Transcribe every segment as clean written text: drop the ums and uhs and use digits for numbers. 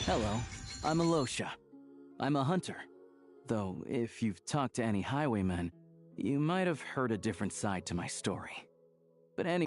Hello, I'm Alosha. I'm a hunter. Though, if you've talked to any highwaymen, you might have heard a different side to my story. But anyway...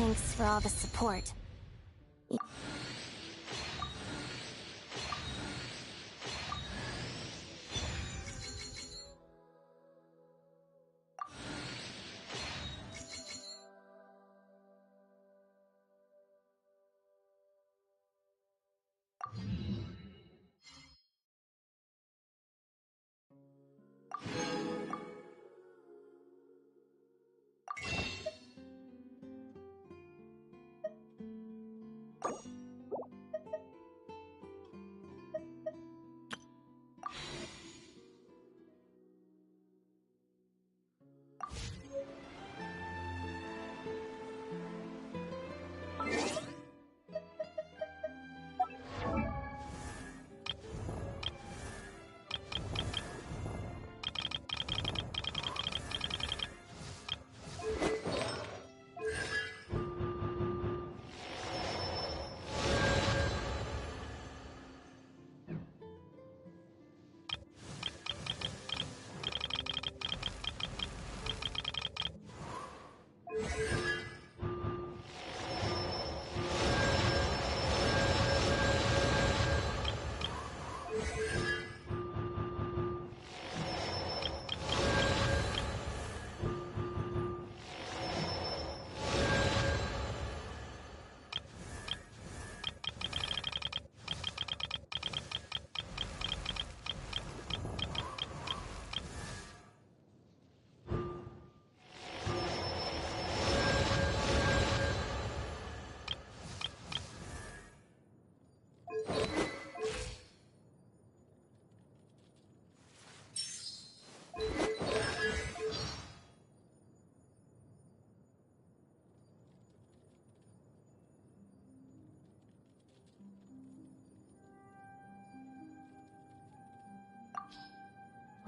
Thanks for all the support.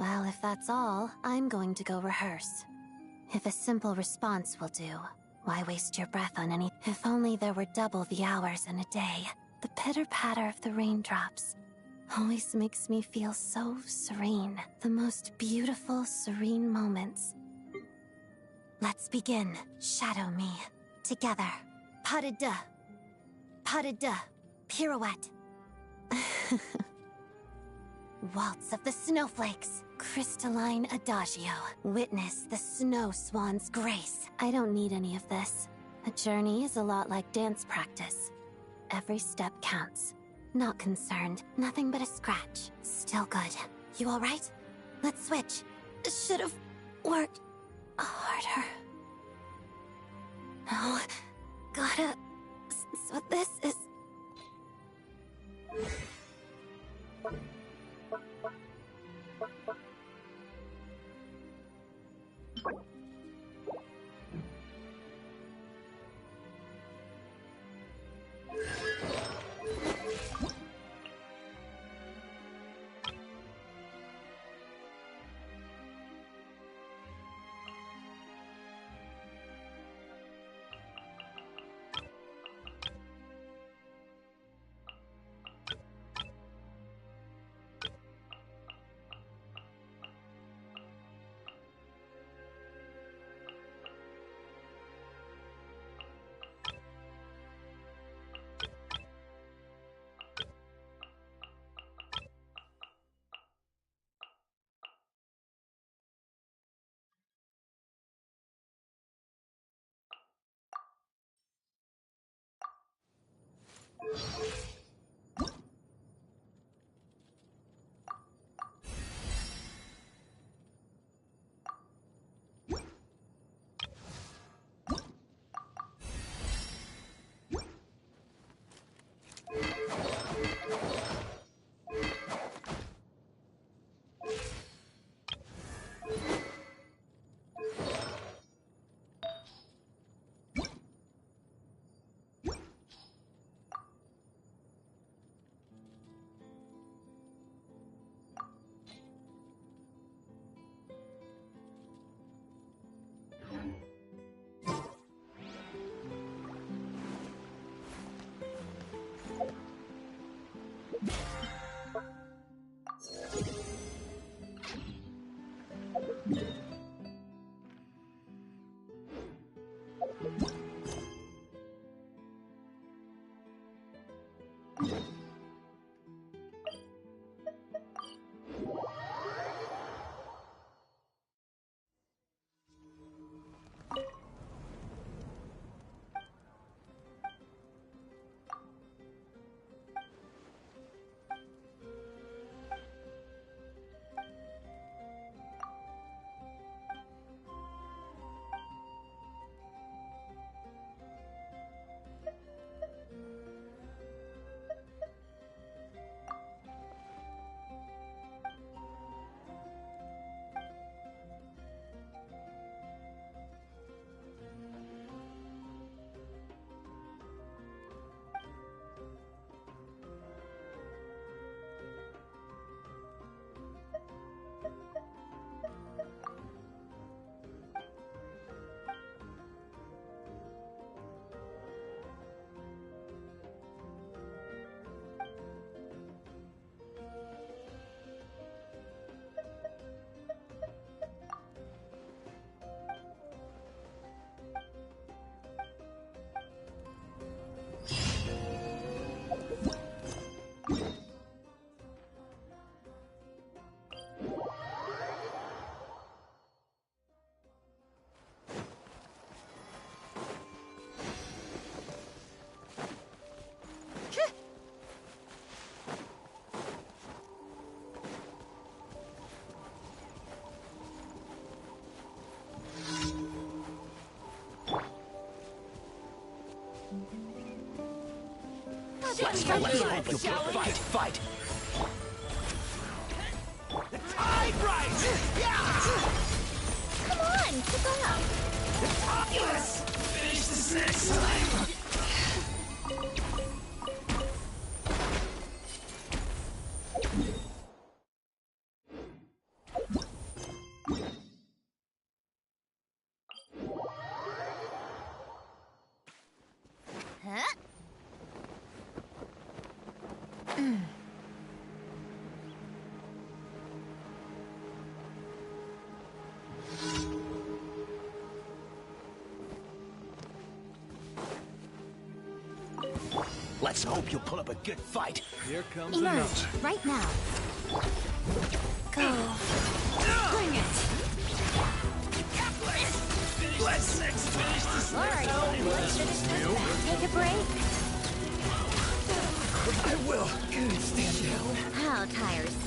Well, if that's all, I'm going to go rehearse. If a simple response will do, why waste your breath on any— If only there were double the hours in a day. The pitter-patter of the raindrops always makes me feel so serene. The most beautiful, serene moments. Let's begin. Shadow me. Together. Pas de deux. Pas de deux. Pirouette. Waltz of the snowflakes. Crystalline adagio. Witness the snow swan's grace. I don't need any of this. A journey is a lot like dance practice. Every step counts. Not concerned. Nothing but a scratch. Still good. You alright? Let's switch. Should've worked harder. No. Gotta... So this is... Let's hope you'll fight! The tide rises! Yeah! Come on, keep up! The tide... Yes! Finish this next time! Let's hope you'll put up a good fight. Here comes Emerge, another. right now. Go. Bring it! Let's finish this. Alright, let's finish this. Take a break. I will. Stand down. How tiresome.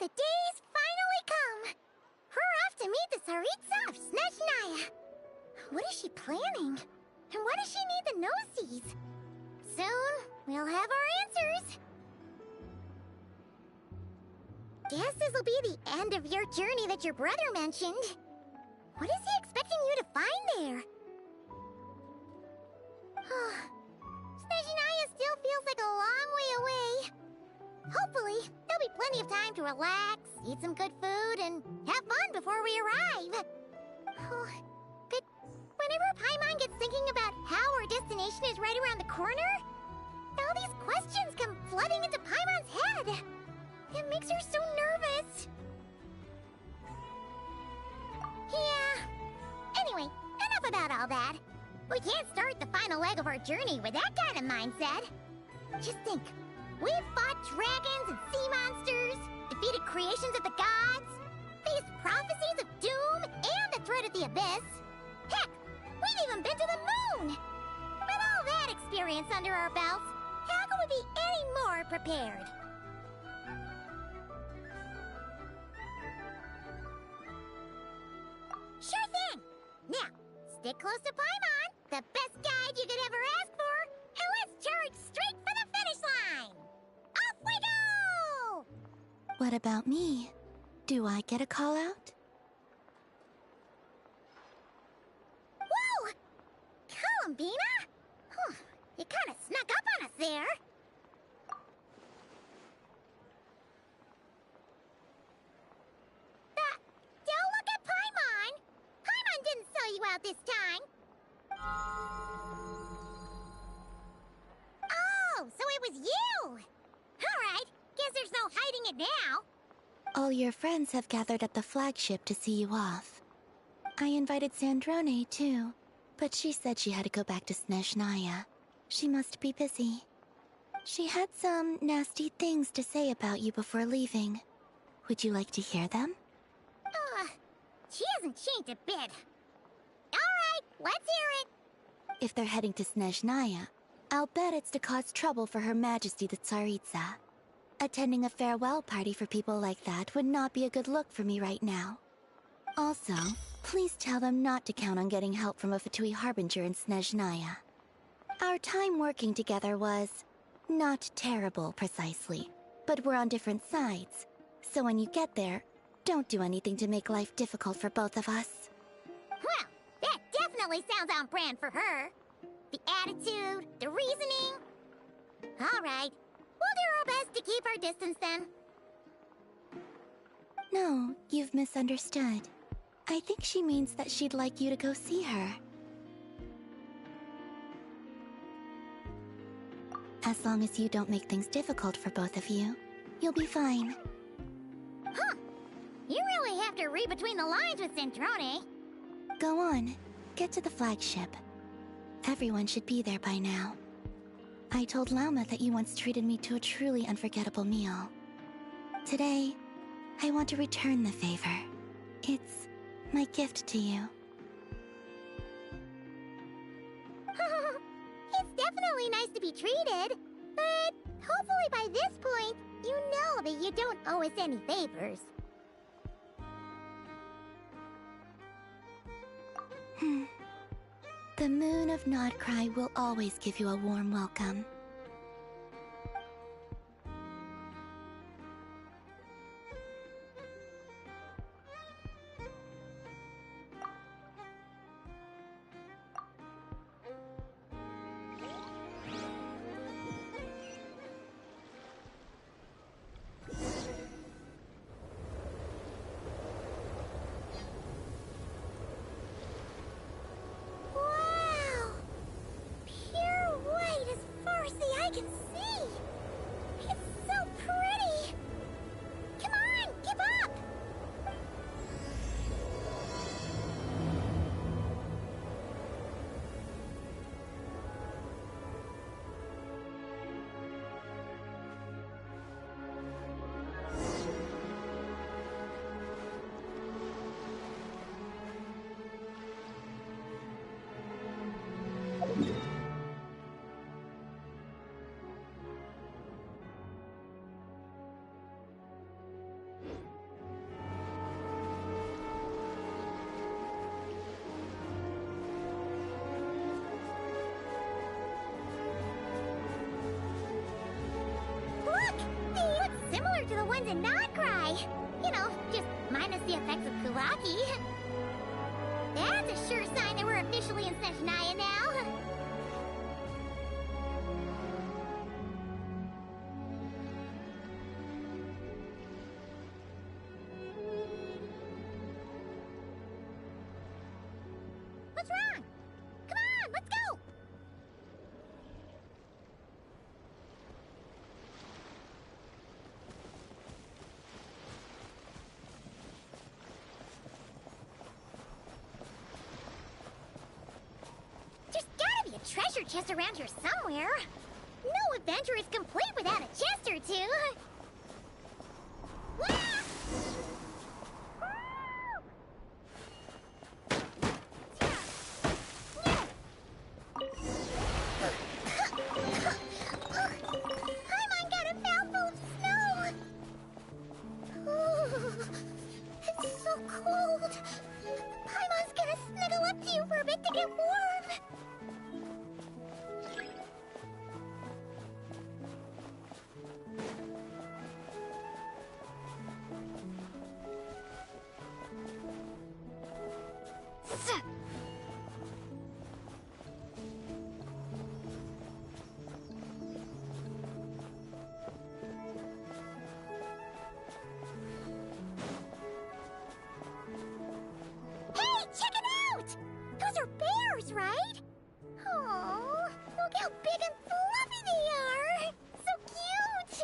The day's finally come! We're off to meet the Tsaritsa of Snezhnaya! What is she planning? And why does she need the gnosies? Soon, we'll have our answers! Guess this'll be the end of your journey that your brother mentioned. What is he expecting you to find there? Snezhnaya still feels like a long way away. Hopefully, there'll be plenty of time to relax, eat some good food, and have fun before we arrive. But whenever Paimon gets thinking about how our destination is right around the corner, all these questions come flooding into Paimon's head. It makes her so nervous. Yeah. Anyway, enough about all that. We can't start the final leg of our journey with that kind of mindset. Just think. We've fought dragons and sea monsters, defeated creations of the gods, faced prophecies of doom and the threat of the abyss. Heck, we've even been to the moon! With all that experience under our belts, how can we be any more prepared? Sure thing! Now, stick close to Paimon, the best guide you could ever ask for, and let's charge straight for the finish line! Off we go! What about me? Do I get a call out? Whoa! Columbina? You kinda snuck up on us there. Don't look at Paimon! Paimon didn't sell you out this time! Oh, so it was you! Alright, guess there's no hiding it now. All your friends have gathered at the flagship to see you off. I invited Sandrone too, but she said she had to go back to Snezhnaya. She must be busy. She had some nasty things to say about you before leaving. Would you like to hear them? She hasn't changed a bit. Alright, let's hear it. If they're heading to Snezhnaya, I'll bet it's to cause trouble for Her Majesty the Tsaritsa. Attending a farewell party for people like that would not be a good look for me right now. Also, please tell them not to count on getting help from a Fatui Harbinger in Snezhnaya. Our time working together was not terrible, precisely, but we're on different sides. So when you get there, don't do anything to make life difficult for both of us. Well, that definitely sounds on brand for her. The attitude, the reasoning. Alright, we'll do our best to keep our distance then. No, you've misunderstood. I think she means that she'd like you to go see her. As long as you don't make things difficult for both of you, you'll be fine. Huh. You really have to read between the lines with Snezhnaya. Go on. Get to the flagship. Everyone should be there by now. I told Lauma that you once treated me to a truly unforgettable meal. Today, I want to return the favor. It's my gift to you. It's definitely nice to be treated, but hopefully by this point, you know that you don't owe us any favors. The moon of Nodcry will always give you a warm welcome. Wow! Pure white as far as the eye can see! It's so pretty! Come on, give up! Look! They look similar to the ones in Nodcry. You know, just minus the effects of Kuraki. That's a sure sign that we're officially in Snezhnaya now. What's wrong? Come on, let's go! There's gotta be a treasure chest around here somewhere. No adventure is complete without a chest or two. Wah! Paimon got a mouthful of snow! Ooh, it's so cold. Paimon's gonna snuggle up to you for a bit to get warm. Hey, check it out! Those are bears, right? Oh, look how big and fluffy they are! So cute!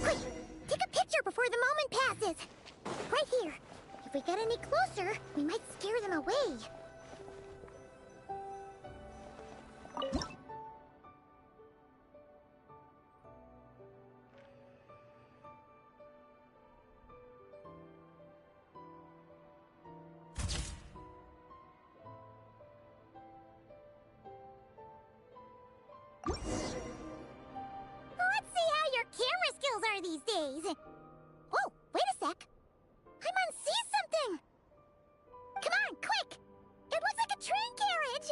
Quick, take a picture before the moment passes. Right here. If we get any closer, we might scare them away. Let's see how your camera skills are these days. Whoa, wait a sec. Paimon sees something. Come on, quick. It looks like a train carriage.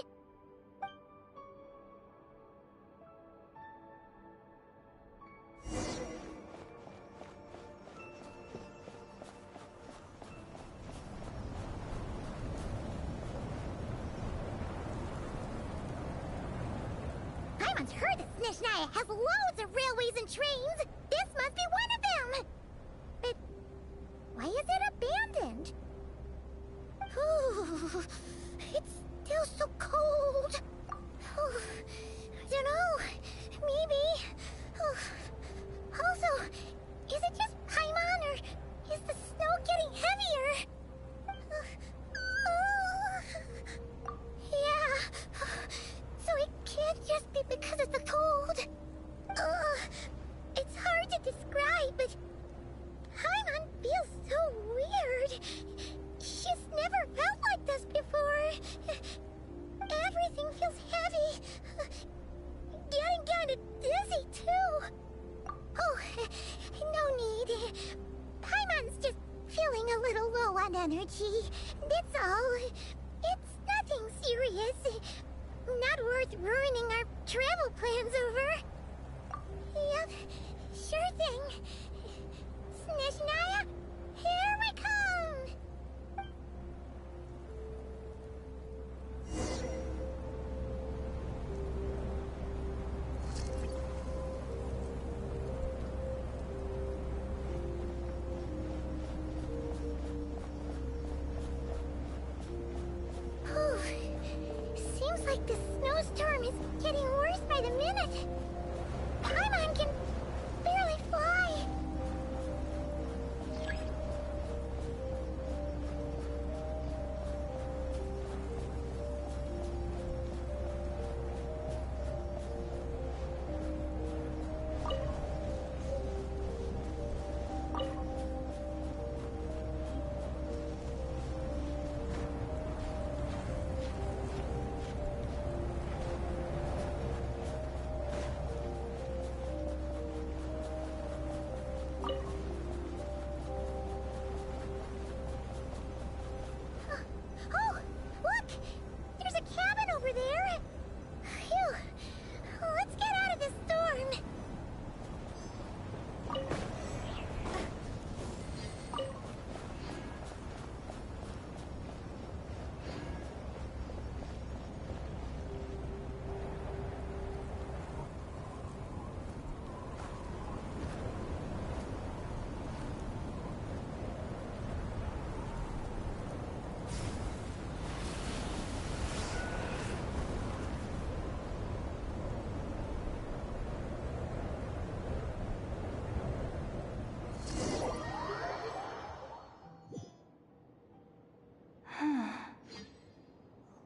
Paimon's heard that Snezhnaya has loads of railways and trains. This must be one of them. But It's still so cold. I don't know. Maybe. Also, is it just Paimon or is the snow getting heavier? Yeah. So it can't just be because of the cold. It's hard to describe, but Paimon feels so weird. She's never felt like this before. Everything feels heavy. Getting kinda dizzy, too. Oh, no need. Paimon's just feeling a little low on energy. That's all. It's nothing serious. Not worth ruining our travel plans over. Yep, sure thing. Snezhnaya, here we come! Seems like the snowstorm is getting worse by the minute. Paimon can barely fly. Oh, look! There's a cabin over there! Phew! Let's get out of this storm!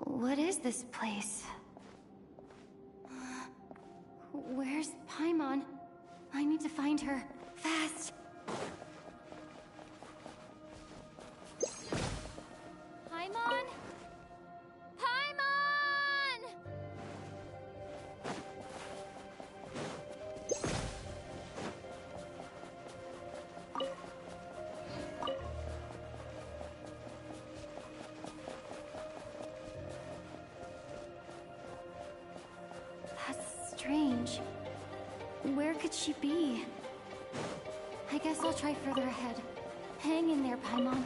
What is this place? Where's Paimon? I need to find her. Fast! Paimon? Paimon! That's strange. Where could she be? I guess I'll try further ahead. Hang in there, Paimon.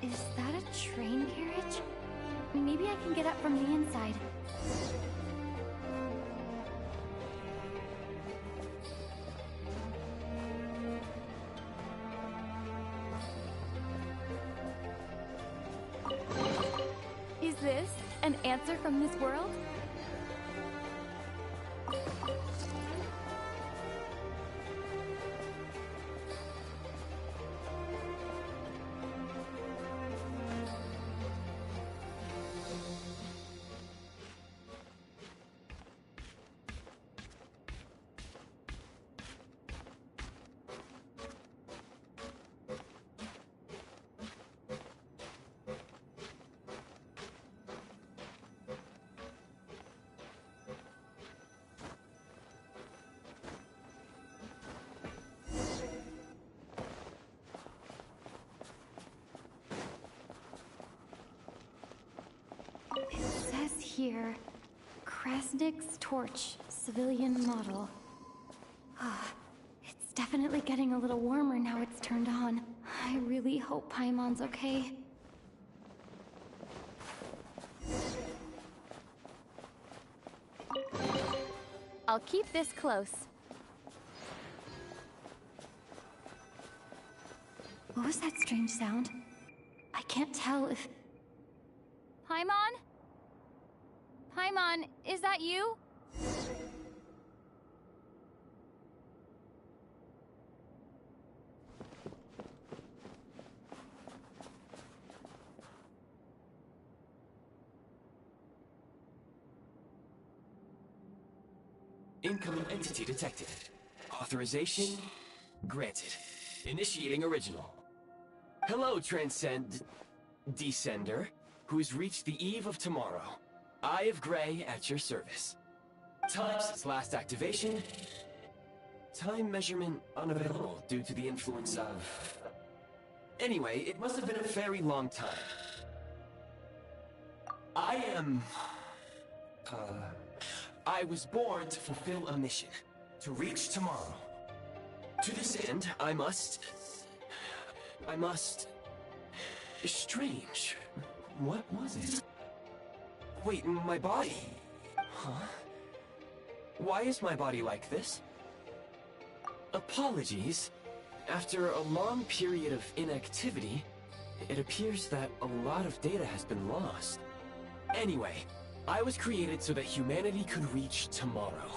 Is that a train carriage? Maybe I can get up from the inside. Is this an answer from this world? It says here, Krasnik's torch, civilian model. It's definitely getting a little warmer now it's turned on. I really hope Paimon's okay. I'll keep this close. What was that strange sound? I can't tell if... Paimon? Paimon, is that you? Incoming entity detected. Authorization granted. Initiating original. Hello, Descender, who's reached the eve of tomorrow. Eye of Grey at your service. Time since last activation. Time measurement unavailable due to the influence of... Anyway, it must have been a very long time. I was born to fulfill a mission. To reach tomorrow. To this end, I must... Strange. What was it? Wait, my body? Huh? Why is my body like this? Apologies. After a long period of inactivity, it appears that a lot of data has been lost. Anyway, I was created so that humanity could reach tomorrow.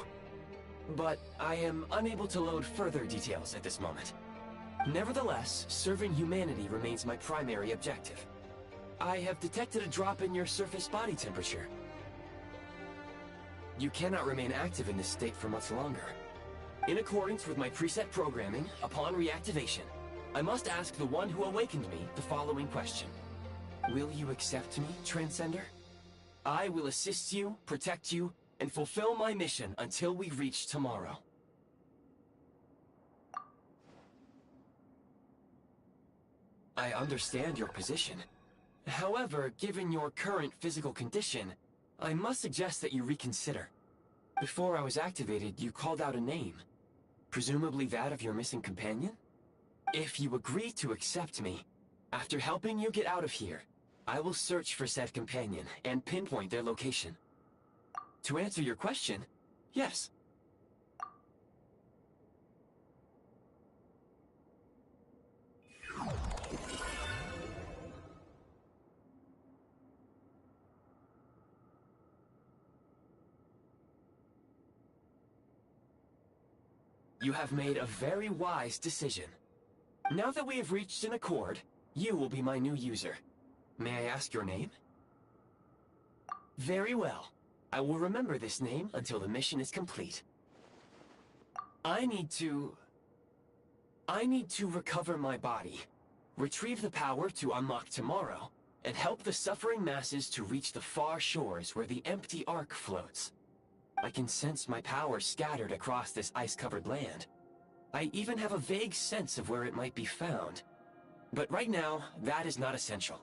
But I am unable to load further details at this moment. Nevertheless, serving humanity remains my primary objective. I have detected a drop in your surface body temperature. You cannot remain active in this state for much longer. In accordance with my preset programming, upon reactivation, I must ask the one who awakened me the following question. Will you accept me, Transcender? I will assist you, protect you, and fulfill my mission until we reach tomorrow. I understand your position. However, given your current physical condition, I must suggest that you reconsider. Before I was activated, you called out a name. Presumably that of your missing companion? If you agree to accept me, after helping you get out of here, I will search for said companion and pinpoint their location. To answer your question, yes. You have made a very wise decision. Now that we have reached an accord, you will be my new user. May I ask your name? Very well. I will remember this name until the mission is complete. I need to recover my body, retrieve the power to unlock tomorrow, and help the suffering masses to reach the far shores where the empty Ark floats. I can sense my power scattered across this ice-covered land. I even have a vague sense of where it might be found. But right now, that is not essential.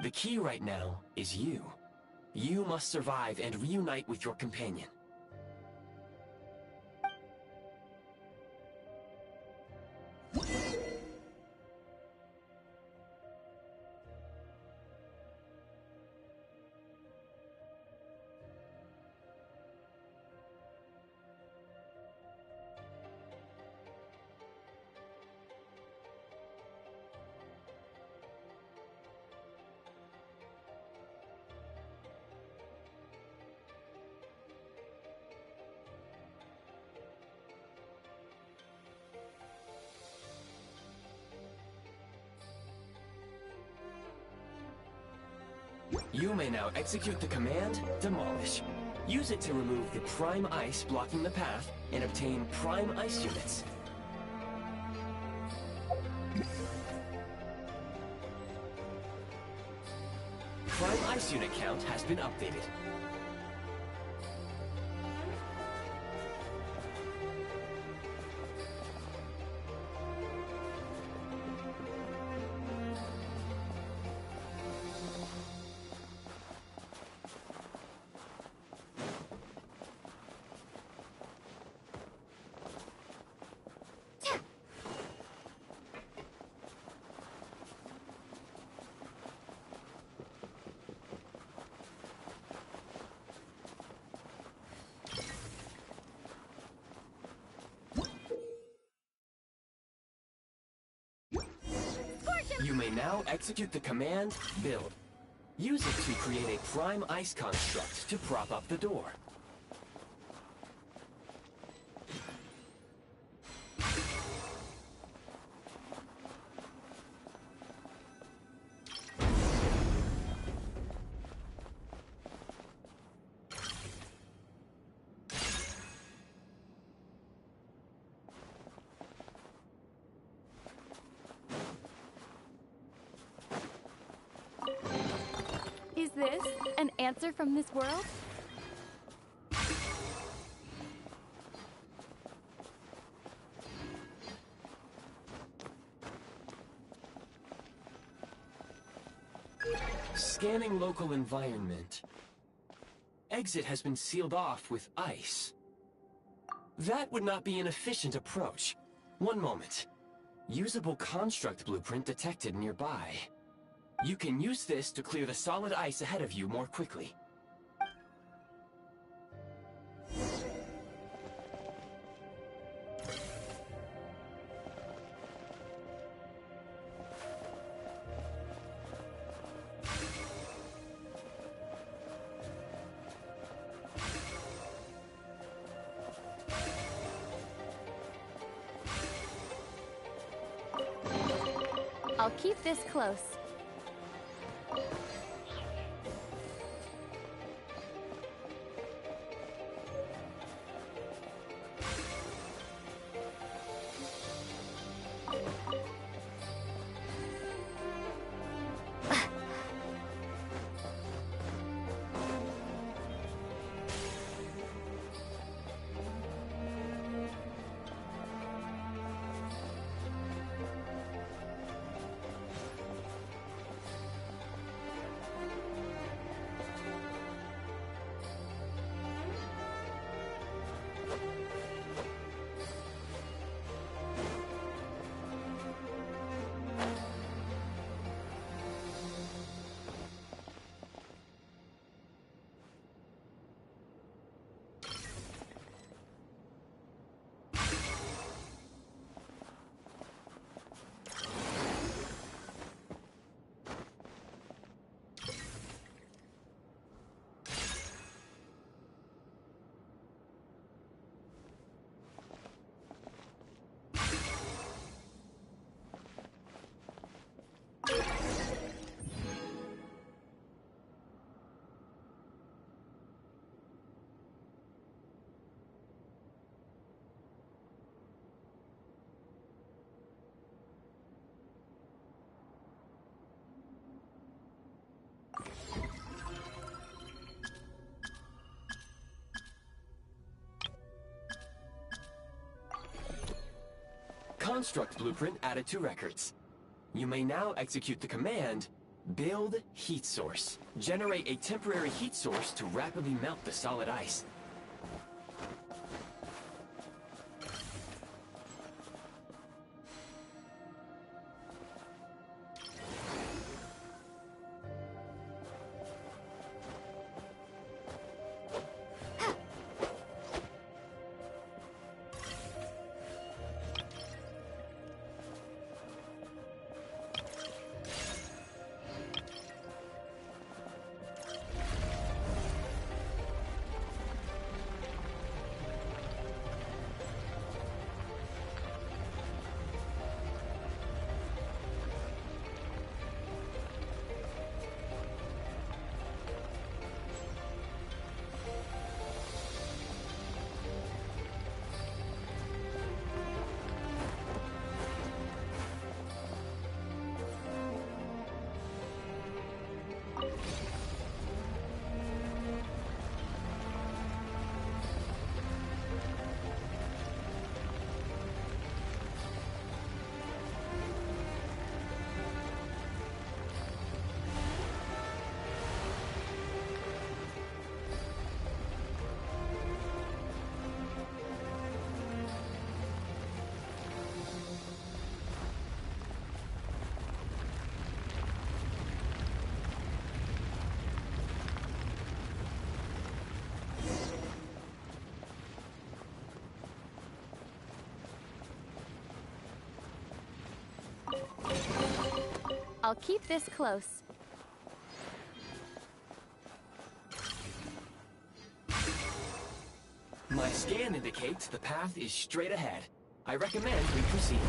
The key right now is you. You must survive and reunite with your companion. You may now execute the command, Demolish. Use it to remove the prime ice blocking the path and obtain prime ice units. Prime ice unit count has been updated. may now execute the command, build. Use it to create a prime ice construct to prop up the door. Is this an answer from this world? Scanning local environment. Exit has been sealed off with ice. That would not be an efficient approach. One moment. Usable construct blueprint detected nearby. You can use this to clear the solid ice ahead of you more quickly. I'll keep this close. Construct blueprint added to records. You may now execute the command, build heat source. Generate a temporary heat source to rapidly melt the solid ice. I'll keep this close. My scan indicates the path is straight ahead. I recommend we proceed.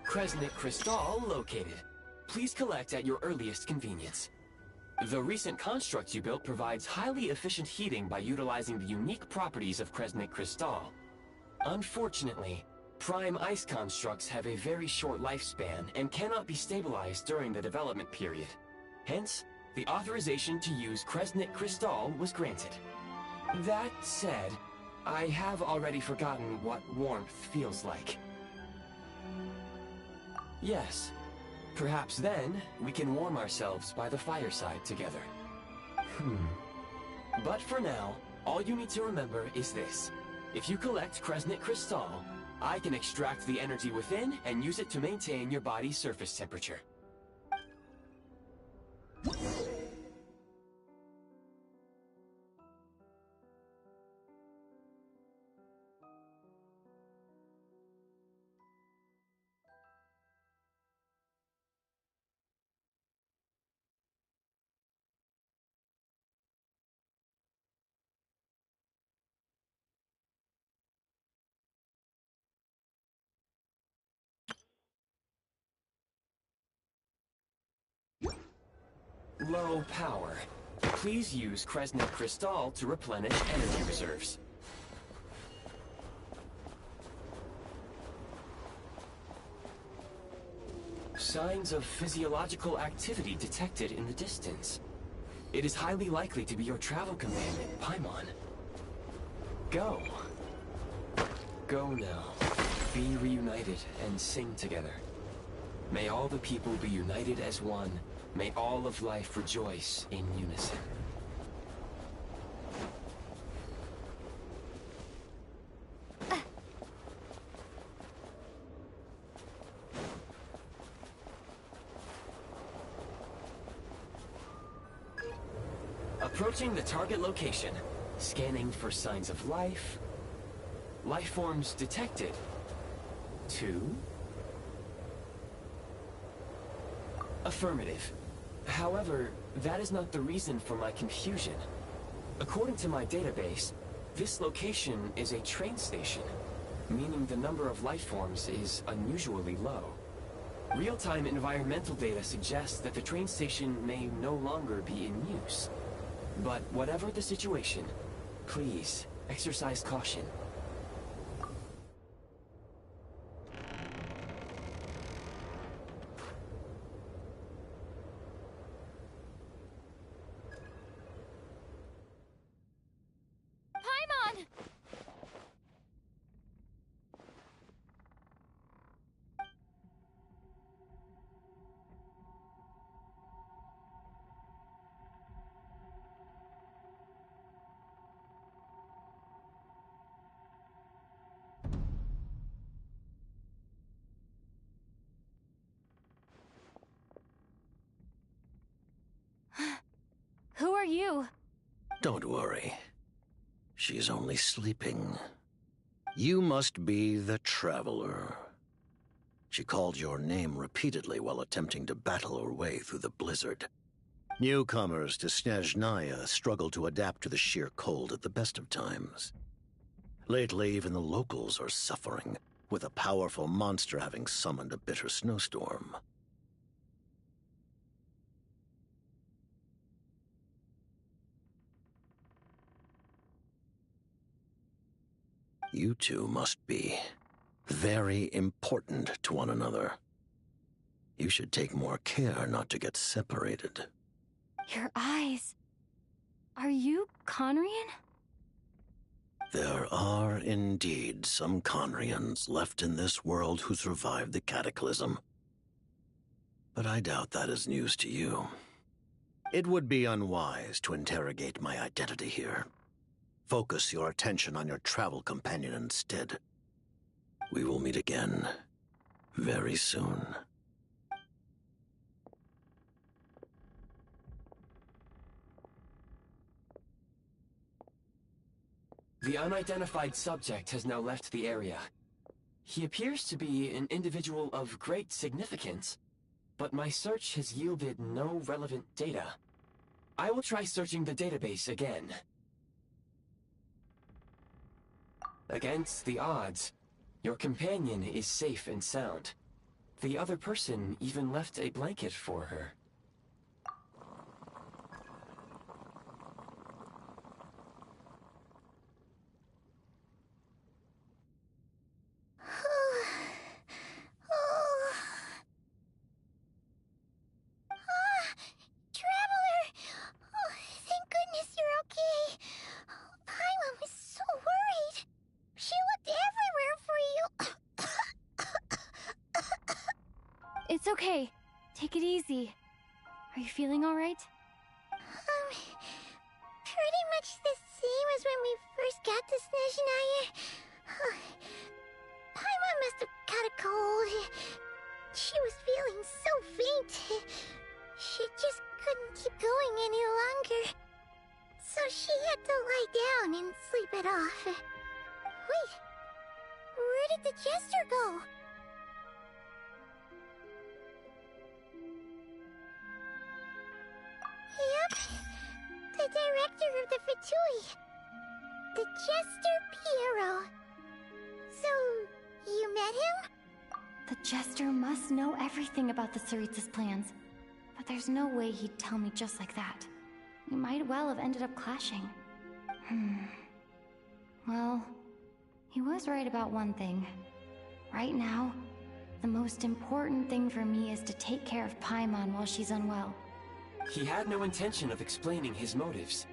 Kresnik Crystal located. Please collect at your earliest convenience. The recent construct you built provides highly efficient heating by utilizing the unique properties of Kresnik Crystal. Unfortunately, prime ice constructs have a very short lifespan and cannot be stabilized during the development period. Hence, the authorization to use Kresnik Crystal was granted. That said, I have already forgotten what warmth feels like. Yes. Perhaps then, we can warm ourselves by the fireside together. But for now, all you need to remember is this. If you collect Kresnik Crystal, I can extract the energy within and use it to maintain your body's surface temperature. Low power. Please use Kresnik Crystal to replenish energy reserves. Signs of physiological activity detected in the distance. It is highly likely to be your travel companion, Paimon. Go. Go now. Be reunited and sing together. May all the people be united as one. May all of life rejoice in unison. Approaching the target location. Scanning for signs of life. Life forms detected. 2. Affirmative. However, that is not the reason for my confusion. According to my database, this location is a train station, meaning the number of life forms is unusually low. Real-time environmental data suggests that the train station may no longer be in use. But whatever the situation, please exercise caution. Paimon! Who are you? Don't worry. She's only sleeping. You must be the Traveler. She called your name repeatedly while attempting to battle her way through the blizzard. Newcomers to Snezhnaya struggle to adapt to the sheer cold at the best of times. Lately, even the locals are suffering, with a powerful monster having summoned a bitter snowstorm. You two must be very important to one another. You should take more care not to get separated. Your eyes. Are you Conrian? There are indeed some Conrians left in this world who survived the cataclysm. But I doubt that is news to you. It would be unwise to interrogate my identity here. Focus your attention on your travel companion instead. We will meet again very soon. The unidentified subject has now left the area. He appears to be an individual of great significance, but my search has yielded no relevant data. I will try searching the database again. Against the odds, your companion is safe and sound. The other person even left a blanket for her. It's okay. Take it easy. Are you feeling alright? Pretty much the same as when we first got to Snezhnaya. Paimon must have caught a cold. She was feeling so faint. She just couldn't keep going any longer. So she had to lie down and sleep it off. Wait, where did the jester go? Yep, the director of the Fatui. The Jester Piero. So, you met him? The Jester must know everything about the Tsaritsa's plans. But there's no way he'd tell me just like that. We might well have ended up clashing. Well, he was right about one thing. Right now, the most important thing for me is to take care of Paimon while she's unwell. He had no intention of explaining his motives,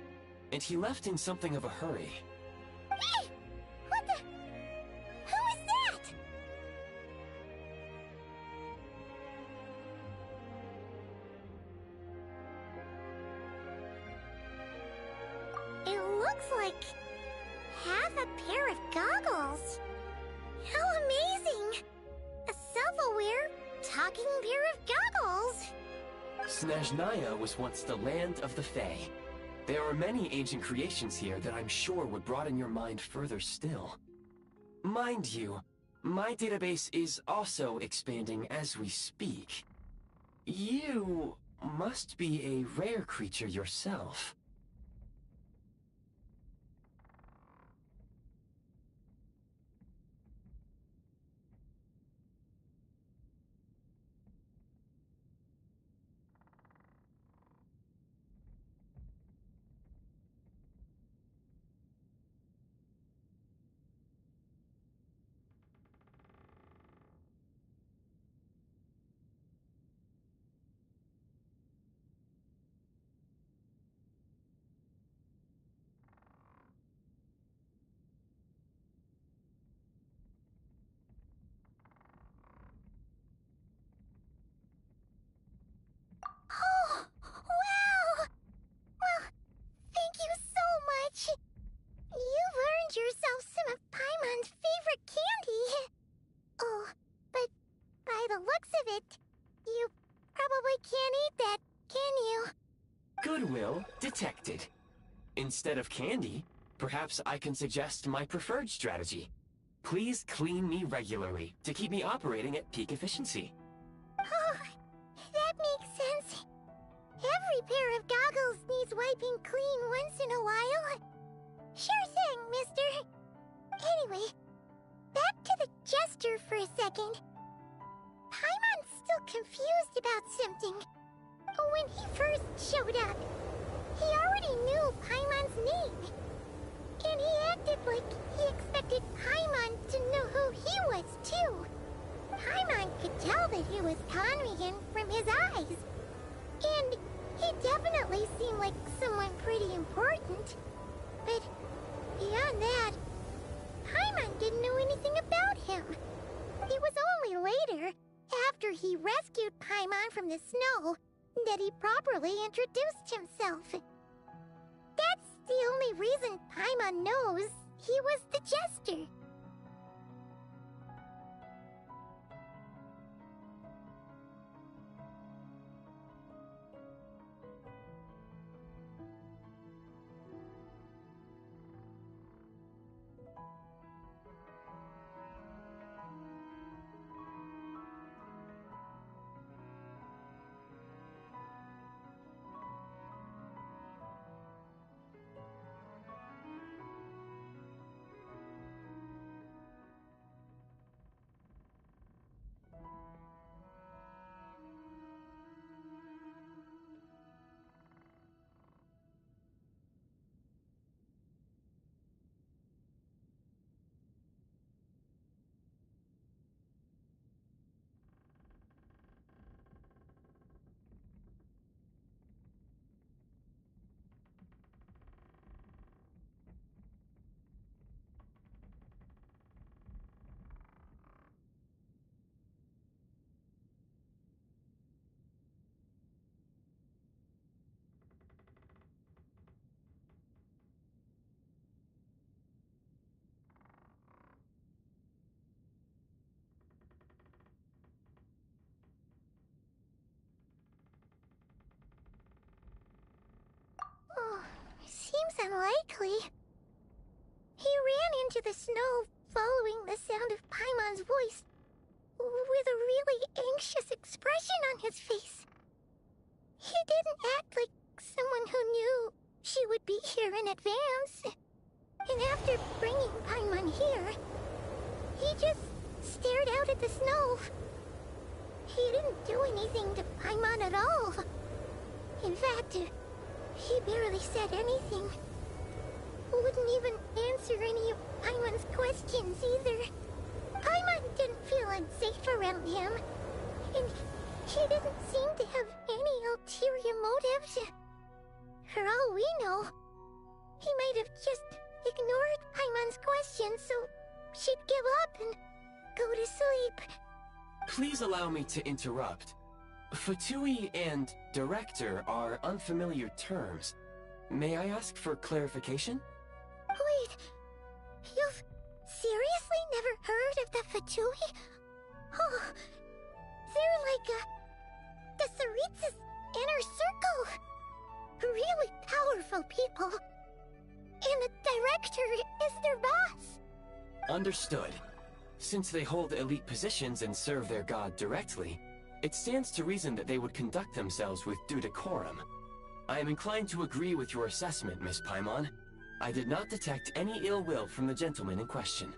and he left in something of a hurry. Hey! What the... Who is that? It looks like... half a pair of goggles. How amazing! A self-aware, talking pair of goggles! Snezhnaya was once the land of the Fae. There are many ancient creations here that I'm sure would broaden your mind further still. Mind you, my database is also expanding as we speak. You must be a rare creature yourself. Oh, wow! Well, thank you so much. You've earned yourself some of Paimon's favorite candy. Oh, but by the looks of it, you probably can't eat that, can you? Goodwill detected. Instead of candy, perhaps I can suggest my preferred strategy. Please clean me regularly to keep me operating at peak efficiency. Oh, that makes sense. Every pair of goggles needs wiping clean once in a while. Sure thing, mister. Anyway, back to the Jester for a second. Paimon's still confused about something. When he first showed up, he already knew Paimon's name. And he acted like he expected wanted Paimon to know who he was, too. Paimon could tell that he was Conrian from his eyes. And he definitely seemed like someone pretty important. But beyond that, Paimon didn't know anything about him. It was only later, after he rescued Paimon from the snow, that he properly introduced himself. That's the only reason Paimon knows he was the Jester. Oh, seems unlikely. He ran into the snow following the sound of Paimon's voice, with a really anxious expression on his face. He didn't act like someone who knew she would be here in advance. And after bringing Paimon here, he just stared out at the snow. He didn't do anything to Paimon at all. In fact, he barely said anything. Wouldn't even answer any of Paimon's questions either. Paimon didn't feel unsafe around him, and he didn't seem to have any ulterior motives. For all we know, he might have just ignored Paimon's questions so she'd give up and go to sleep. Please allow me to interrupt. Fatui and director are unfamiliar terms. May I ask for clarification? Wait, you've seriously never heard of the Fatui? Oh, they're like the Tsaritsa's inner circle. Really powerful people. And the director is their boss. Understood. Since they hold elite positions and serve their god directly, it stands to reason that they would conduct themselves with due decorum. I am inclined to agree with your assessment, Miss Paimon. I did not detect any ill will from the gentleman in question.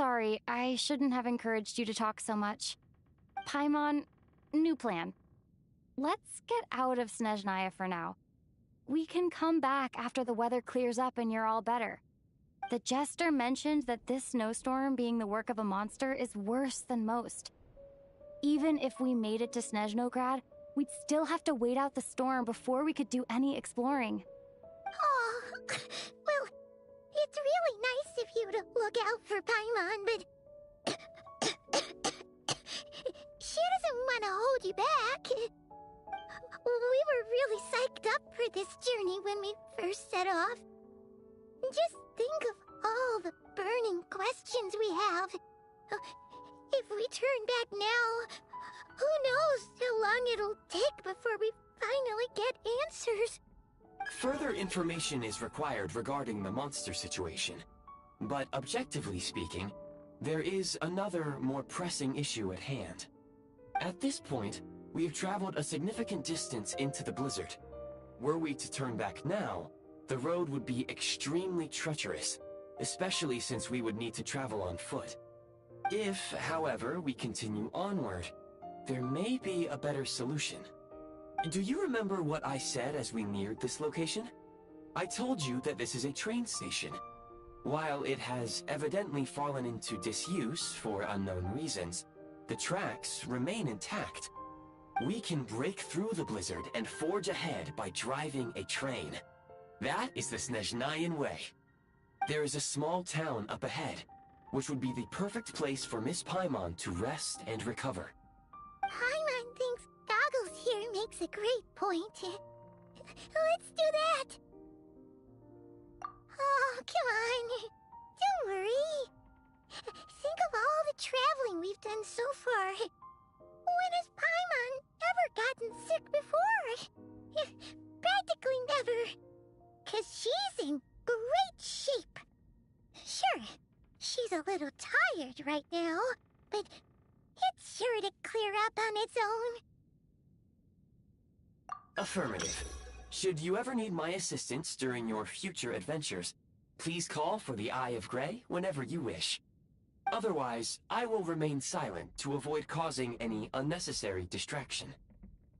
sorry. I shouldn't have encouraged you to talk so much. Paimon, new plan. Let's get out of Snezhnaya for now. We can come back after the weather clears up and you're all better. The Jester mentioned that this snowstorm being the work of a monster is worse than most. Even if we made it to Snezhnograd, we'd still have to wait out the storm before we could do any exploring. Oh, well, it's really nice of you to look out for Paimon, but she doesn't want to hold you back. We were really psyched up for this journey when we first set off. Just think of all the burning questions we have. If we turn back now, who knows how long it'll take before we finally get answers. Further information is required regarding the monster situation. But objectively speaking, there is another, more pressing issue at hand. At this point, we have traveled a significant distance into the blizzard. Were we to turn back now, the road would be extremely treacherous, especially since we would need to travel on foot. If, however, we continue onward, there may be a better solution. Do you remember what I said as we neared this location? I told you that this is a train station. While it has evidently fallen into disuse for unknown reasons, the tracks remain intact. We can break through the blizzard and forge ahead by driving a train. That is the Snezhnayan way. There is a small town up ahead, which would be the perfect place for Miss Paimon to rest and recover. Paimon thinks Goggles here makes a great point. Let's do that! Oh, come on. Don't worry. Think of all the traveling we've done so far. When has Paimon ever gotten sick before? Practically never. 'Cause she's in great shape. Sure, she's a little tired right now, but it's sure to clear up on its own. Affirmative. Should you ever need my assistance during your future adventures, please call for the Eye of Grey whenever you wish. Otherwise, I will remain silent to avoid causing any unnecessary distraction.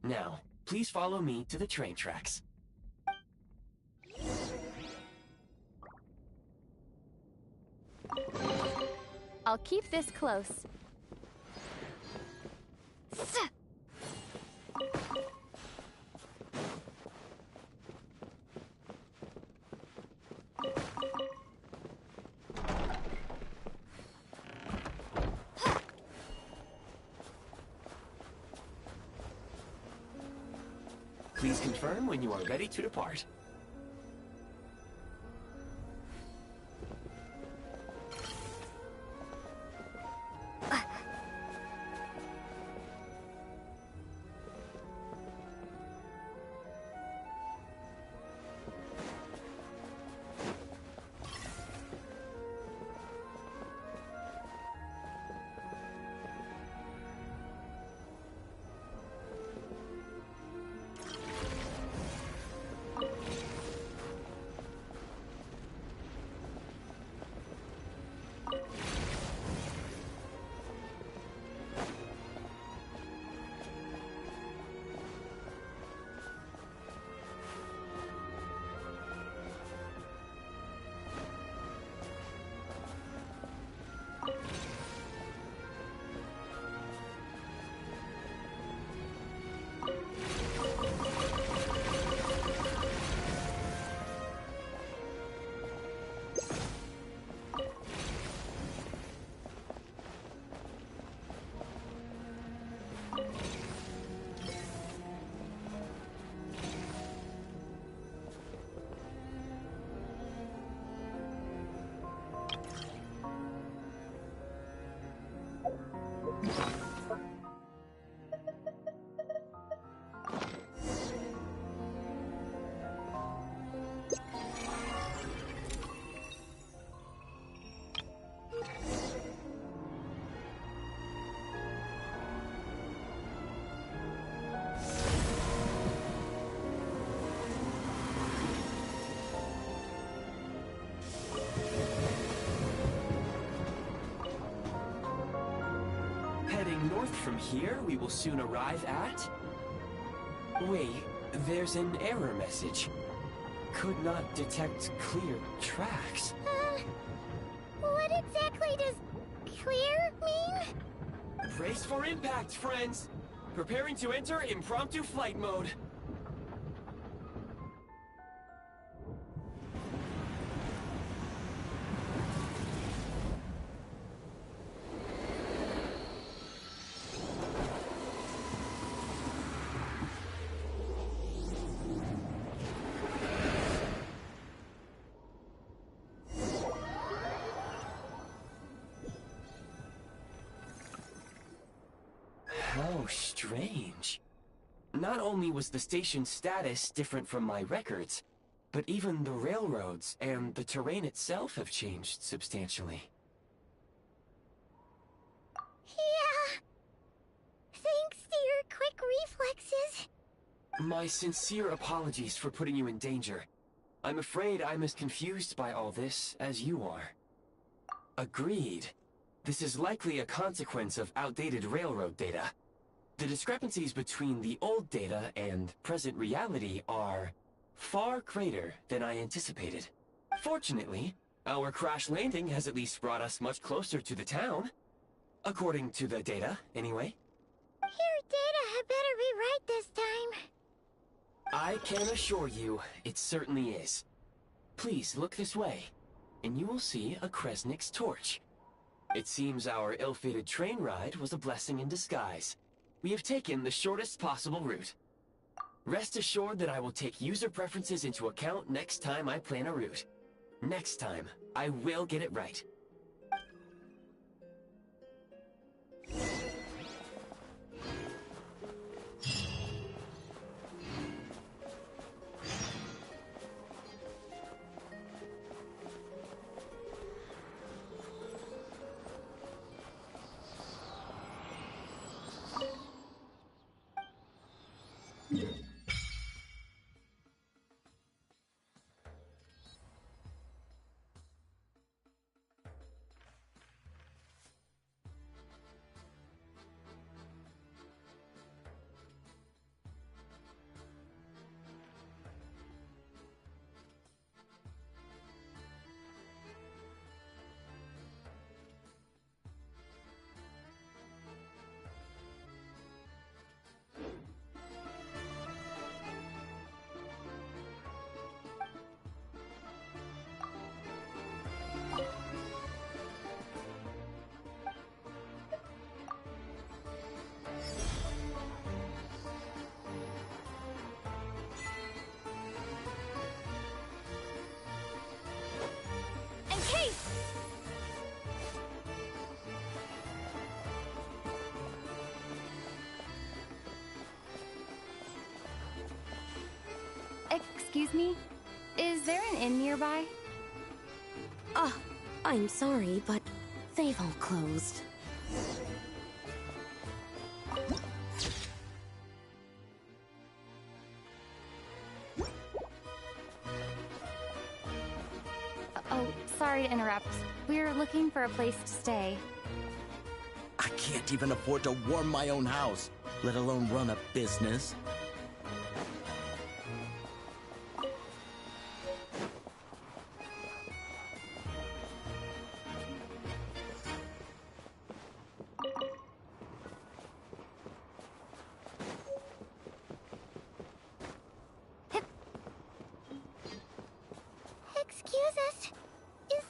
Now, please follow me to the train tracks. I'll keep this close. Please confirm when you are ready to depart. from here, we will soon arrive at... Wait, there's an error message. Could not detect clear tracks. What exactly does clear mean? Brace for impact, friends! Preparing to enter impromptu flight mode. How strange. Not only was the station's status different from my records, but even the railroads and the terrain itself have changed substantially. Yeah. Thanks to your quick reflexes. My sincere apologies for putting you in danger. I'm afraid I'm as confused by all this as you are. Agreed. This is likely a consequence of outdated railroad data. The discrepancies between the old data and present reality are far greater than I anticipated. Fortunately, our crash landing has at least brought us much closer to the town. According to the data, anyway. Your data had better be right this time. I can assure you, it certainly is. Please look this way, and you will see a Kresnik's torch. It seems our ill-fated train ride was a blessing in disguise. We have taken the shortest possible route. Rest assured that I will take user preferences into account next time I plan a route. Next time, I will get it right. Excuse me? Is there an inn nearby? I'm sorry, but they've all closed. Oh, sorry to interrupt. We're looking for a place to stay. I can't even afford to warm my own house, let alone run a business. Excuse us. Is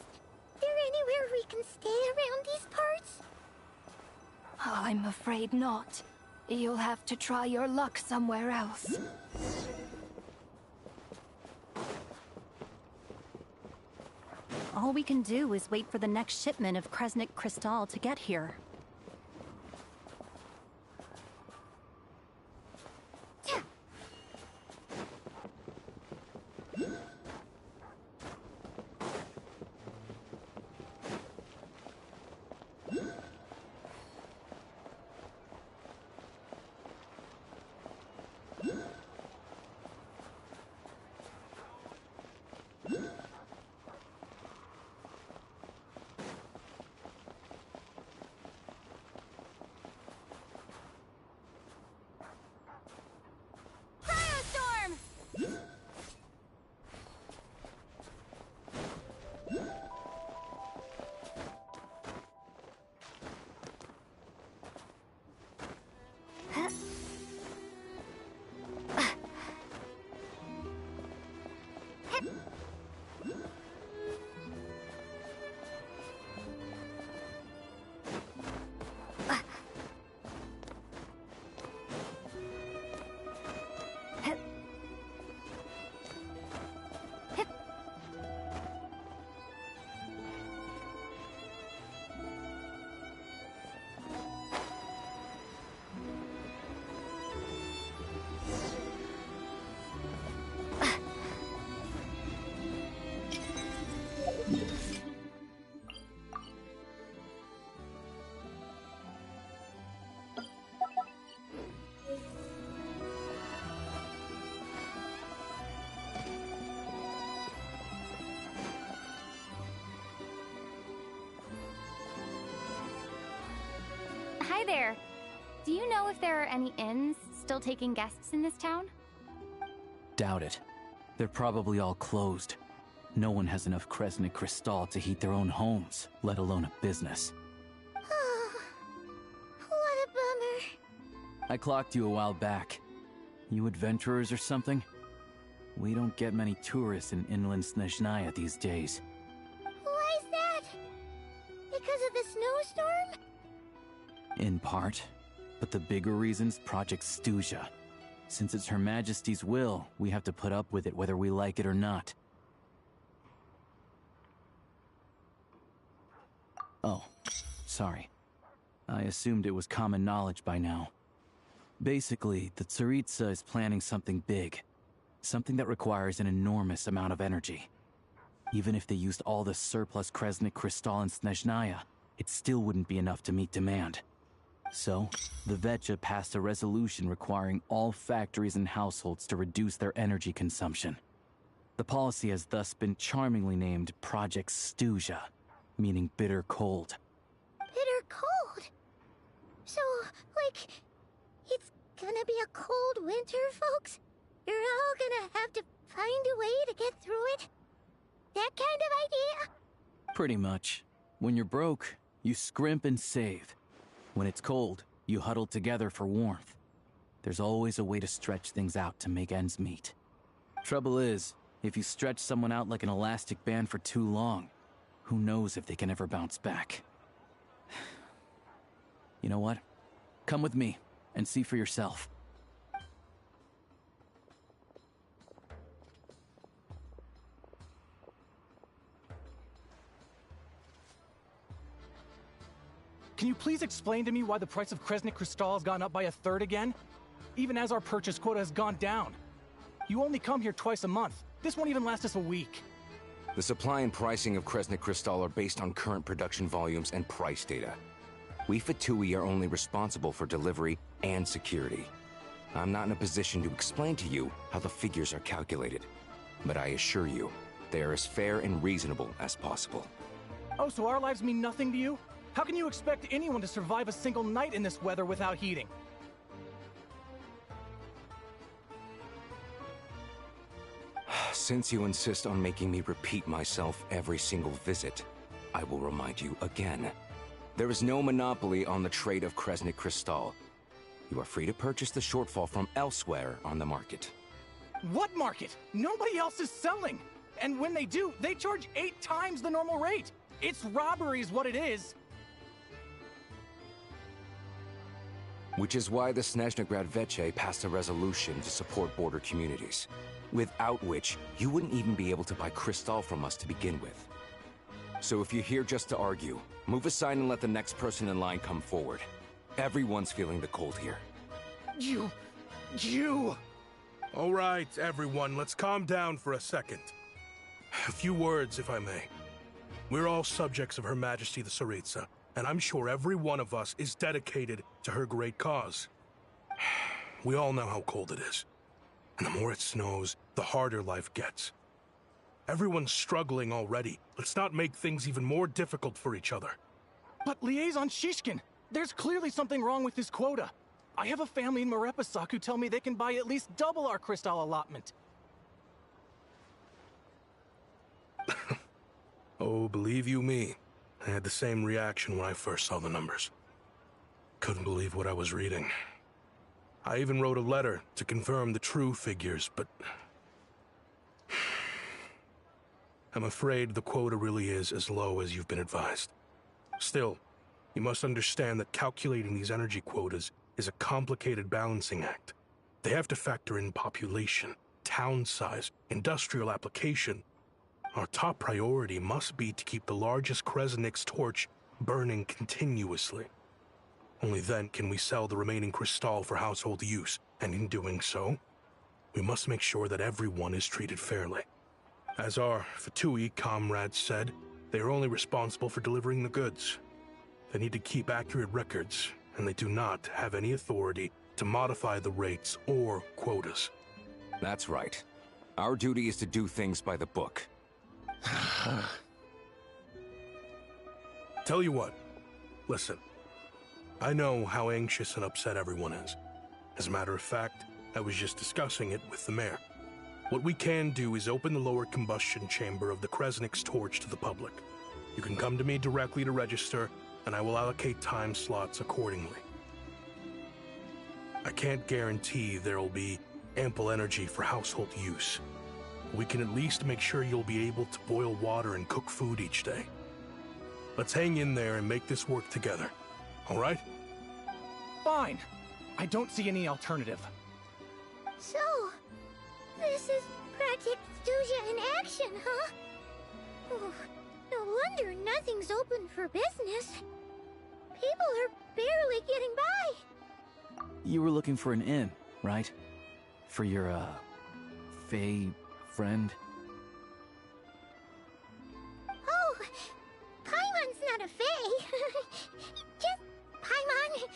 there anywhere we can stay around these parts? I'm afraid not. You'll have to try your luck somewhere else. All we can do is wait for the next shipment of Kresnik Crystal to get here. there! Do you know if there are any inns still taking guests in this town? Doubt it. They're probably all closed. No one has enough Kresnik Crystal to heat their own homes, let alone a business. What a bummer. I clocked you a while back. You adventurers or something? We don't get many tourists in inland Snezhnaya these days. Why is that? Because of the snowstorm? In part. But the bigger reason's Project Stuzha. Since it's Her Majesty's will, we have to put up with it whether we like it or not. Oh, sorry. I assumed it was common knowledge by now. Basically, the Tsaritsa is planning something big. Something that requires an enormous amount of energy. Even if they used all the surplus Kresnik Crystal in Snezhnaya, it still wouldn't be enough to meet demand. So, the Vetcha passed a resolution requiring all factories and households to reduce their energy consumption. The policy has thus been charmingly named Project Stuzha, meaning bitter cold. Bitter cold? So, like, it's gonna be a cold winter, folks? You're all gonna have to find a way to get through it? That kind of idea? Pretty much. When you're broke, you scrimp and save. When it's cold, you huddle together for warmth. There's always a way to stretch things out to make ends meet. Trouble is, if you stretch someone out like an elastic band for too long, who knows if they can ever bounce back. You know what? Come with me and see for yourself. Can you please explain to me why the price of Kresnik Crystal has gone up by 1/3 again? Even as our purchase quota has gone down. You only come here twice a month. This won't even last us a week. The supply and pricing of Kresnik Crystal are based on current production volumes and price data. We Fatui are only responsible for delivery and security. I'm not in a position to explain to you how the figures are calculated, but I assure you, they are as fair and reasonable as possible. Oh, so our lives mean nothing to you? How can you expect anyone to survive a single night in this weather without heating? Since you insist on making me repeat myself every single visit, I will remind you again. There is no monopoly on the trade of Kresnik Crystal. You are free to purchase the shortfall from elsewhere on the market. What market? Nobody else is selling! And when they do, they charge 8 times the normal rate! It's robbery is what it is! Which is why the Snezhnagrad Vetche passed a resolution to support border communities, without which you wouldn't even be able to buy crystal from us to begin with. So if you're here just to argue, move aside and let the next person in line come forward. Everyone's feeling the cold here. You... All right, everyone, let's calm down for a second. A few words, if I may. We're all subjects of Her Majesty the Tsaritsa, and I'm sure every one of us is dedicated to her great cause. We all know how cold it is. And the more it snows, the harder life gets. Everyone's struggling already. Let's not make things even more difficult for each other. But Liaison Shishkin, there's clearly something wrong with this quota. I have a family in Marepasak who tell me they can buy at least double our crystal allotment. Oh, believe you me, I had the same reaction when I first saw the numbers. Couldn't believe what I was reading. I even wrote a letter to confirm the true figures, but... I'm afraid the quota really is as low as you've been advised. Still, you must understand that calculating these energy quotas is a complicated balancing act. They have to factor in population, town size, industrial application. Our top priority must be to keep the largest Kresnik's torch burning continuously. Only then can we sell the remaining crystal for household use, and in doing so, we must make sure that everyone is treated fairly. As our Fatui comrades said, they are only responsible for delivering the goods. They need to keep accurate records, and they do not have any authority to modify the rates or quotas. That's right. Our duty is to do things by the book. Tell you what, listen. I know how anxious and upset everyone is. As a matter of fact, I was just discussing it with the mayor. What we can do is open the lower combustion chamber of the Kresnik's torch to the public. You can come to me directly to register, and I will allocate time slots accordingly. I can't guarantee there will be ample energy for household use. We can at least make sure you'll be able to boil water and cook food each day. Let's hang in there and make this work together, all right? Fine. I don't see any alternative. So, this is Project Stuja in action, huh? Oh, no wonder nothing's open for business. People are barely getting by. You were looking for an inn, right? For your, Fae friend? Oh, Paimon's not a Fae. Just Paimon.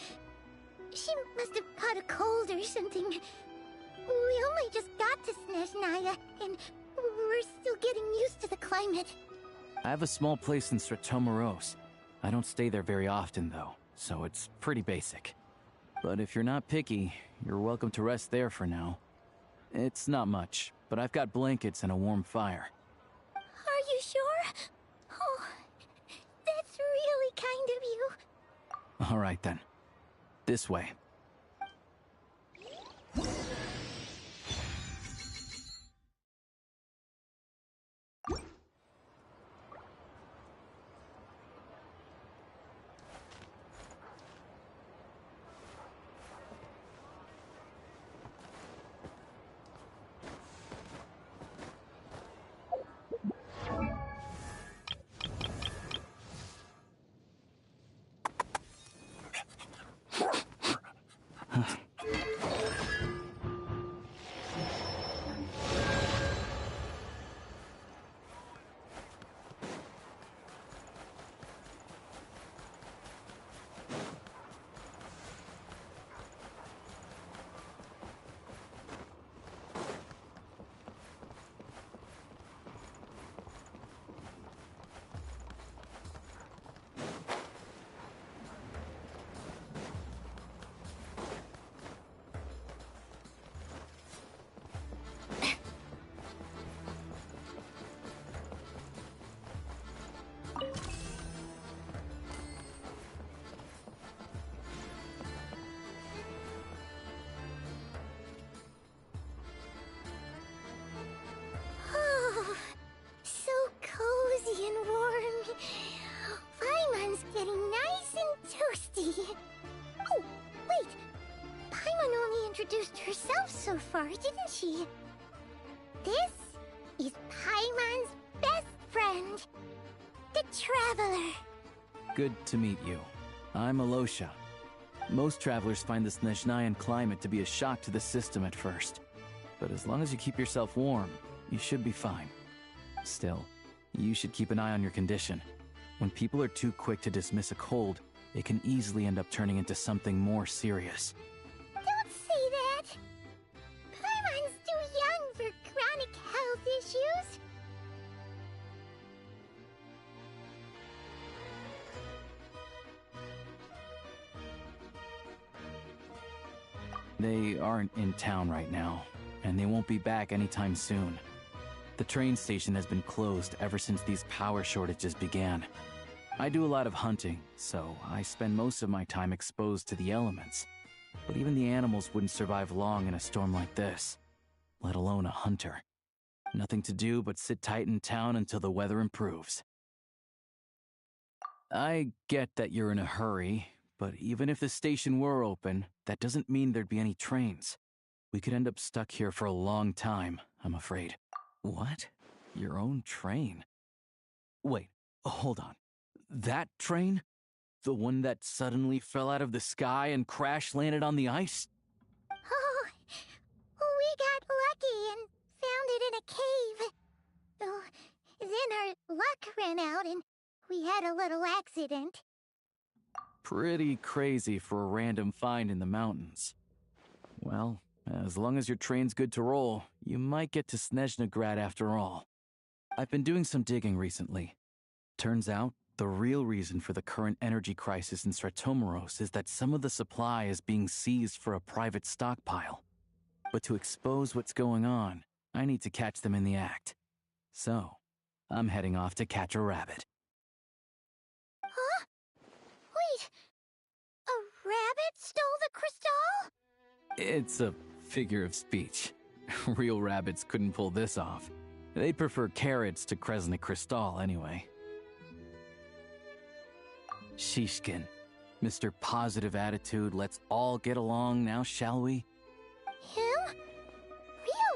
She must have caught a cold or something. We only just got to Snezhnaya, and we're still getting used to the climate. I have a small place in Stratomaros. I don't stay there very often, though, so it's pretty basic. But if you're not picky, you're welcome to rest there for now. It's not much, but I've got blankets and a warm fire. Are you sure? Oh, that's really kind of you. All right, then. This way. Oh, so cozy and warm. Paimon's getting nice and toasty. Oh, wait. Paimon only introduced herself so far, didn't she? This is Paimon's best friend, the Traveler. Good to meet you. I'm Alosha. Most travelers find the Snezhnayan climate to be a shock to the system at first. But as long as you keep yourself warm, you should be fine. Still, you should keep an eye on your condition. When people are too quick to dismiss a cold, it can easily end up turning into something more serious. Don't say that! Paimon's too young for chronic health issues. They aren't in town right now, and they won't be back anytime soon. The train station has been closed ever since these power shortages began. I do a lot of hunting, so I spend most of my time exposed to the elements. But even the animals wouldn't survive long in a storm like this, let alone a hunter. Nothing to do but sit tight in town until the weather improves. I get that you're in a hurry, but even if the station were open, that doesn't mean there'd be any trains. We could end up stuck here for a long time, I'm afraid. What? Your own train? Wait, hold on. That train? The one that suddenly fell out of the sky and crash-landed on the ice? Oh, we got lucky and found it in a cave. Oh, then our luck ran out and we had a little accident. Pretty crazy for a random find in the mountains. Well, as long as your train's good to roll, you might get to Snezhnagrad after all. I've been doing some digging recently. Turns out, The real reason for the current energy crisis in Stratomeros is that some of the supply is being seized for a private stockpile. But to expose what's going on, I need to catch them in the act. So, I'm heading off to catch a rabbit. Huh? Wait, a rabbit stole the crystal? It's a figure of speech. Real rabbits couldn't pull this off. They prefer carrots to Kresnik Crystal anyway. Shishkin, Mr. Positive Attitude, let's all get along now, shall we? Him?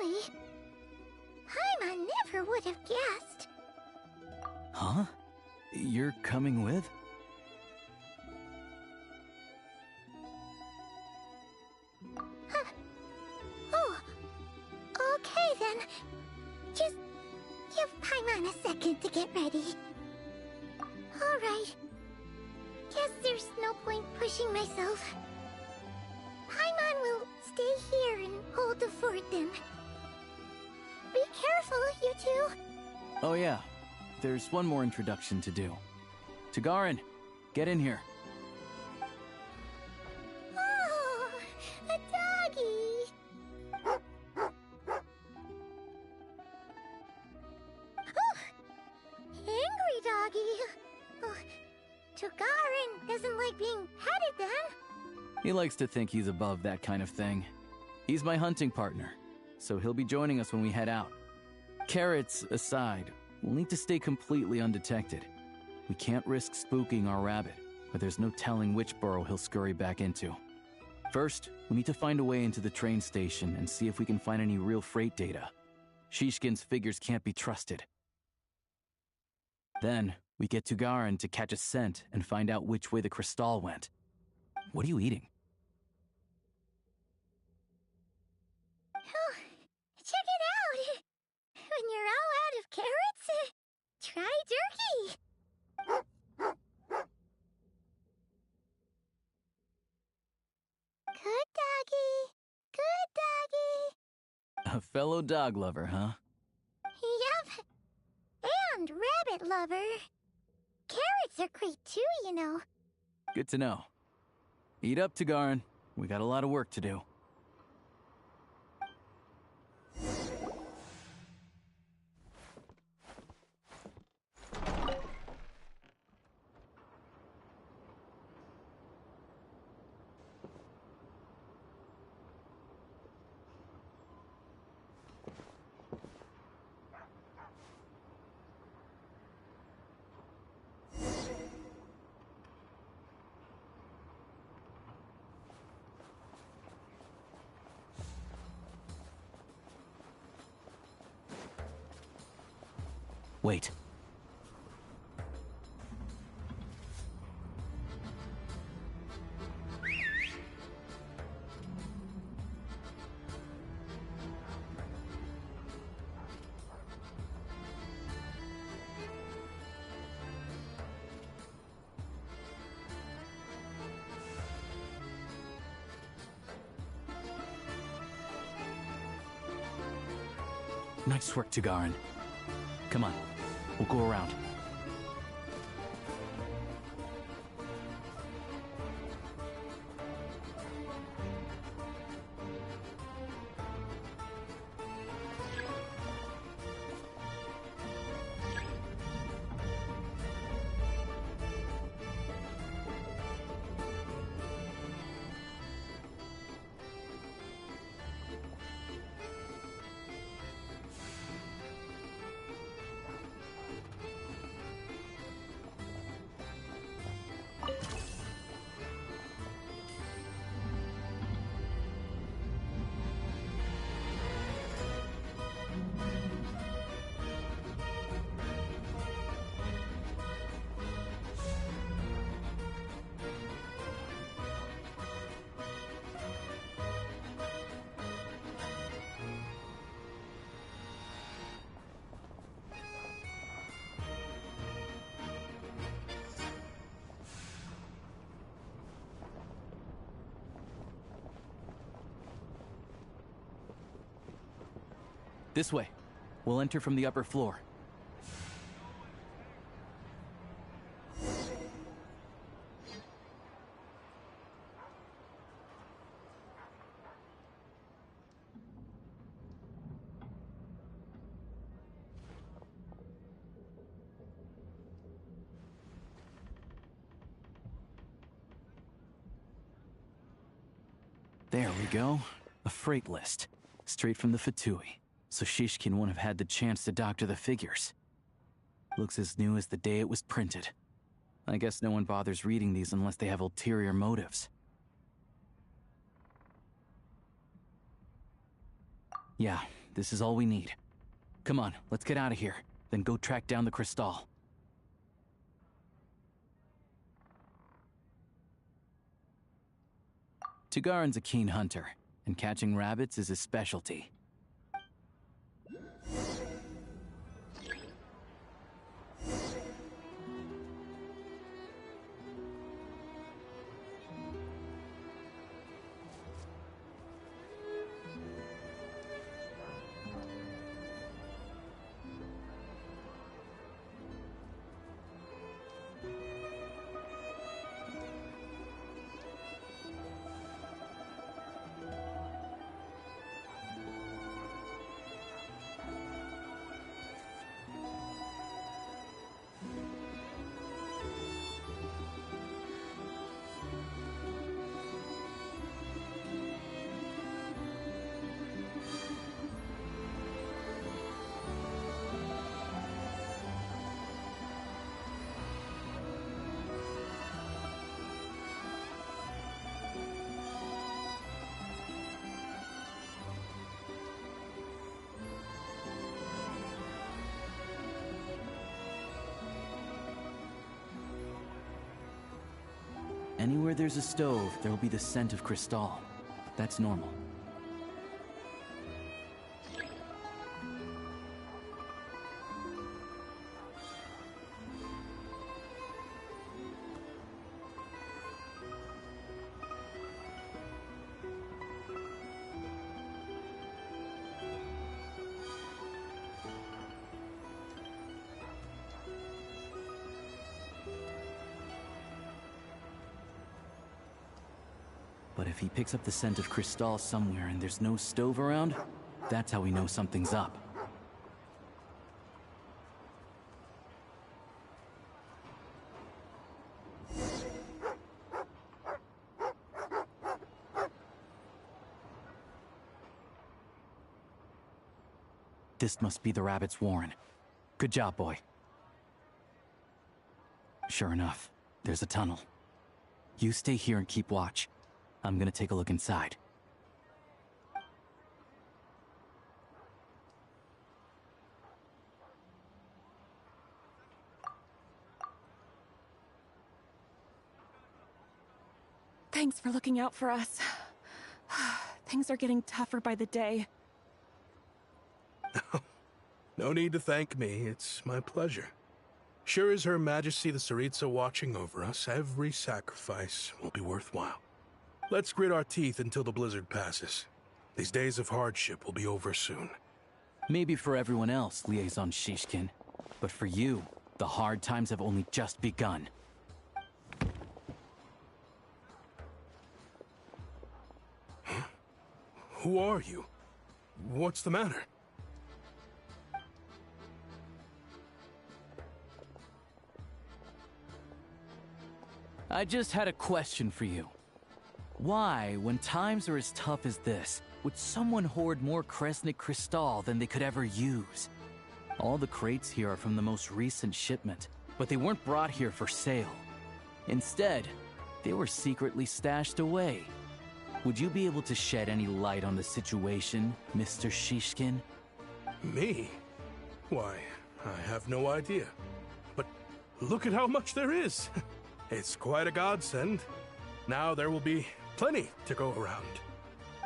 Really? Paimon never would have guessed. Huh? You're coming with? Oh, okay then. Just give Paimon a second to get ready. Alright. Guess there's no point pushing myself. Paimon will stay here and hold the fort then. Be careful, you two. Oh yeah, there's one more introduction to do. Tagarin, get in here. Oh, a doggy. Oh, angry doggy. Oh, Tagarin doesn't like being petted then. He likes to think he's above that kind of thing. He's my hunting partner, so he'll be joining us when we head out. Carrots aside, we'll need to stay completely undetected. We can't risk spooking our rabbit, but there's no telling which burrow he'll scurry back into. First, we need to find a way into the train station and see if we can find any real freight data. Shishkin's figures can't be trusted. Then, we get Tugarin to catch a scent and find out which way the crystal went. What are you eating? Oh, check it out! When you're all out of carrots, try turkey! Good doggy! Good doggy! A fellow dog lover, huh? Yep. And rabbit lover. Carrots are great too, you know. Good to know. Eat up, Tugarin. We got a lot of work to do. Wait. Nice work, Tugarin. Come on, we'll go around. This way. We'll enter from the upper floor. There we go. A freight list. Straight from the Fatui. So Shishkin won't have had the chance to doctor the figures. Looks as new as the day it was printed. I guess no one bothers reading these unless they have ulterior motives. Yeah, this is all we need. Come on, let's get out of here. Then go track down the Crystal. Tugarin's a keen hunter, and catching rabbits is his specialty. Anywhere there's a stove, there'll be the scent of Crystal. That's normal. But if he picks up the scent of Crystal somewhere and there's no stove around, that's how we know something's up. This must be the rabbit's warren. Good job, boy. Sure enough, there's a tunnel. You stay here and keep watch. I'm gonna take a look inside. Thanks for looking out for us. Things are getting tougher by the day. No need to thank me. It's my pleasure. Sure as Her Majesty the Tsaritsa watching over us, every sacrifice will be worthwhile. Let's grit our teeth until the blizzard passes. These days of hardship will be over soon. Maybe for everyone else, Liaison Shishkin. But for you, the hard times have only just begun. Huh? Who are you? What's the matter? I just had a question for you. Why, when times are as tough as this, would someone hoard more Kresnik Crystal than they could ever use? All the crates here are from the most recent shipment, but they weren't brought here for sale. Instead, they were secretly stashed away. Would you be able to shed any light on the situation, Mr. Shishkin? Me? Why, I have no idea. But look at how much there is! It's quite a godsend. Now there will be plenty to go around.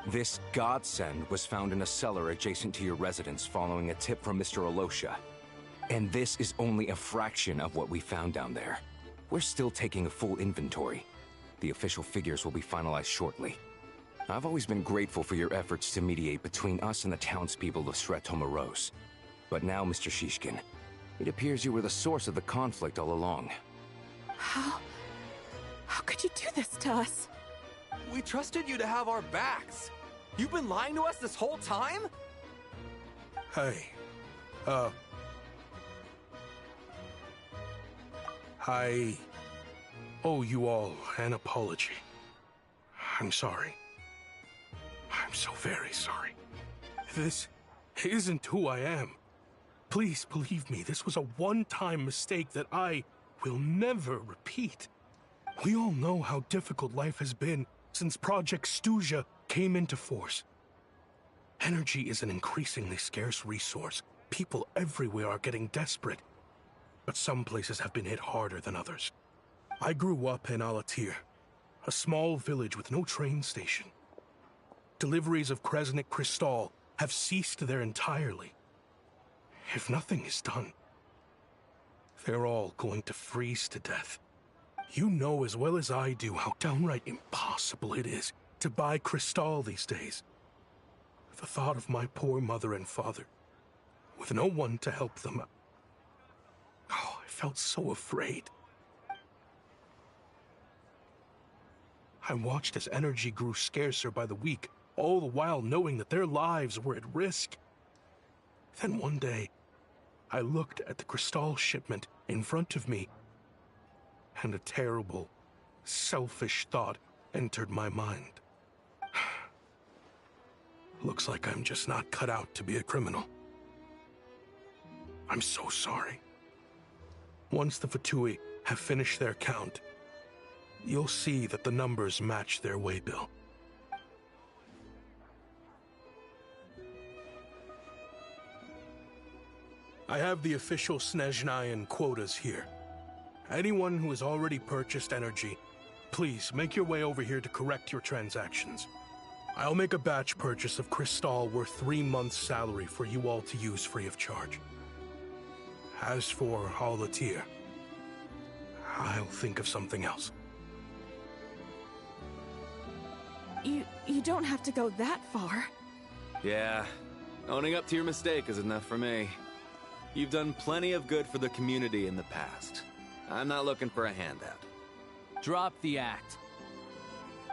This godsend was found in a cellar adjacent to your residence following a tip from Mr. Alosha. And this is only a fraction of what we found down there. We're still taking a full inventory. The official figures will be finalized shortly. I've always been grateful for your efforts to mediate between us and the townspeople of Sretomaros. But now, Mr. Shishkin, it appears you were the source of the conflict all along. How could you do this to us? We trusted you to have our backs. You've been lying to us this whole time? Hey, I owe you all an apology. I'm sorry. I'm so very sorry. This isn't who I am. Please believe me, this was a one-time mistake that I will never repeat. We all know how difficult life has been since Project Stuja came into force. Energy is an increasingly scarce resource. People everywhere are getting desperate. But some places have been hit harder than others. I grew up in Alatir, a small village with no train station. Deliveries of Kresnik Crystal have ceased there entirely. If nothing is done, they're all going to freeze to death. You know as well as I do how downright impossible it is to buy Crystal these days. The thought of my poor mother and father, with no one to help them, oh, I felt so afraid. I watched as energy grew scarcer by the week, all the while knowing that their lives were at risk. Then one day, I looked at the Crystal shipment in front of me, and a terrible, selfish thought entered my mind. Looks like I'm just not cut out to be a criminal. I'm so sorry. Once the Fatui have finished their count, you'll see that the numbers match their waybill. I have the official Snezhnayan quotas here. Anyone who has already purchased energy, please make your way over here to correct your transactions. I'll make a batch purchase of Crystal worth 3 months' salary for you all to use free of charge. As for Alatir, I'll think of something else. You don't have to go that far. Yeah, owning up to your mistake is enough for me. You've done plenty of good for the community in the past. I'm not looking for a handout. Drop the act.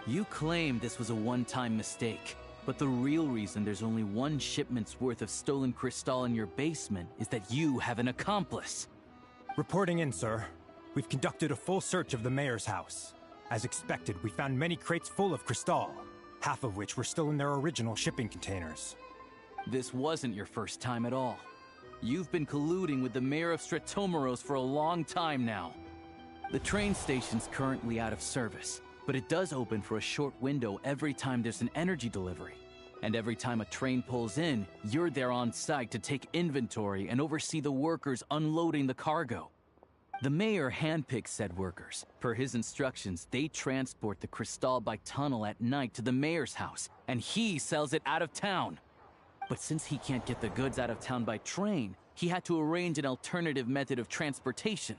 You claim this was a one-time mistake, but the real reason there's only one shipment's worth of stolen Crystal in your basement is that you have an accomplice. Reporting in, sir. We've conducted a full search of the mayor's house. As expected, we found many crates full of Crystal, half of which were still in their original shipping containers. This wasn't your first time at all. You've been colluding with the mayor of Stratomeros for a long time now. The train station's currently out of service, but it does open for a short window every time there's an energy delivery. And every time a train pulls in, you're there on site to take inventory and oversee the workers unloading the cargo. The mayor handpicks said workers. Per his instructions, they transport the Crystal by tunnel at night to the mayor's house, and he sells it out of town. But since he can't get the goods out of town by train, he had to arrange an alternative method of transportation.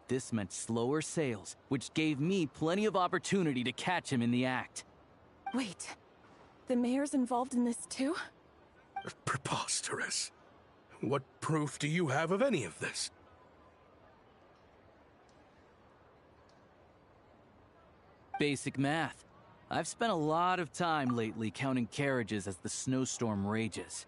This meant slower sales, which gave me plenty of opportunity to catch him in the act. Wait, the mayor's involved in this too? Preposterous. What proof do you have of any of this? Basic math. I've spent a lot of time lately counting carriages as the snowstorm rages.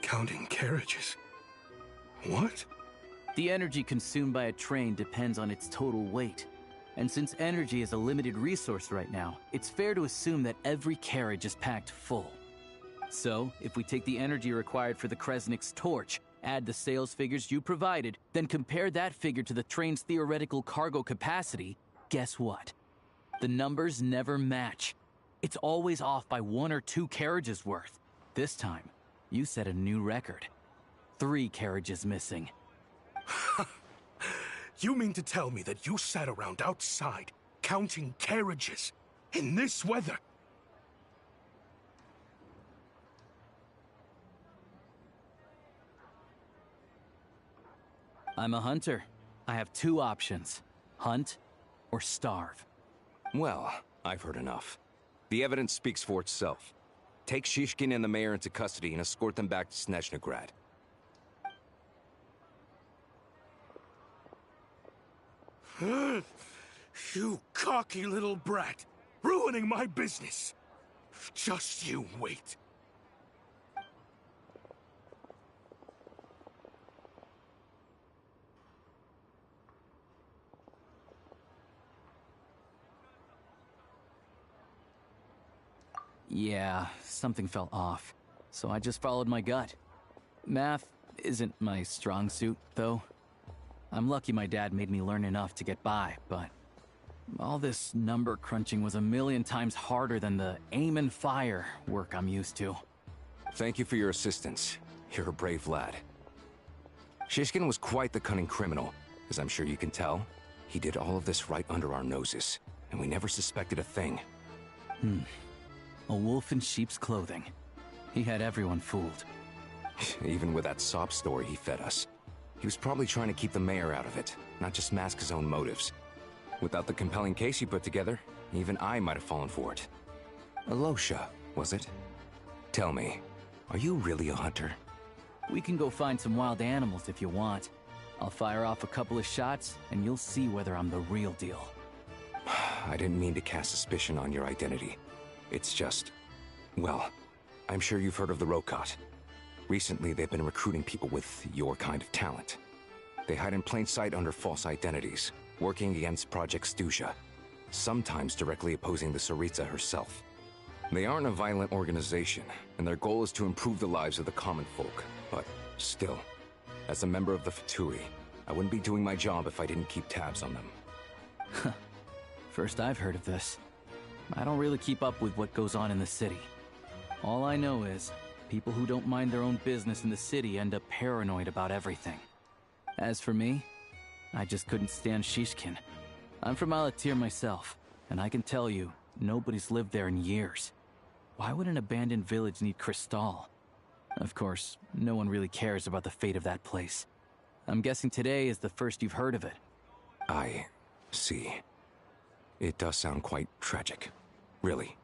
Counting carriages. What? The energy consumed by a train depends on its total weight. And since energy is a limited resource right now, it's fair to assume that every carriage is packed full. So, if we take the energy required for the Kresnik's torch, add the sales figures you provided, then compare that figure to the train's theoretical cargo capacity, guess what? The numbers never match. It's always off by 1 or 2 carriages worth. This time, you set a new record. 3 carriages missing. You mean to tell me that you sat around outside, counting carriages, in this weather? I'm a hunter. I have 2 options. Hunt or starve. Well, I've heard enough. The evidence speaks for itself. Take Shishkin and the mayor into custody and escort them back to Snezhnaya. You cocky little brat! Ruining my business! Just you wait. Yeah, something felt off, so I just followed my gut. Math isn't my strong suit, though. I'm lucky my dad made me learn enough to get by, but all this number crunching was a million times harder than the aim and fire work I'm used to. Thank you for your assistance. You're a brave lad. Shishkin was quite the cunning criminal, as I'm sure you can tell. He did all of this right under our noses, and we never suspected a thing. A wolf in sheep's clothing. He had everyone fooled. Even with that sob story he fed us. He was probably trying to keep the mayor out of it, not just mask his own motives. Without the compelling case he put together, even I might have fallen for it. Alosha, was it? Tell me, are you really a hunter? We can go find some wild animals if you want. I'll fire off a couple of shots, and you'll see whether I'm the real deal. I didn't mean to cast suspicion on your identity. It's just... well, I'm sure you've heard of the Rokot. Recently, they've been recruiting people with your kind of talent. They hide in plain sight under false identities, working against Project Stuzha, sometimes directly opposing the Tsaritsa herself. They aren't a violent organization, and their goal is to improve the lives of the common folk. But still, as a member of the Fatui, I wouldn't be doing my job if I didn't keep tabs on them. First I've heard of this. I don't really keep up with what goes on in the city. All I know is, people who don't mind their own business in the city end up paranoid about everything. As for me, I just couldn't stand Shishkin. I'm from Alatir myself, and I can tell you, nobody's lived there in years. Why would an abandoned village need Crystal? Of course, no one really cares about the fate of that place. I'm guessing today is the first you've heard of it. I see. It does sound quite tragic. Really.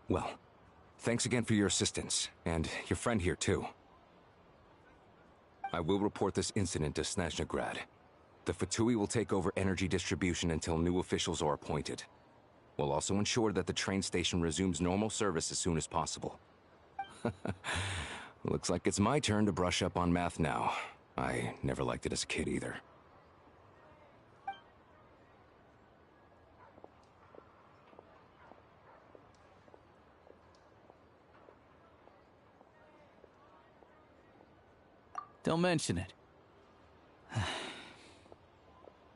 Well, thanks again for your assistance, and your friend here too. I will report this incident to Snezhnaya. The Fatui will take over energy distribution until new officials are appointed. We'll also ensure that the train station resumes normal service as soon as possible. Looks like it's my turn to brush up on math now. I never liked it as a kid either. Don't mention it.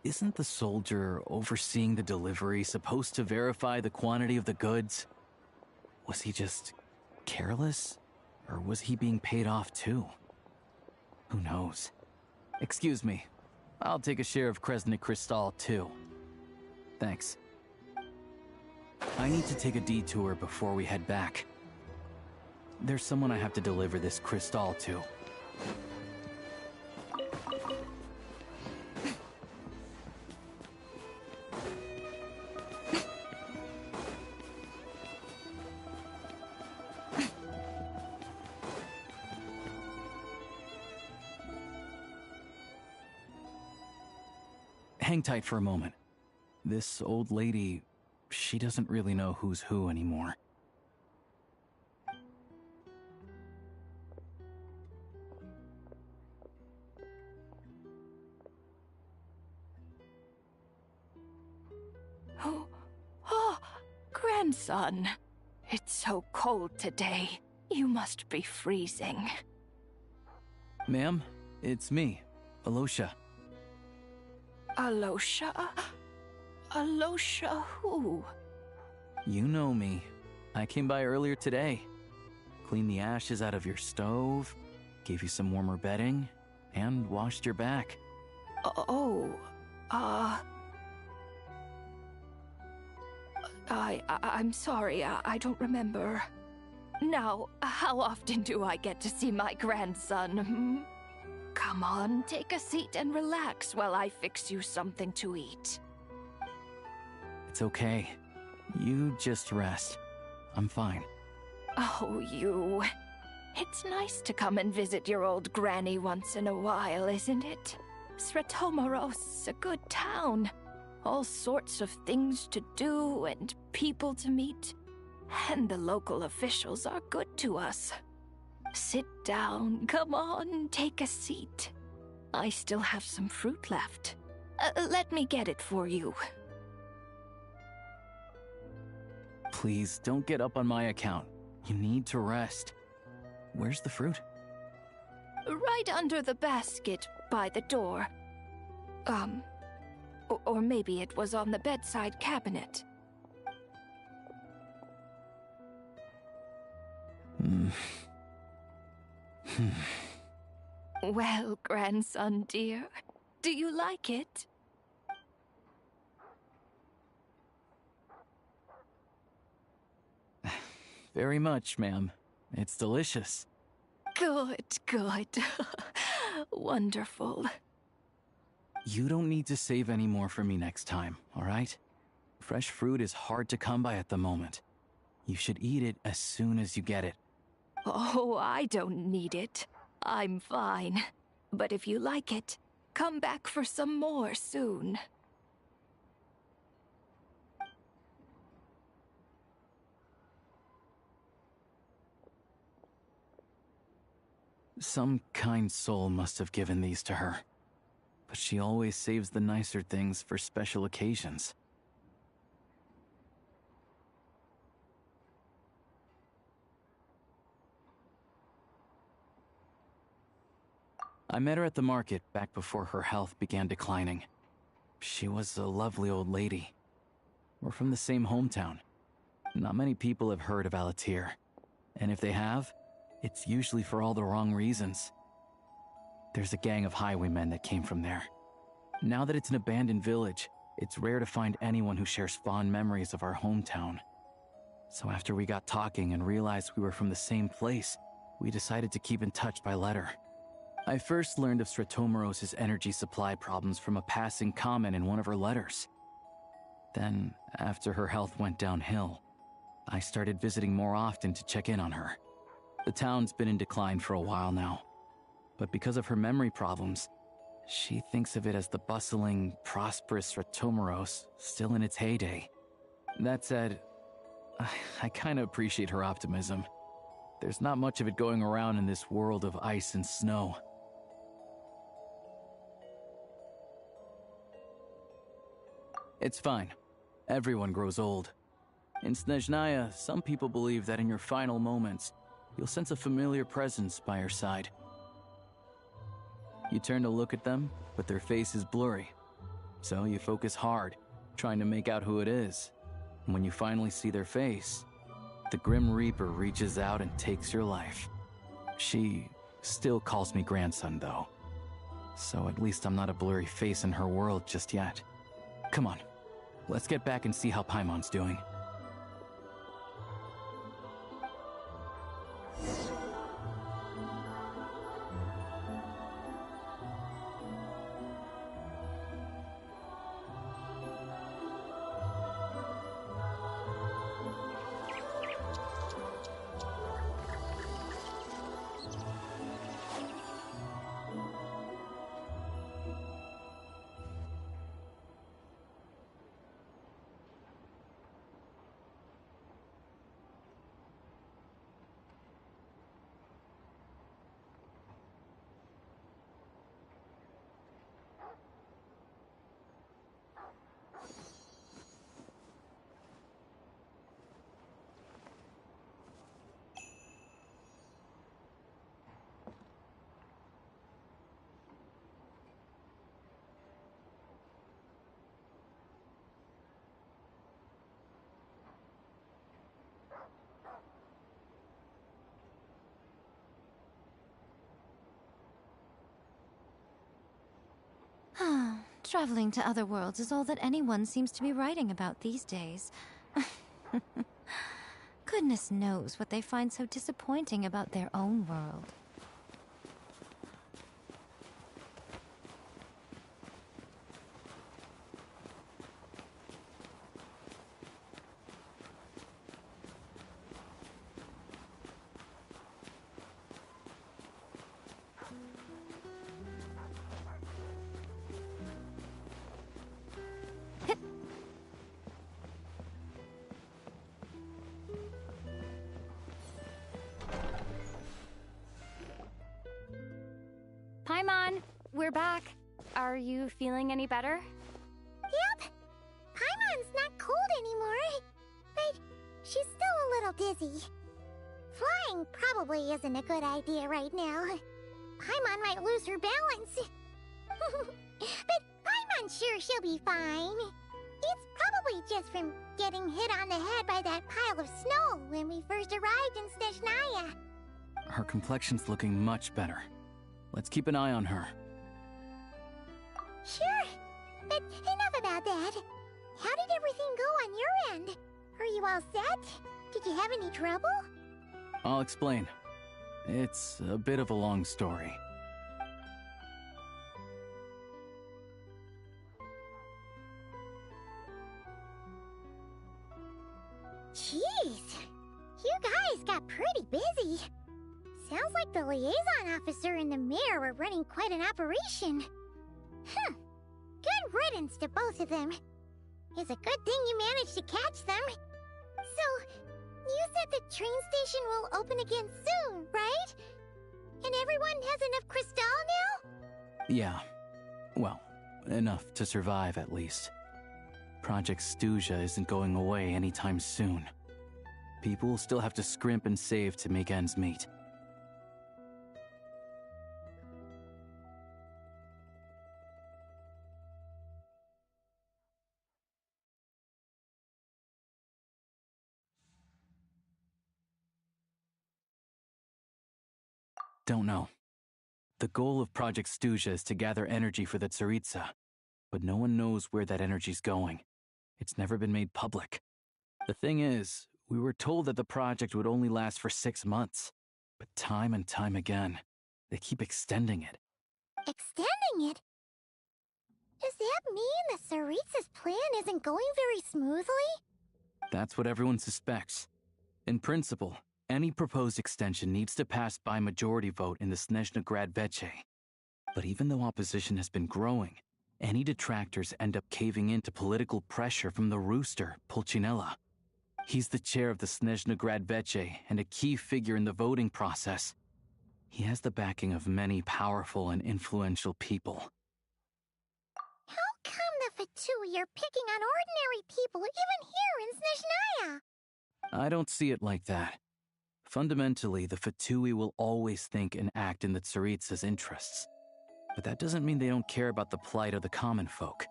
Isn't the soldier overseeing the delivery supposed to verify the quantity of the goods? Was he just careless? Or was he being paid off too? Who knows? Excuse me. I'll take a share of Kresnik Crystal too. Thanks. I need to take a detour before we head back. There's someone I have to deliver this crystal to. Hang tight for a moment. This old lady, she doesn't really know who's who anymore. grandson. It's so cold today. You must be freezing. Ma'am, it's me, Alosha. Alosha? Alosha who? You know me. I came by earlier today. Cleaned the ashes out of your stove, gave you some warmer bedding, and washed your back. I'm sorry, I don't remember. Now, how often do I get to see my grandson, hmm? Come on, take a seat and relax while I fix you something to eat. It's okay. You just rest. I'm fine. Oh, you. It's nice to come and visit your old granny once in a while, isn't it? Sretomoros is a good town. All sorts of things to do and people to meet. And the local officials are good to us. Sit down, come on, take a seat. I still have some fruit left. Let me get it for you. Please, don't get up on my account. You need to rest. Where's the fruit? Right under the basket by the door. Or maybe it was on the bedside cabinet. Well, grandson dear, do you like it? Very much, ma'am. It's delicious. Good, good. Wonderful. You don't need to save any more for me next time, all right? Fresh fruit is hard to come by at the moment. You should eat it as soon as you get it. Oh, I don't need it. I'm fine. But if you like it, come back for some more soon. Some kind soul must have given these to her. But she always saves the nicer things for special occasions. I met her at the market back before her health began declining. She was a lovely old lady. We're from the same hometown. Not many people have heard of Alatir. And if they have, it's usually for all the wrong reasons. There's a gang of highwaymen that came from there. Now that it's an abandoned village, it's rare to find anyone who shares fond memories of our hometown. So after we got talking and realized we were from the same place, we decided to keep in touch by letter. I first learned of Sretomoros' energy supply problems from a passing comment in one of her letters. Then, after her health went downhill, I started visiting more often to check in on her. The town's been in decline for a while now, but because of her memory problems, she thinks of it as the bustling, prosperous Sretomoros still in its heyday. That said, I kinda appreciate her optimism. There's not much of it going around in this world of ice and snow. It's fine. Everyone grows old. In Snezhnaya, some people believe that in your final moments, you'll sense a familiar presence by your side. You turn to look at them, but their face is blurry. So you focus hard, trying to make out who it is. And when you finally see their face, the Grim Reaper reaches out and takes your life. She still calls me grandson, though. So at least I'm not a blurry face in her world just yet. Come on, let's get back and see how Paimon's doing. Traveling to other worlds is all that anyone seems to be writing about these days. Goodness knows what they find so disappointing about their own world. Paimon, we're back. Are you feeling any better? Yep. Paimon's not cold anymore, but she's still a little dizzy. Flying probably isn't a good idea right now. Paimon might lose her balance. But Paimon's sure she'll be fine. It's probably just from getting hit on the head by that pile of snow when we first arrived in Snezhnaya. Her complexion's looking much better. Let's keep an eye on her. Sure, but enough about that. How did everything go on your end? Are you all set? Did you have any trouble? I'll explain. It's a bit of a long story. Jeez, you guys got pretty busy. Sounds like the liaison officer and the mayor were running quite an operation. Good riddance to both of them. It's a good thing you managed to catch them. So, you said the train station will open again soon, right? And everyone has enough crystal now? Yeah. Well, enough to survive at least. Project Snezhnaya isn't going away anytime soon. People will still have to scrimp and save to make ends meet. Don't know. The goal of Project Snezhnaya is to gather energy for the Tsaritsa, but no one knows where that energy's going. It's never been made public. The thing is, we were told that the project would only last for 6 months, but time and time again, they keep extending it. Extending it? Does that mean the Tsaritsa's plan isn't going very smoothly? That's what everyone suspects. In principle, any proposed extension needs to pass by majority vote in the Snezhnaya Veche. But even though opposition has been growing, any detractors end up caving into political pressure from the rooster, Pulcinella. He's the chair of the Snezhnaya Veche and a key figure in the voting process. He has the backing of many powerful and influential people. How come the Fatui are picking on ordinary people even here in Snezhnaya? I don't see it like that. Fundamentally, the Fatui will always think and act in the Tsaritsa's interests. But that doesn't mean they don't care about the plight of the common folk.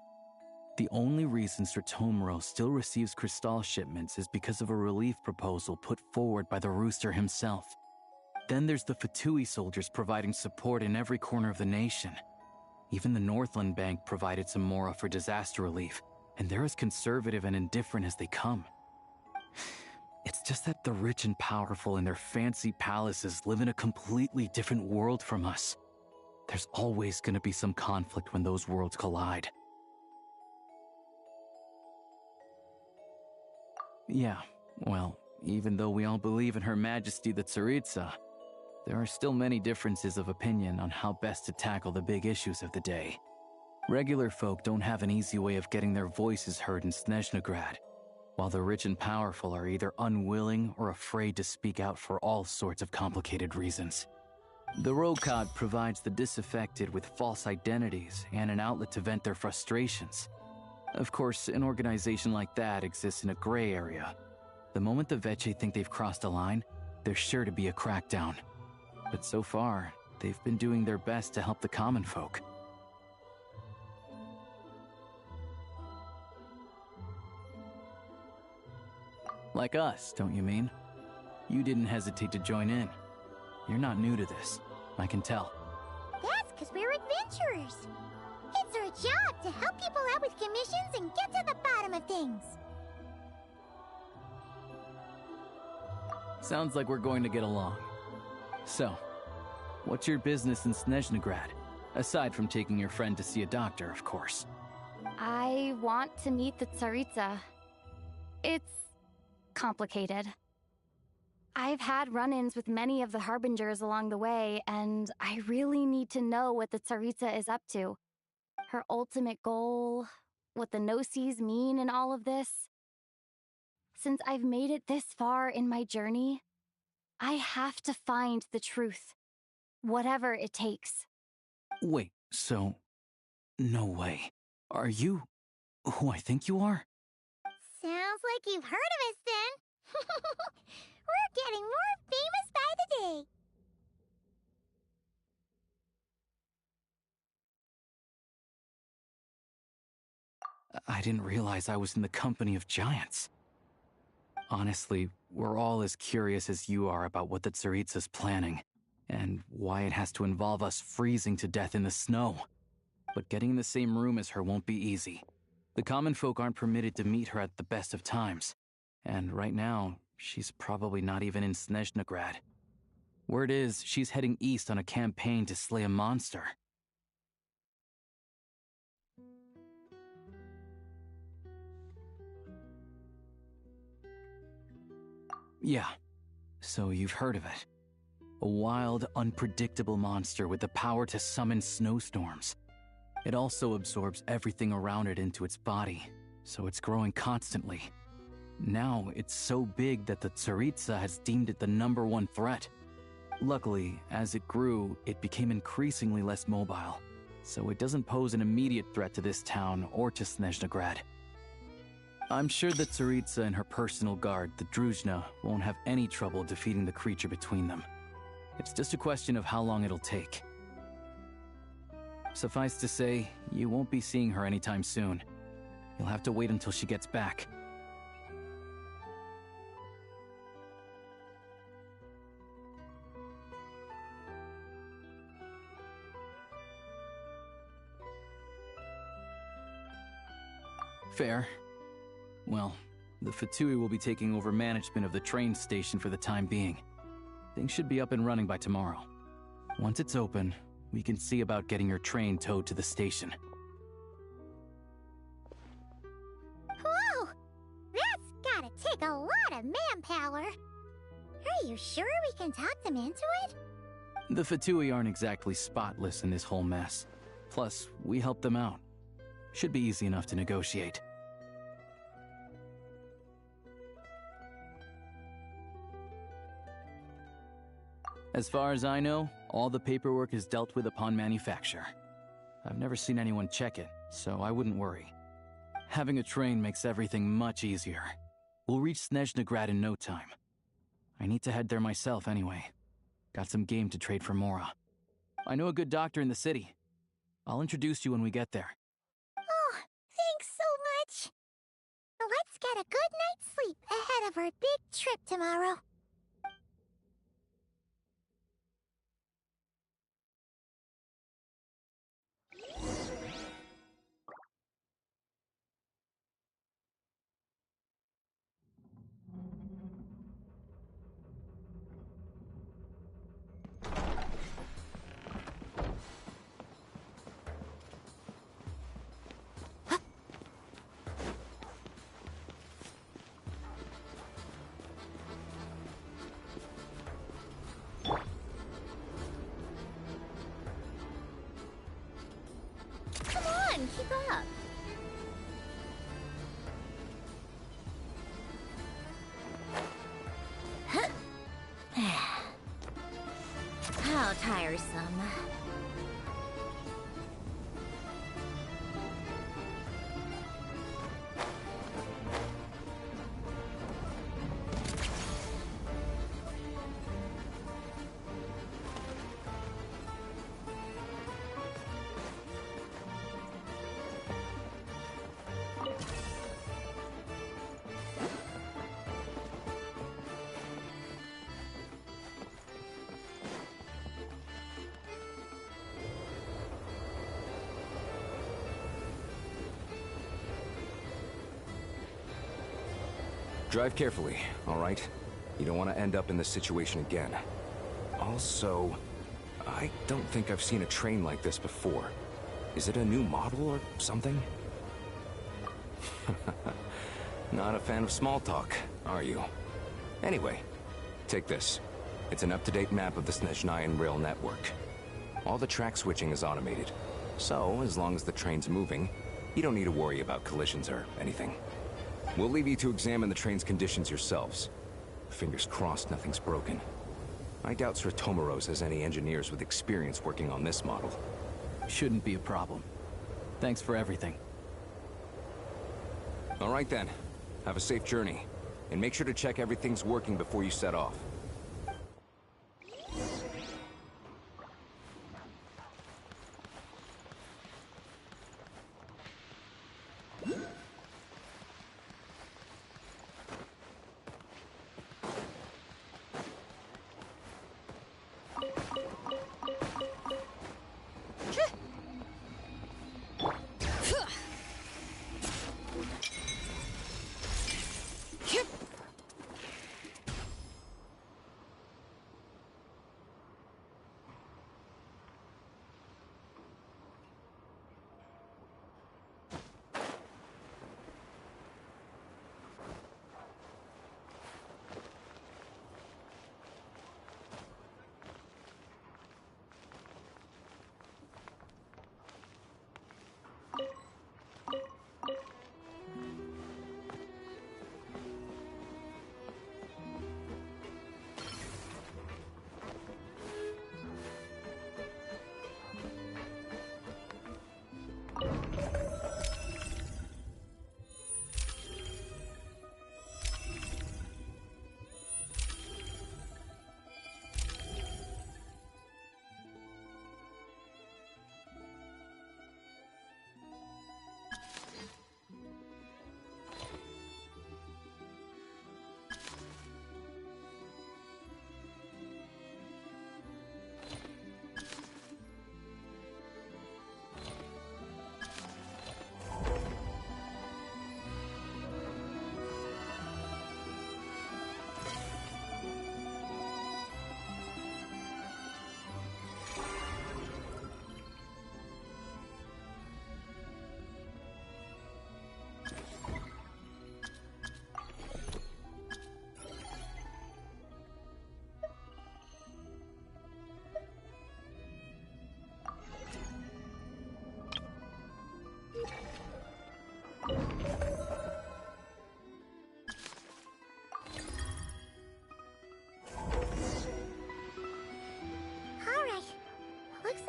The only reason Sratomiro still receives crystal shipments is because of a relief proposal put forward by the rooster himself. Then there's the Fatui soldiers providing support in every corner of the nation. Even the Northland Bank provided some mora for disaster relief, and they're as conservative and indifferent as they come. It's just that the rich and powerful in their fancy palaces live in a completely different world from us. There's always going to be some conflict when those worlds collide. Yeah, well, even though we all believe in Her Majesty the Tsaritsa, there are still many differences of opinion on how best to tackle the big issues of the day. Regular folk don't have an easy way of getting their voices heard in Snezhnaya, while the rich and powerful are either unwilling or afraid to speak out for all sorts of complicated reasons. The Rokad provides the disaffected with false identities and an outlet to vent their frustrations. Of course, an organization like that exists in a gray area. The moment the Veche think they've crossed a line, there's sure to be a crackdown. But so far, they've been doing their best to help the common folk. Like us, don't you mean? You didn't hesitate to join in. You're not new to this, I can tell. That's because we're adventurers. It's our job to help people out with commissions and get to the bottom of things. Sounds like we're going to get along. So, what's your business in Snezhnagrad? Aside from taking your friend to see a doctor, of course. I want to meet the Tsaritsa. It's complicated. I've had run-ins with many of the Harbingers along the way, and I really need to know what the Tsaritsa is up to. Her ultimate goal, what the Gnosis mean in all of this. Since I've made it this far in my journey, I have to find the truth, whatever it takes. Wait, so... No way. Are you who I think you are? Sounds like you've heard of us then. We're getting more famous by the day. I didn't realize I was in the company of giants. Honestly, we're all as curious as you are about what the Tsaritsa's planning, and why it has to involve us freezing to death in the snow. But getting in the same room as her won't be easy. The common folk aren't permitted to meet her at the best of times, and right now, she's probably not even in Snezhnagrad. Word is, she's heading east on a campaign to slay a monster. Yeah, so you've heard of it. A wild, unpredictable monster with the power to summon snowstorms. It also absorbs everything around it into its body, so it's growing constantly. Now, it's so big that the Tsaritsa has deemed it the #1 threat. Luckily, as it grew, it became increasingly less mobile, so it doesn't pose an immediate threat to this town or to Snezhnagrad. I'm sure the Tsaritsa and her personal guard, the Druzhna, won't have any trouble defeating the creature between them. It's just a question of how long it'll take. Suffice to say, you won't be seeing her anytime soon. You'll have to wait until she gets back. Fair. Well, the Fatui will be taking over management of the train station for the time being. Things should be up and running by tomorrow. Once it's open, we can see about getting your train towed to the station. Whoa! That's gotta take a lot of manpower. Are you sure we can talk them into it? The Fatui aren't exactly spotless in this whole mess. Plus, we helped them out. Should be easy enough to negotiate. As far as I know, all the paperwork is dealt with upon manufacture. I've never seen anyone check it, so I wouldn't worry. Having a train makes everything much easier. We'll reach Snezhnagrad in no time. I need to head there myself anyway. Got some game to trade for Mora. I know a good doctor in the city. I'll introduce you when we get there. Oh, thanks so much. Let's get a good night's sleep ahead of our big trip tomorrow. Come on, keep up. How tiresome. Drive carefully, all right? You don't want to end up in this situation again. Also, I don't think I've seen a train like this before. Is it a new model or something? Not a fan of small talk, are you? Anyway, take this. It's an up-to-date map of the Snezhnayan rail network. All the track switching is automated, so as long as the train's moving, you don't need to worry about collisions or anything. We'll leave you to examine the train's conditions yourselves. Fingers crossed nothing's broken. I doubt Sratomaros has any engineers with experience working on this model. Shouldn't be a problem. Thanks for everything. All right then. Have a safe journey. And make sure to check everything's working before you set off.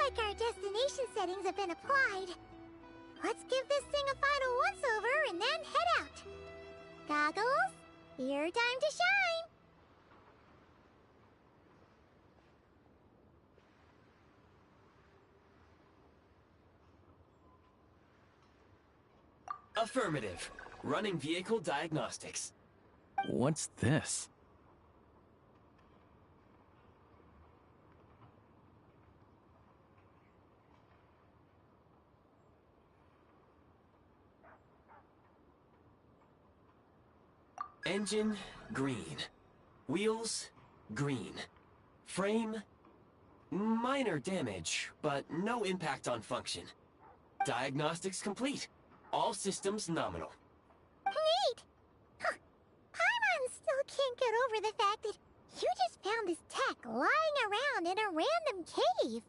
like our destination settings have been applied. Let's give this thing a final once-over and then head out. Goggles, your time to shine! Affirmative. Running vehicle diagnostics. What's this? Engine, green. Wheels, green. Frame, minor damage, but no impact on function. Diagnostics complete. All systems nominal. Neat! Huh. Paimon still can't get over the fact that you just found this tech lying around in a random cave.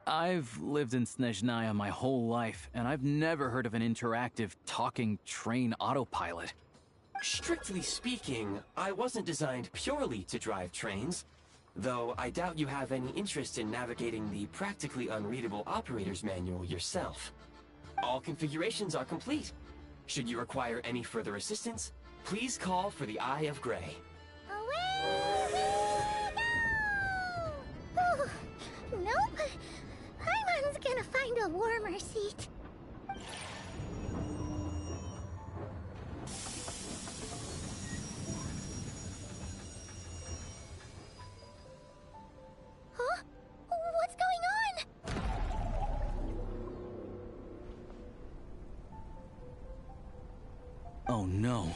I've lived in Snezhnaya my whole life, and I've never heard of an interactive, talking train autopilot. Strictly speaking, I wasn't designed purely to drive trains, though I doubt you have any interest in navigating the practically unreadable operator's manual yourself. All configurations are complete. Should you require any further assistance, please call for the Eye of Grey. Away we go! Nope. Paimon's gonna find a warmer seat. Oh no.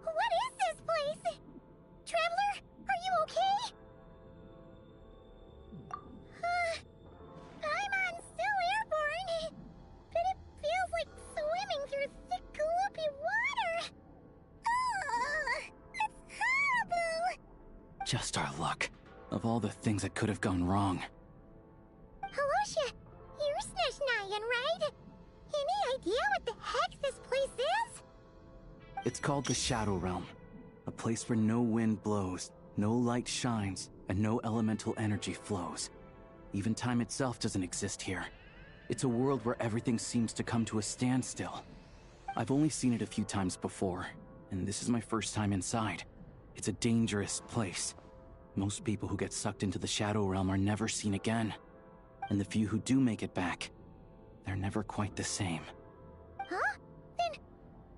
What is this place? Traveler, are you okay? Paimon's still airborne, but it feels like swimming through thick, gloopy water. Ugh, it's horrible. Just our luck. Of all the things that could have gone wrong. Halosha, you're Snezhnayan, right? Any idea what the heck this place is? It's called the Shadow Realm. A place where no wind blows, no light shines, and no elemental energy flows. Even time itself doesn't exist here. It's a world where everything seems to come to a standstill. I've only seen it a few times before, and this is my first time inside. It's a dangerous place. Most people who get sucked into the Shadow Realm are never seen again. And the few who do make it back, they're never quite the same. Huh? Then,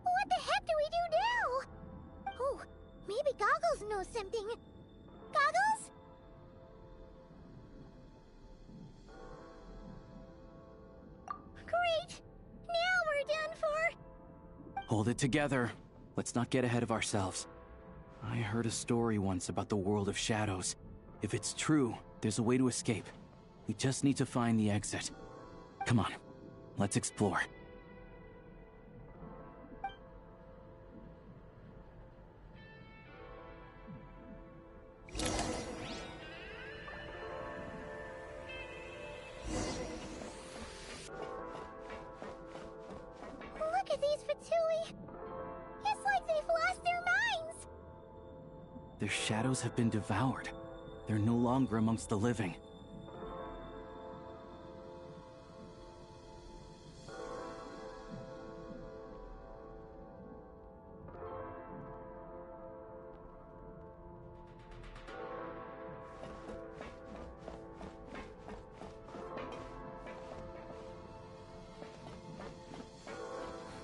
what the heck do we do now? Oh, maybe Goggles knows something. Goggles? Great! Now we're done for! Hold it together. Let's not get ahead of ourselves. I heard a story once about the world of shadows. If it's true, there's a way to escape. We just need to find the exit. Come on, let's explore. Look at these Fatui! It's like they've lost their minds! Their shadows have been devoured. They're no longer amongst the living.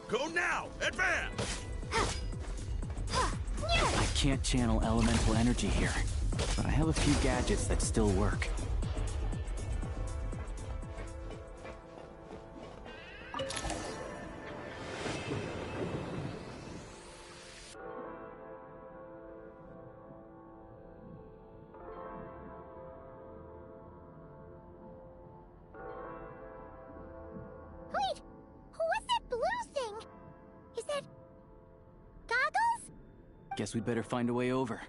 Go now! Advance! I can't channel elemental energy here, but I have a few gadgets that still work. Wait! What's that blue thing? Is that... Goggles? Guess we'd better find a way over.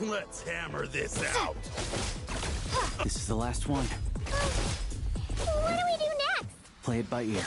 Let's hammer this out! This is the last one. What do we do next? Play it by ear.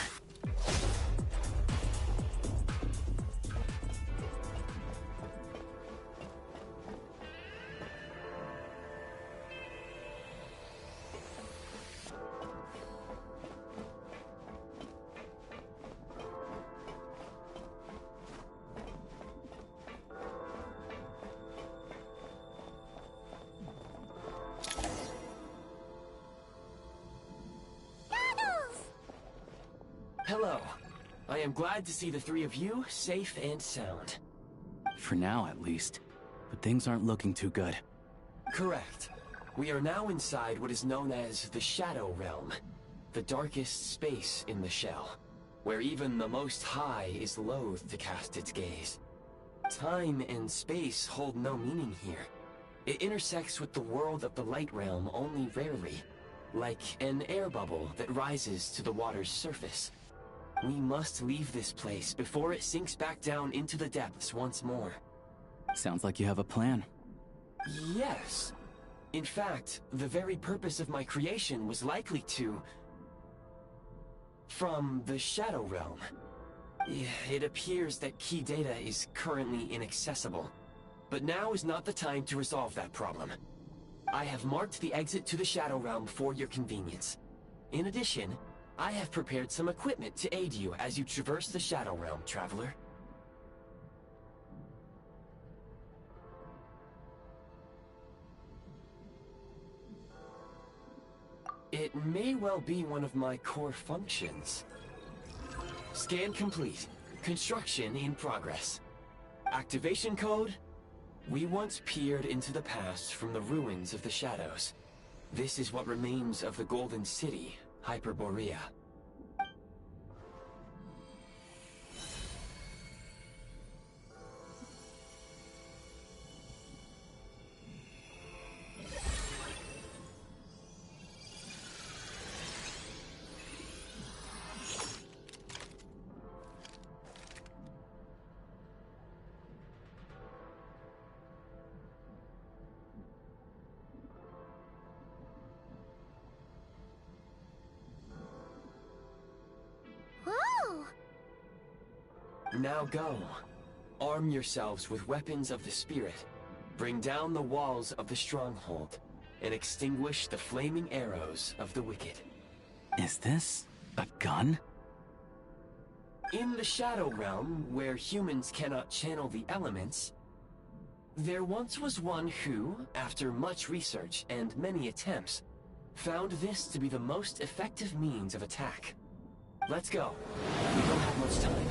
Hello. I am glad to see the three of you safe and sound. For now, at least. But things aren't looking too good. Correct. We are now inside what is known as the Shadow Realm, the darkest space in the shell, where even the Most High is loath to cast its gaze. Time and space hold no meaning here. It intersects with the world of the Light Realm only rarely, like an air bubble that rises to the water's surface. We must leave this place before it sinks back down into the depths once more. Sounds like you have a plan. Yes. In fact, the very purpose of my creation was likely to... from the Shadow Realm. It appears that key data is currently inaccessible, but now is not the time to resolve that problem. I have marked the exit to the Shadow Realm for your convenience. In addition, I have prepared some equipment to aid you as you traverse the Shadow Realm, traveler. It may well be one of my core functions. Scan complete. Construction in progress. Activation code? We once peered into the past from the ruins of the shadows. This is what remains of the Golden City, Hyperborea. Whoa! Now go. Arm yourselves with weapons of the spirit. Bring down the walls of the stronghold, and extinguish the flaming arrows of the wicked. Is this a gun? In the Shadow Realm, where humans cannot channel the elements, there once was one who, after much research and many attempts, found this to be the most effective means of attack. Let's go. We don't have much time.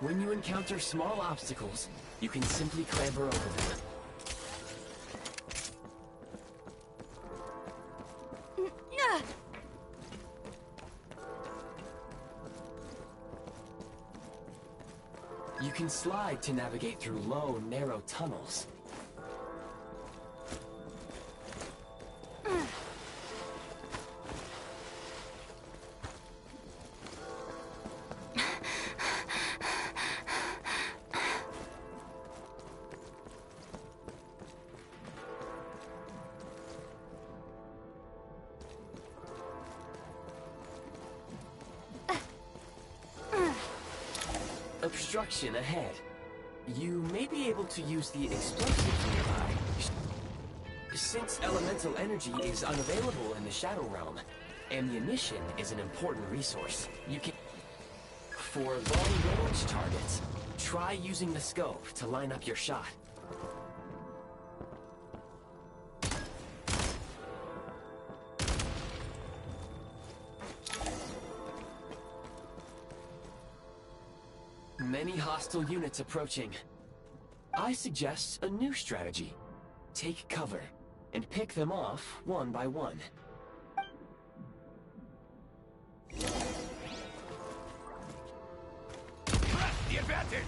When you encounter small obstacles, you can simply clamber over them. You can slide to navigate through low, narrow tunnels. Obstruction ahead. You may be able to use the explosive nearby. Since elemental energy is unavailable in the Shadow Realm, ammunition is an important resource. You can... For long-range targets, try using the scope to line up your shot. Many hostile units approaching. I suggest a new strategy. Take cover, and pick them off one by one. Press the advantage!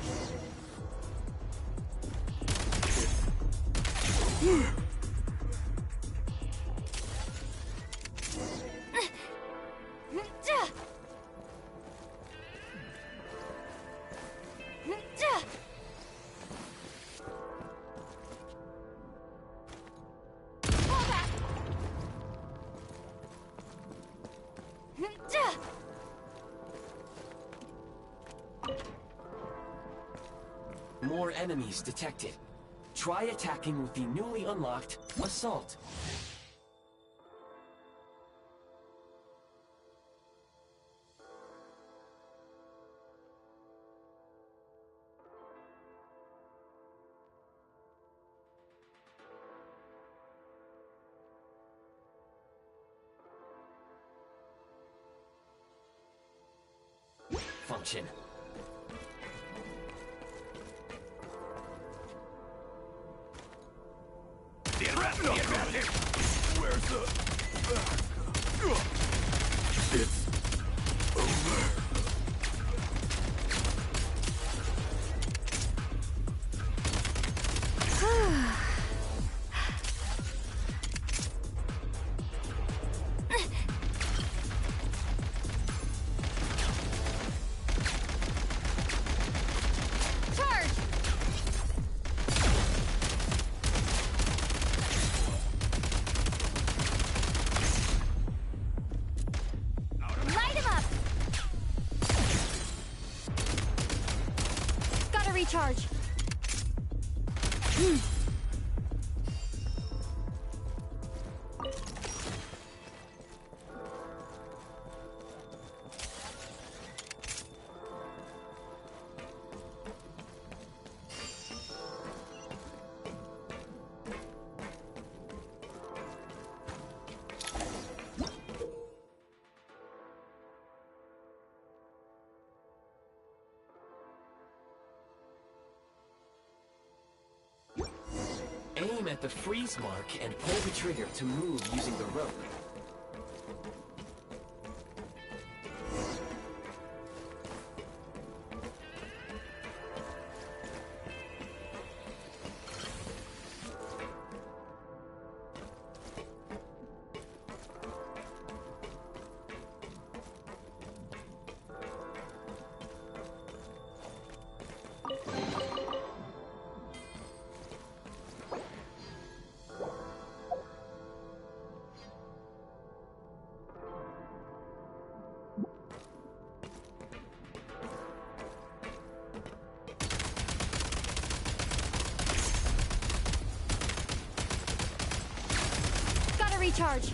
enemies detected. Try attacking with the newly unlocked Assault. Function. Where's the... It's over. Recharge. Aim at the freeze mark and pull the trigger to move using the rope. Recharge.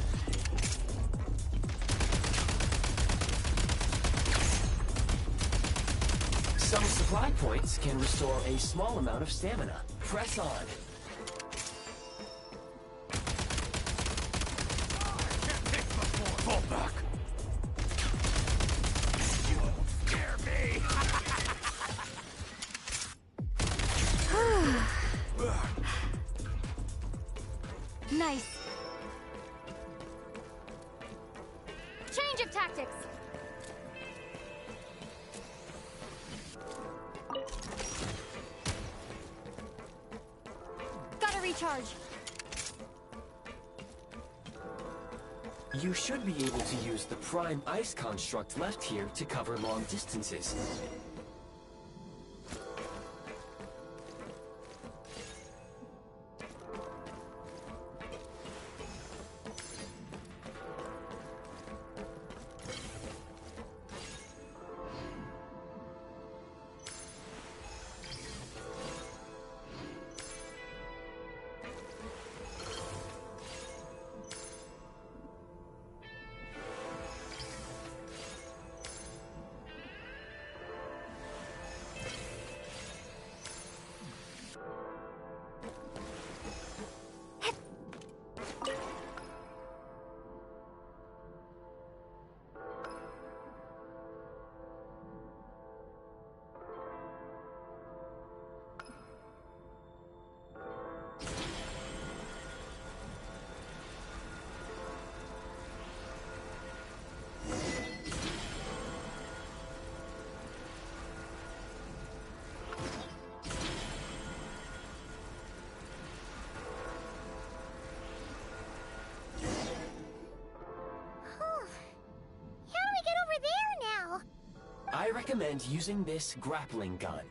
Some supply points can restore a small amount of stamina. Press on. Fall back. You won't scare me. Nice. Change of tactics. Gotta recharge. You should be able to use the prime ice construct left here to cover long distances. I recommend using this grappling gun.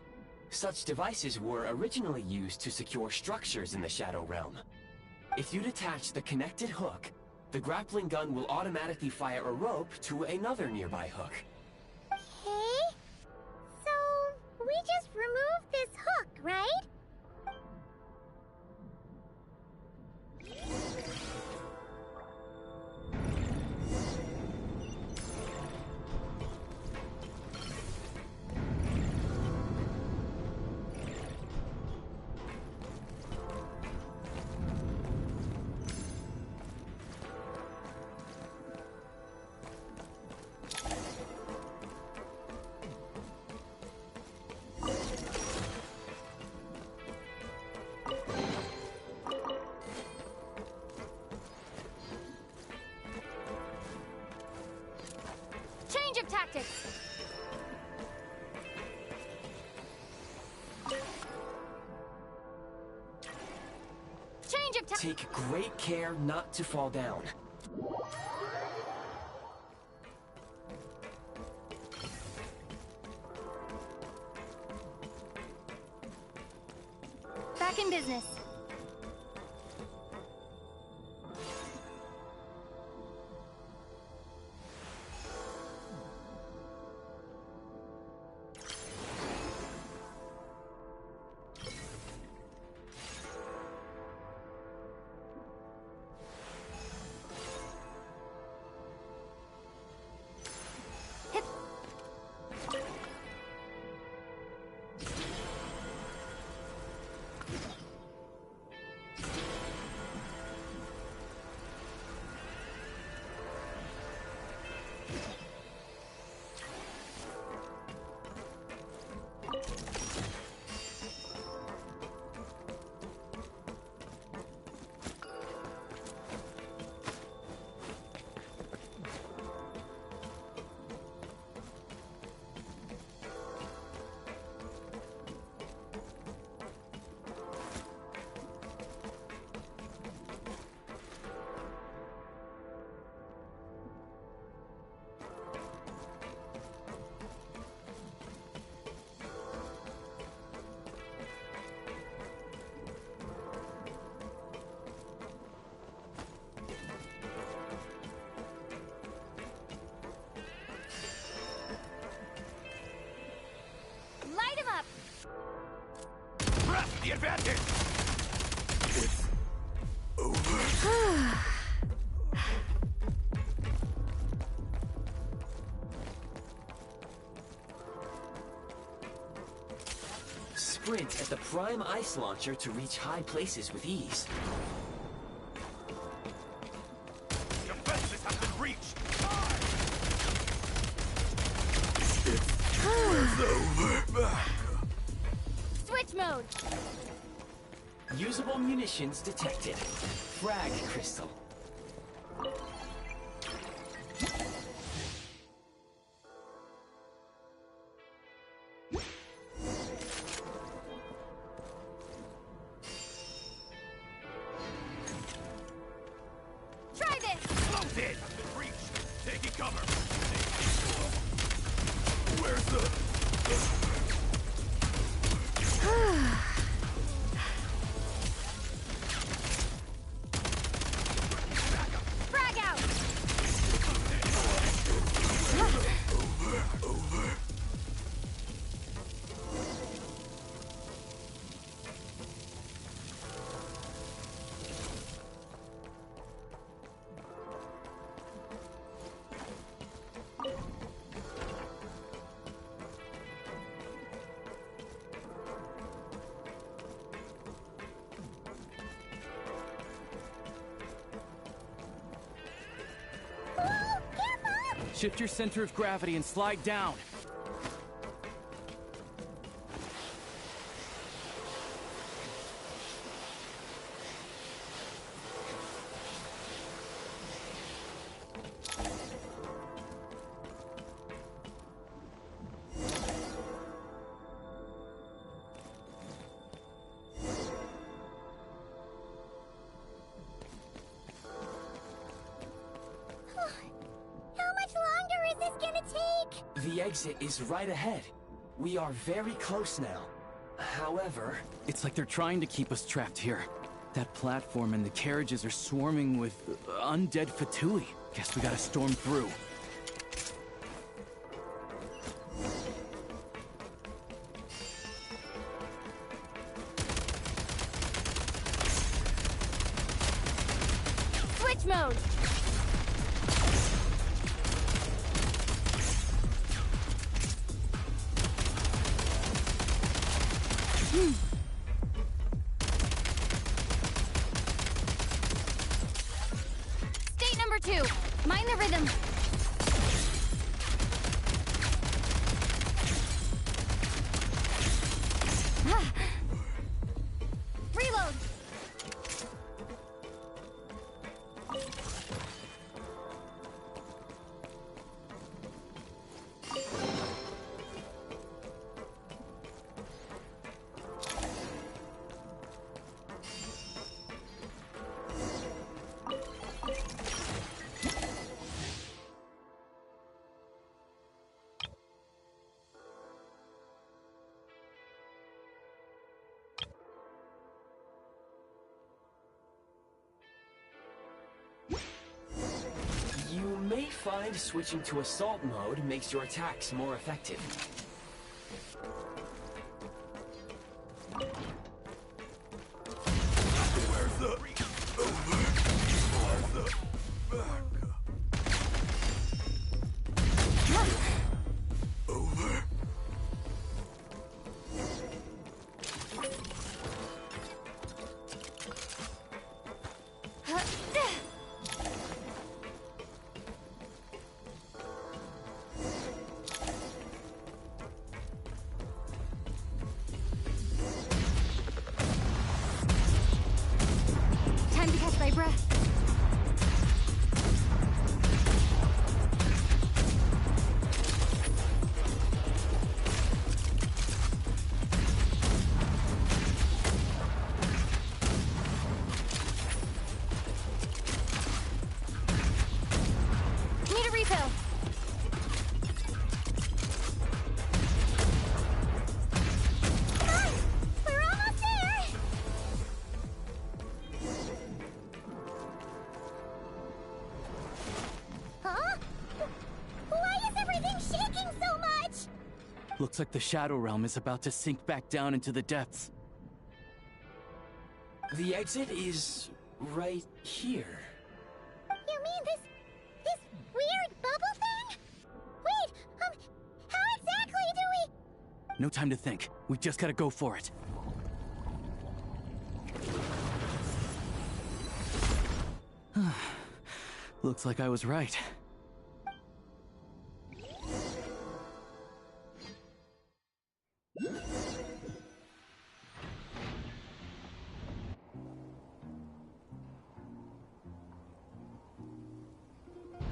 Such devices were originally used to secure structures in the Shadow Realm. If you detach the connected hook, the grappling gun will automatically fire a rope to another nearby hook. Okay. So, we just remove this hook, right? Change of tactics! Change of tactics! Take great care not to fall down. Back in business. Light him up! Press the advantage! It's over. Sprint at the prime ice launcher to reach high places with ease. Defenses have been reached! It's over. Switch mode! Usable munitions detected. Frag crystal. Try this! Loaded! Has been reached. Taking cover. Where's the... Frag out! Over. Shift your center of gravity and slide down. The exit is right ahead. We are very close now. However... It's like they're trying to keep us trapped here. That platform and the carriages are swarming with undead Fatui. Guess we gotta storm through. Beast mode! State number 2. Mind the rhythm. Reload. You may find switching to assault mode makes your attacks more effective. Where's the... Where's the... Over. Time to catch my breath. Need a refill. Come on! We're almost there! Huh? Why is everything shaking so much? Looks like the Shadow Realm is about to sink back down into the depths. The exit is right here. You mean this weird bubble thing? Wait, how exactly do we... No time to think. We just gotta go for it. Looks like I was right.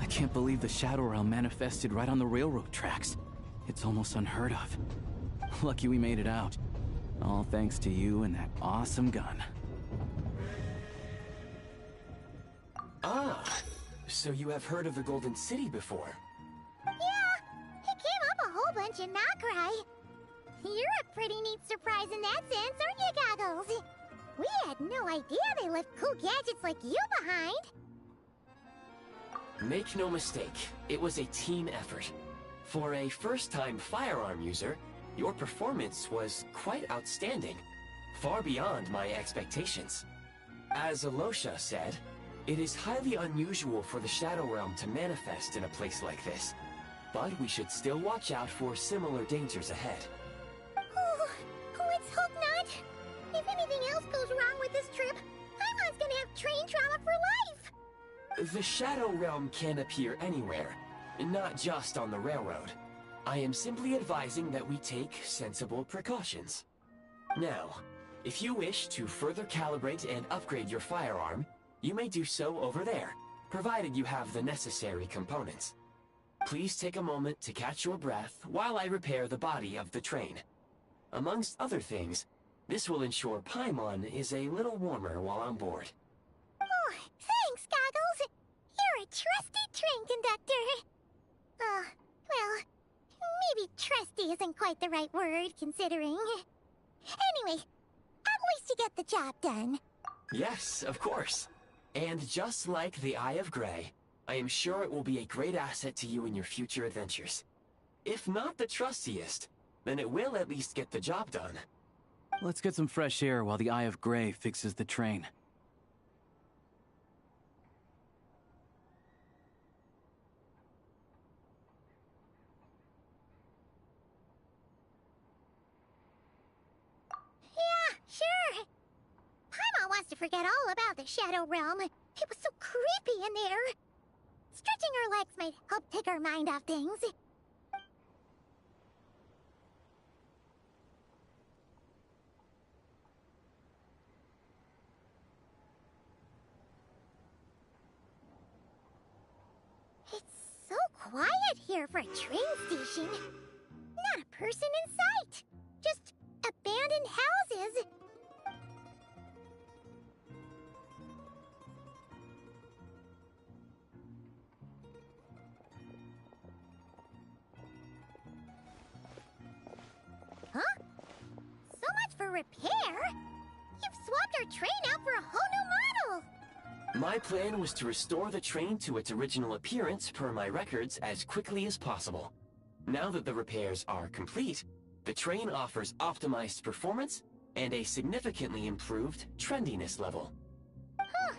I can't believe the Shadow Realm manifested right on the railroad tracks. It's almost unheard of. Lucky we made it out. All thanks to you and that awesome gun. Ah, so you have heard of the Golden City before? Yeah, it came up a whole bunch in Nokrai. You're a pretty neat surprise in that sense, aren't you, Goggles? We had no idea they left cool gadgets like you behind. Make no mistake, it was a team effort. For a first-time firearm user, your performance was quite outstanding, far beyond my expectations. As Alosha said, it is highly unusual for the Shadow Realm to manifest in a place like this, but we should still watch out for similar dangers ahead. Oh, let's hope not. If anything else goes wrong with this trip, Paimon's gonna have train trauma for life. The Shadow Realm can appear anywhere, not just on the railroad. I am simply advising that we take sensible precautions. Now, if you wish to further calibrate and upgrade your firearm, you may do so over there, provided you have the necessary components. Please take a moment to catch your breath while I repair the body of the train. Amongst other things, this will ensure Paimon is a little warmer while on board. Oh, thanks, Goggles. You're a trusty train conductor. Well, maybe trusty isn't quite the right word, considering. Anyway, at least you get the job done. Yes, of course. And just like the Eye of Grey, I am sure it will be a great asset to you in your future adventures. If not the trustiest, then it will at least get the job done. Let's get some fresh air while the Eye of Grey fixes the train. must have forgot all about the Shadow Realm. It was so creepy in there. Stretching our legs might help take our mind off things. It's so quiet here for a train station. Not a person in sight. Just abandoned houses. Huh? So much for repair? You've swapped our train out for a whole new model! My plan was to restore the train to its original appearance per my records as quickly as possible. Now that the repairs are complete, the train offers optimized performance and a significantly improved trendiness level. Huh.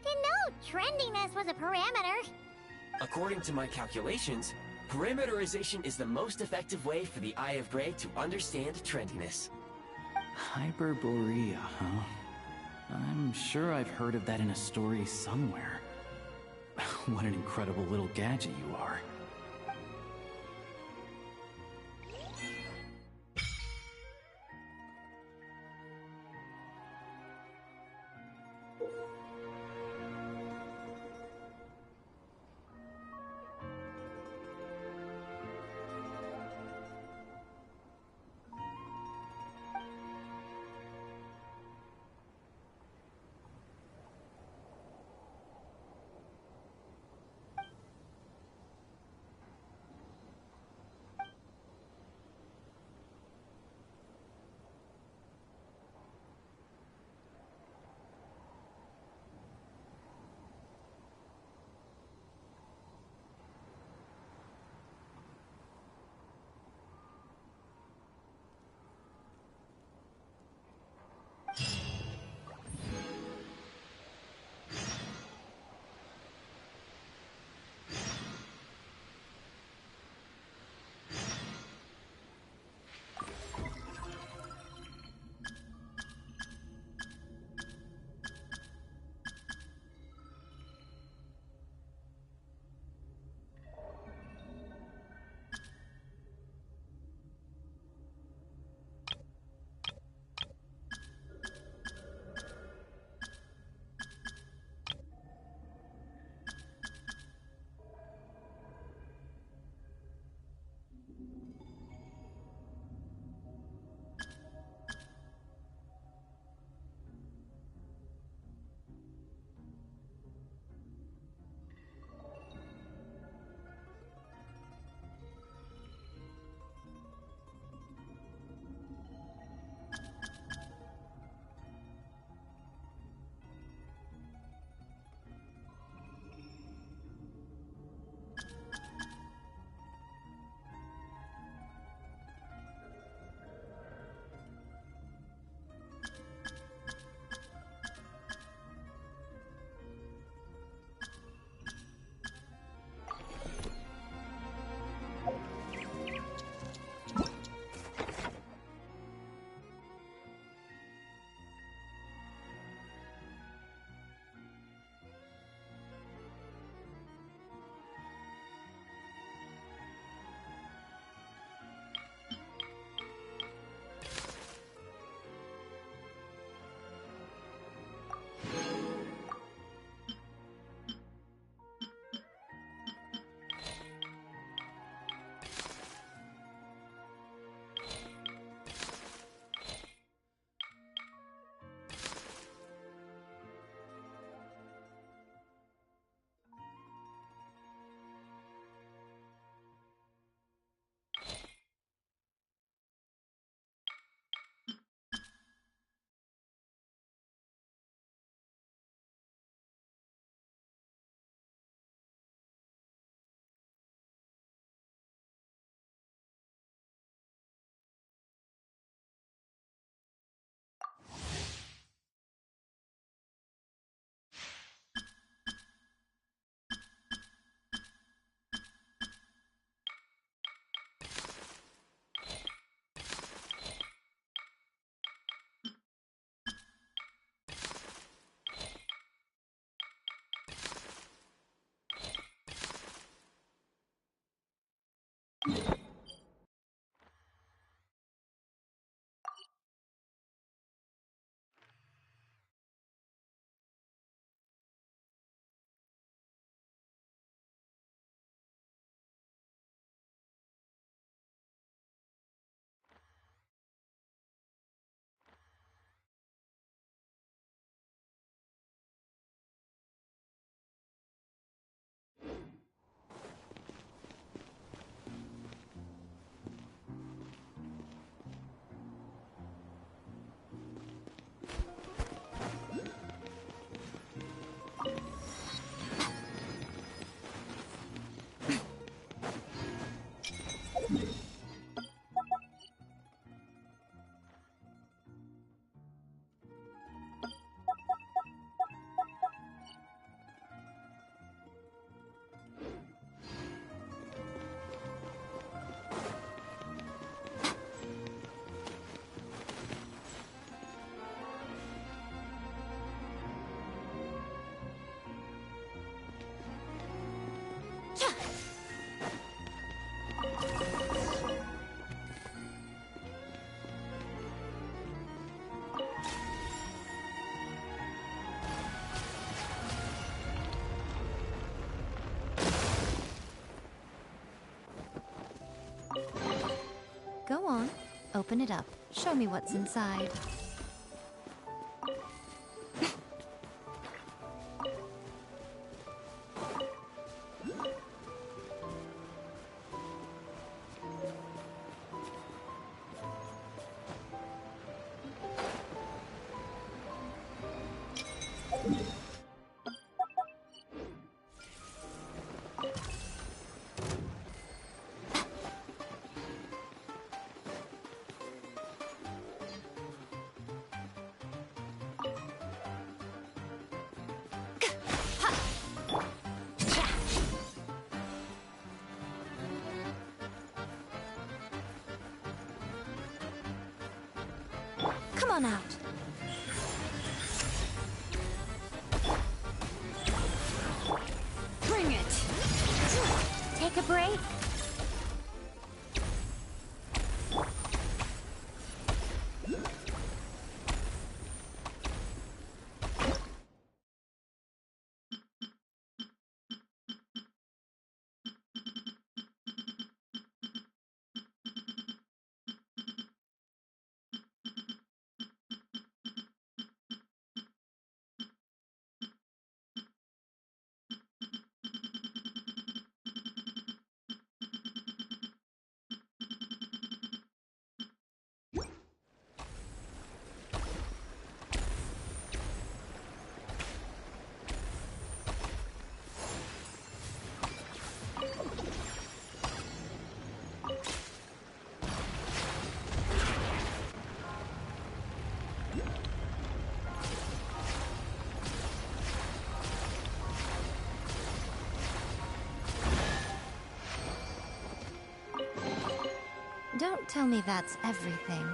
Didn't know trendiness was a parameter. According to my calculations, parameterization is the most effective way for the Eye of Grey to understand trendiness. Hyperborea, huh? I'm sure I've heard of that in a story somewhere. What an incredible little gadget you are. Open it up. Show me what's inside. Come on out. Bring it! Take a break? Don't tell me that's everything.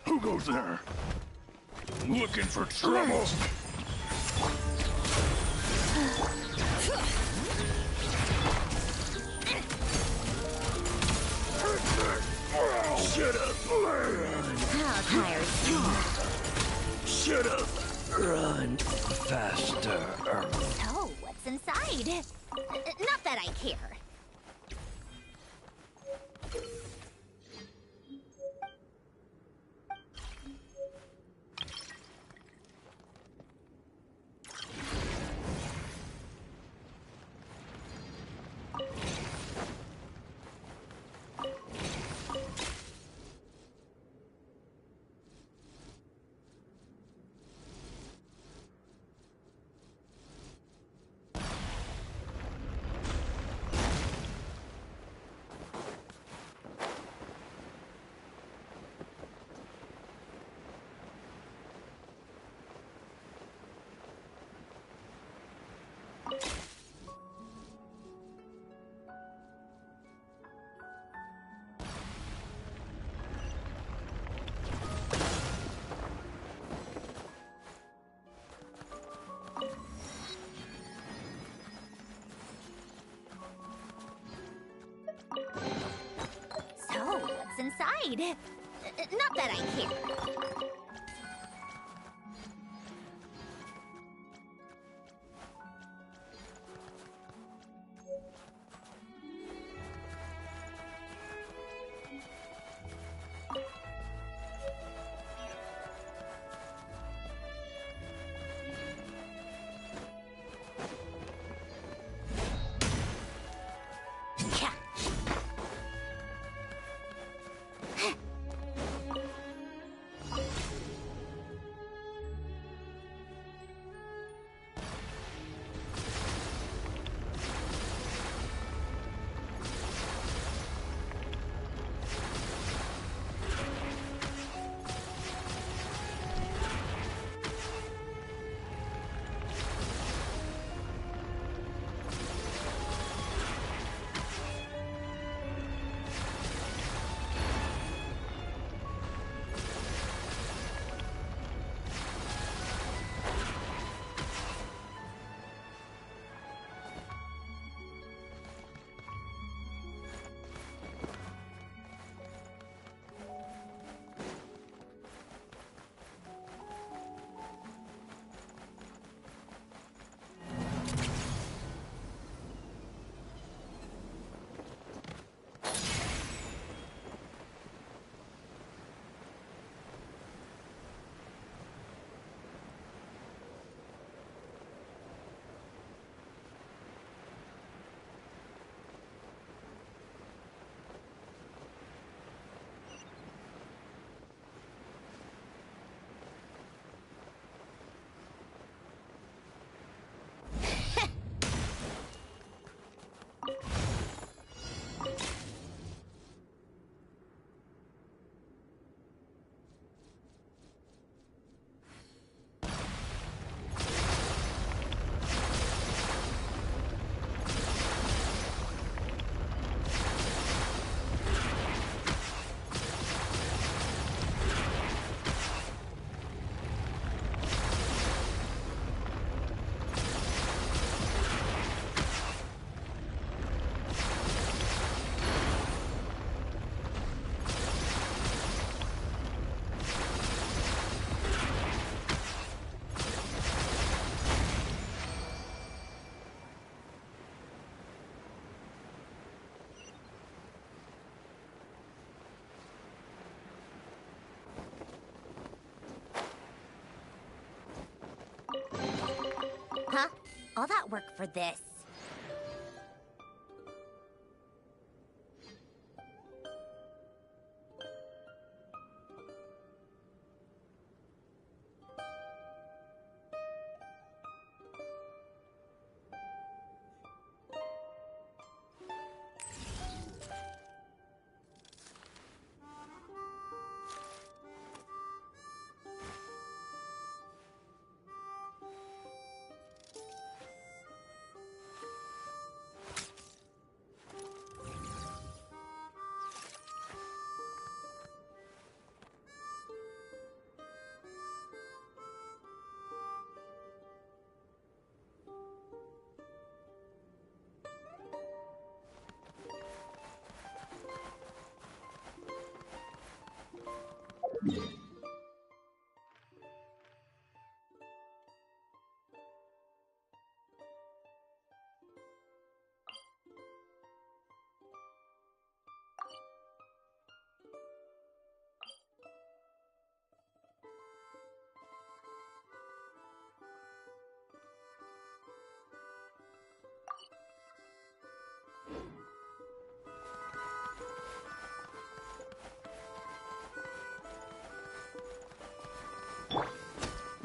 Who goes there? Looking for trouble? Shut up! How tired you? Shut up! Run faster. So, what's inside? Not that I care. So, what's inside? Not that I care. All that work for this.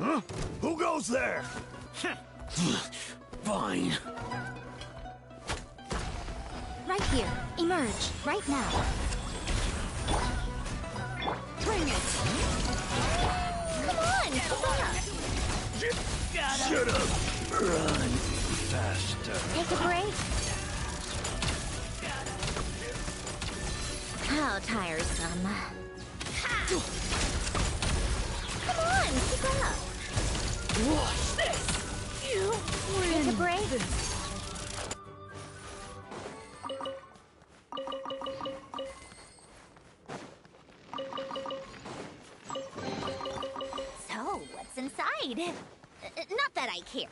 Huh? Who goes there? Fine. Right here. Emerge. Right now. Bring it! Come on! Keep up! Shut up! Run faster. Take a break. How tiresome. Come on! Keep up! Watch this! You win! Take a break. So, what's inside? Not that I care.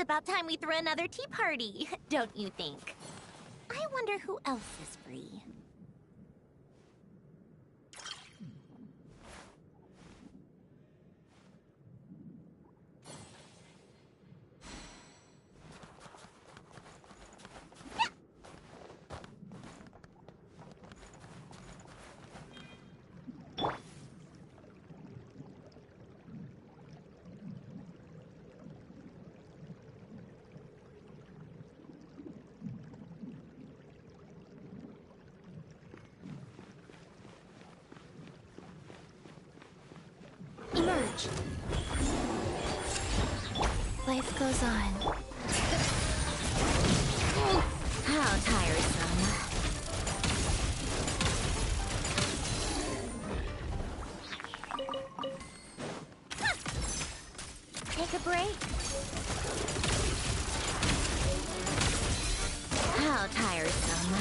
about time we threw another tea party, don't you think? I wonder who else is free. Emerge. Life goes on. How tiresome. Take a break. How tiresome.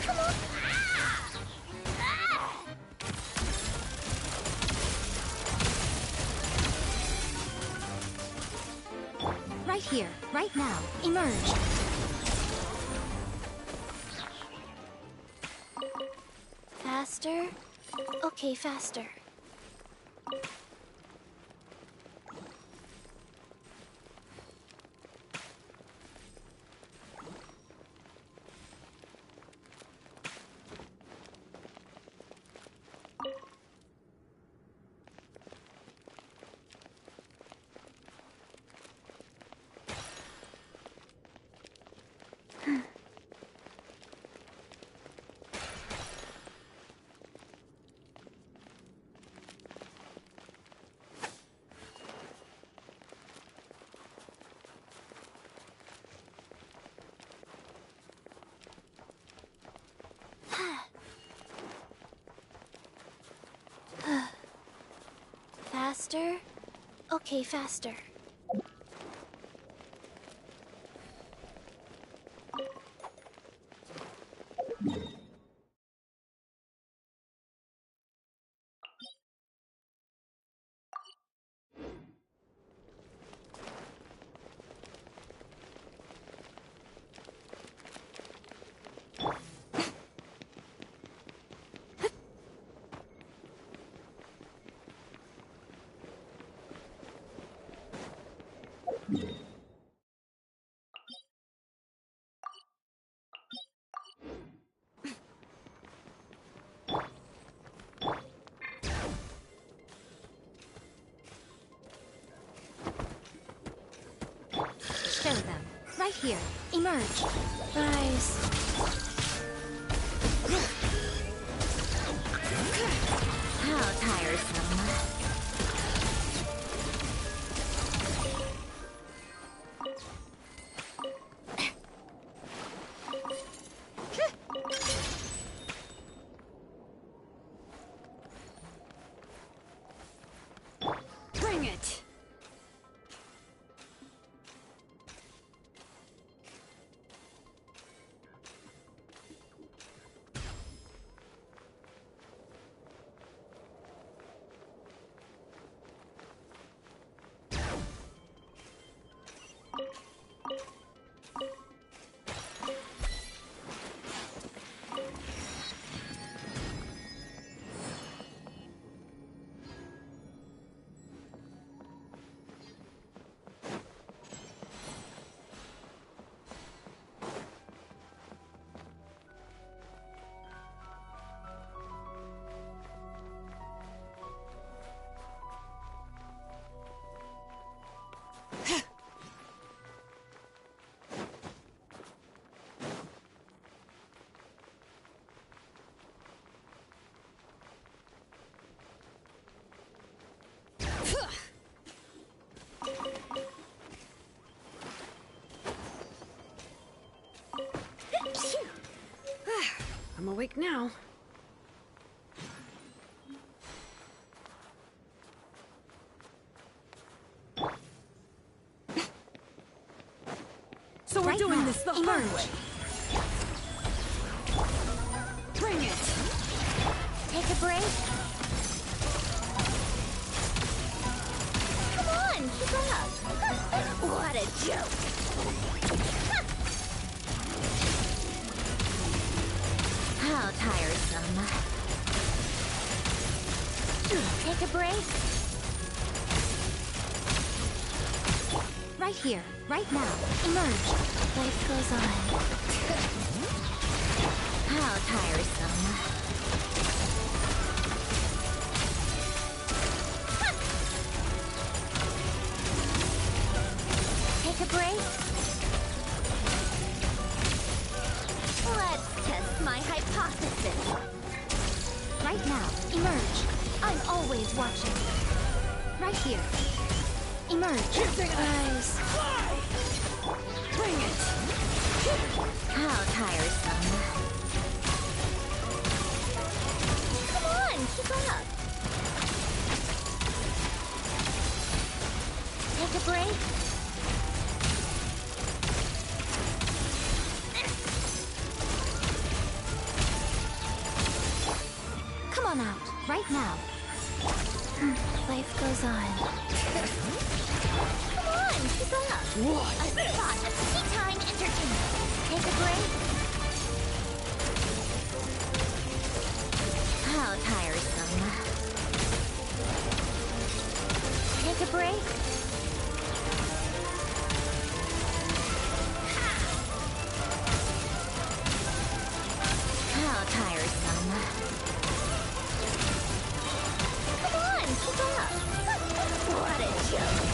Come on. Right here, right now. Emerge. Faster? Okay, faster. Faster? Okay, faster. Show them. Right here. Emerge. Rise. How tiresome. Bring it. I'm awake now. So we're doing this the hard way. Bring it. Take a break. What a joke! How tiresome. Take a break? Right here, right now. Emerge. Life goes on. How tiresome. Take a break? Let's test my hypothesis. Right now, emerge. I'm always watching. Right here. Emerge. Rise. Bring it! How tiresome. Come on, keep up. Take a break? Come on out, right now. Life goes on. Come on, keep up. What? A spot of tea time entertainment. Take a break? How tiresome. Take a break? How tiresome. Come on, keep up. What a joke.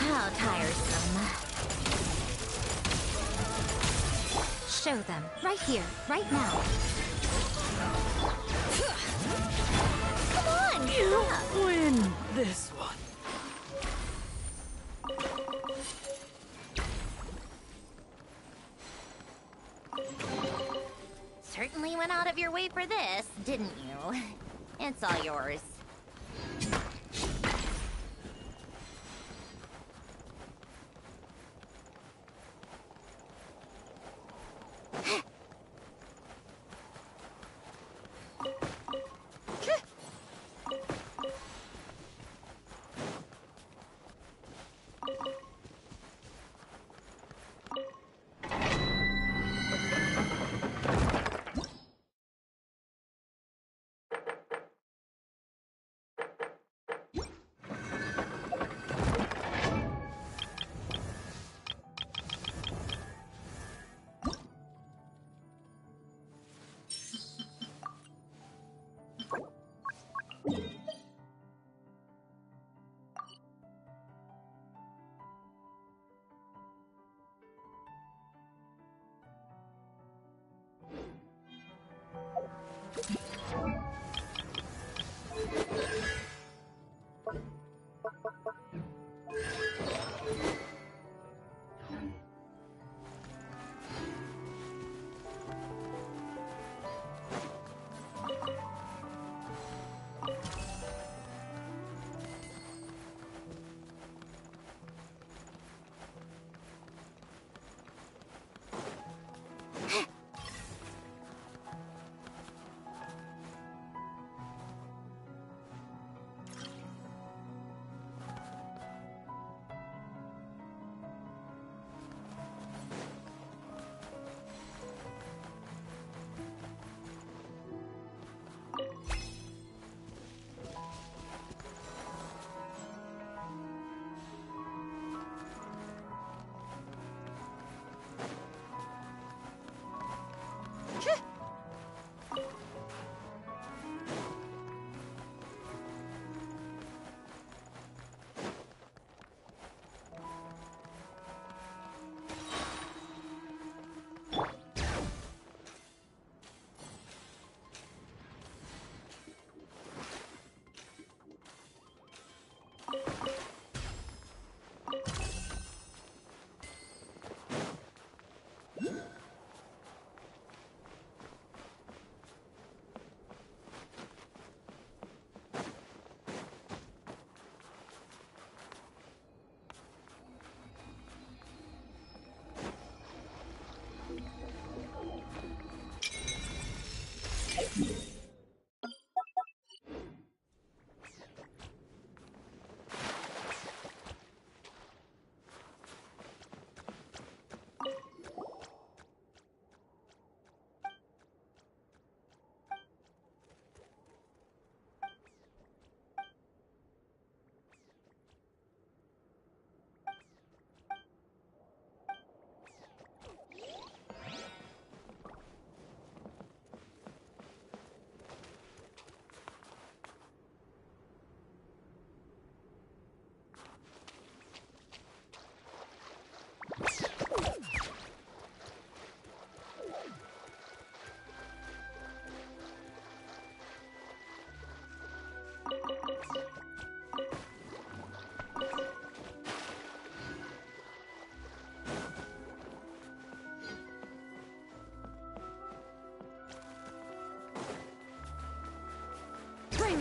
How tiresome. Show them. Right here, right now. Come on, keep up. Win this one. Certainly went out of your way for this, didn't you? It's all yours.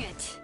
it!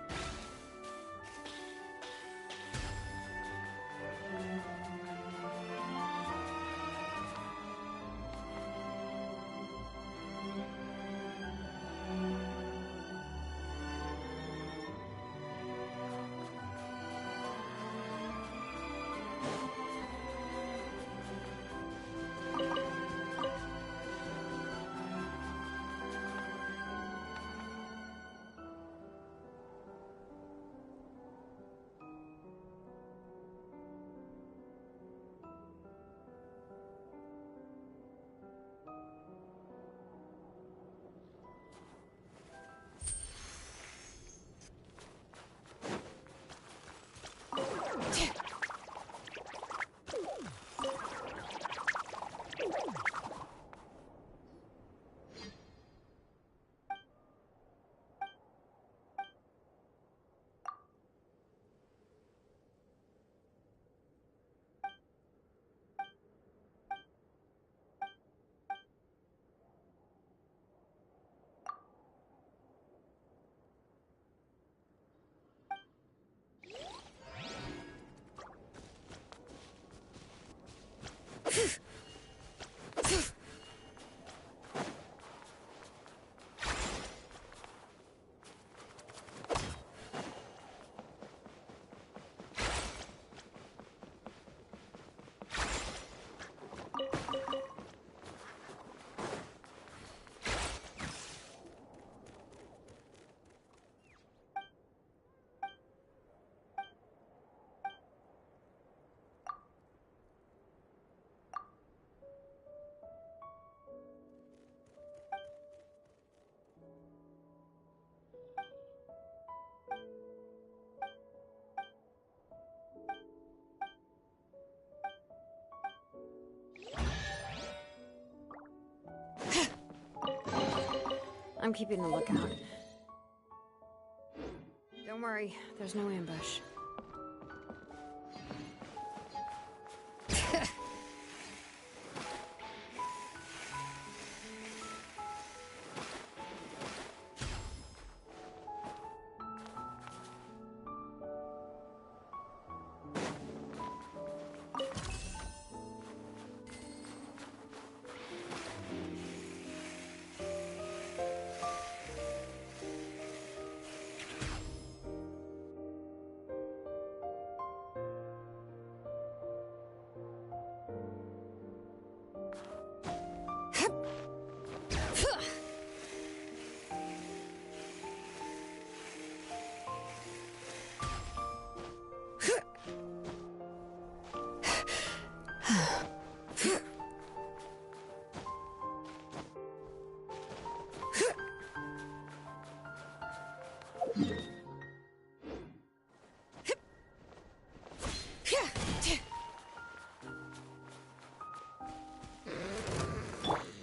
I'm keeping a lookout. Don't worry, there's no ambush.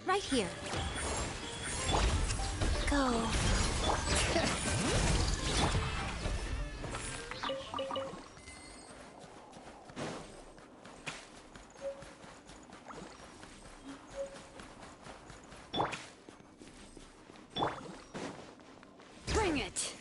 Right here. Go. Bring it!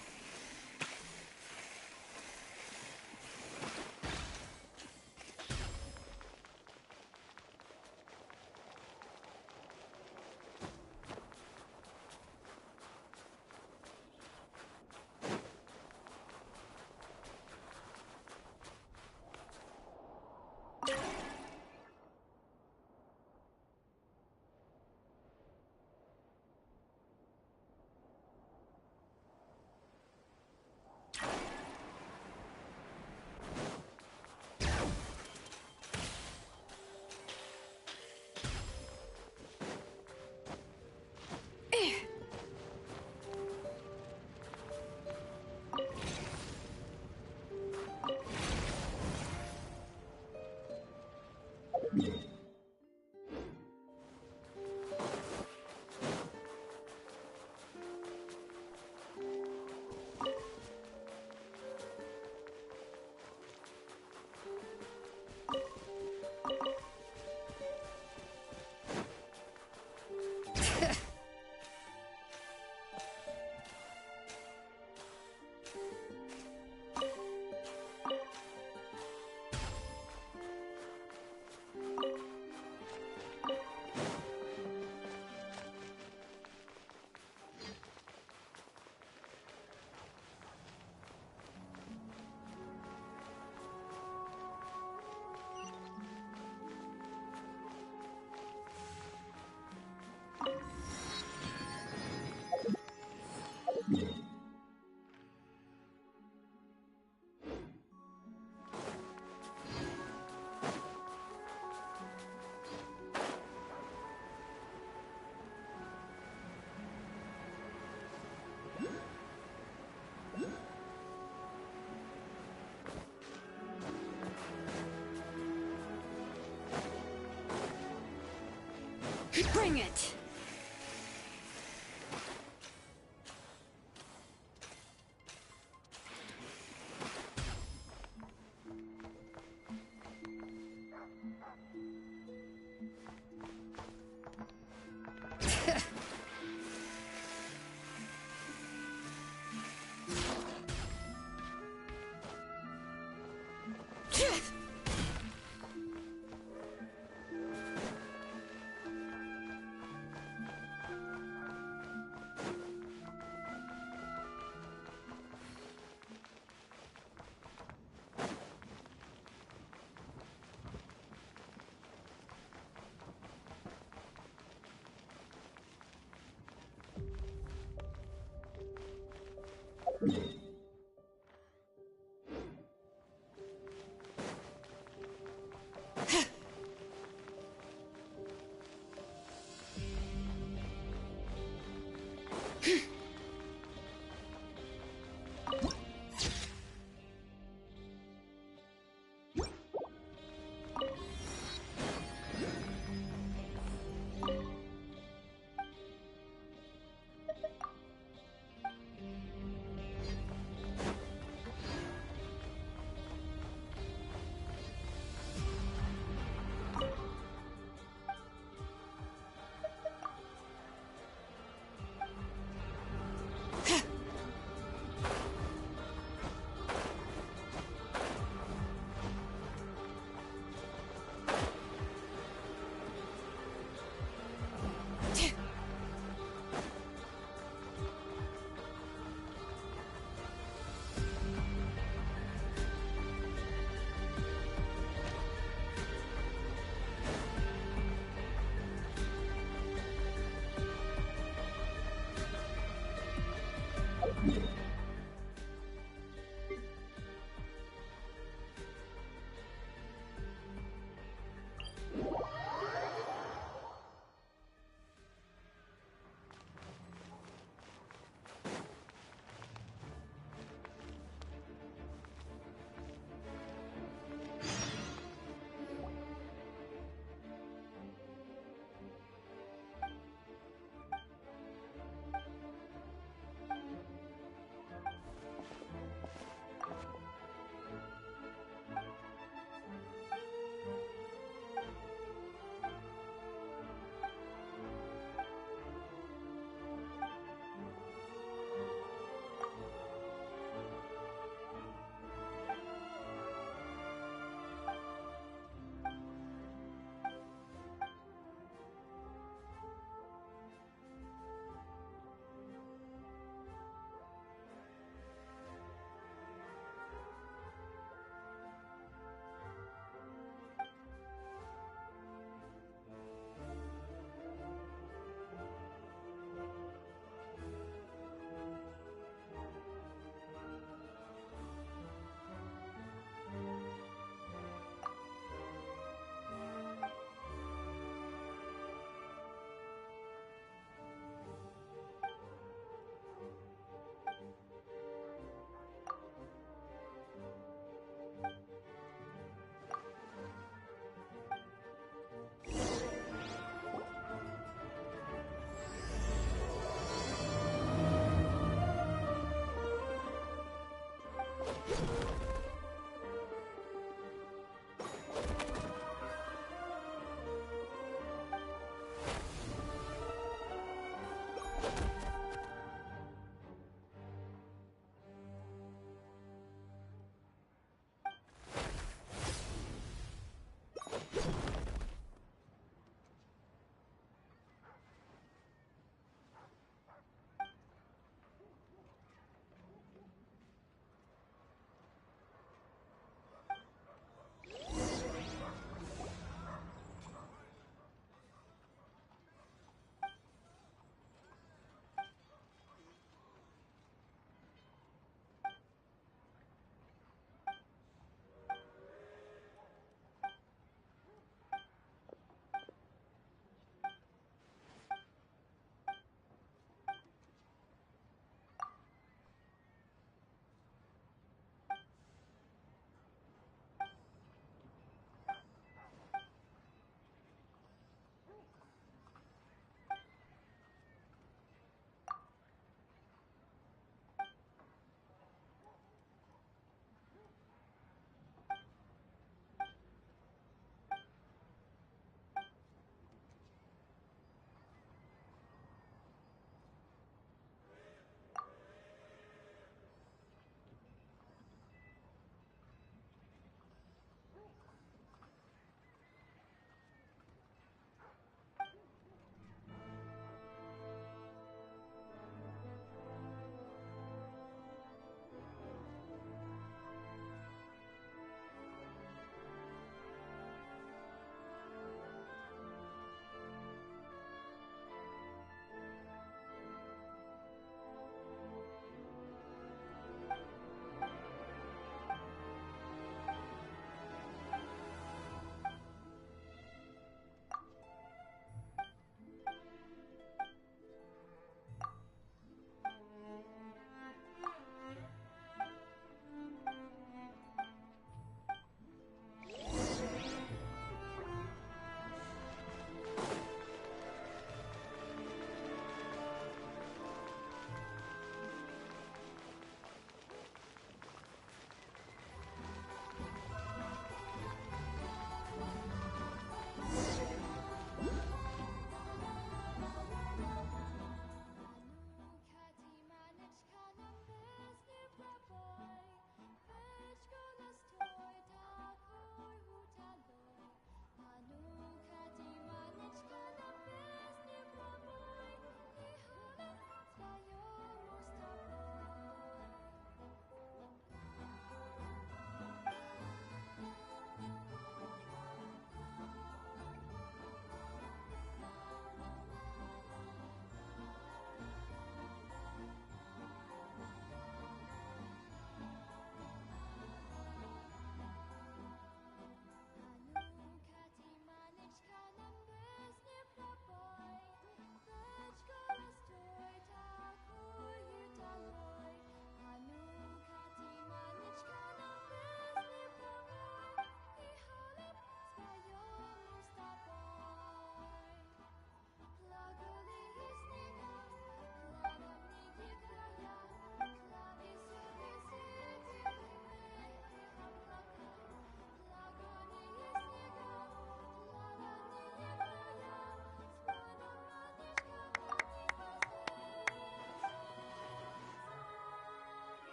Bring it!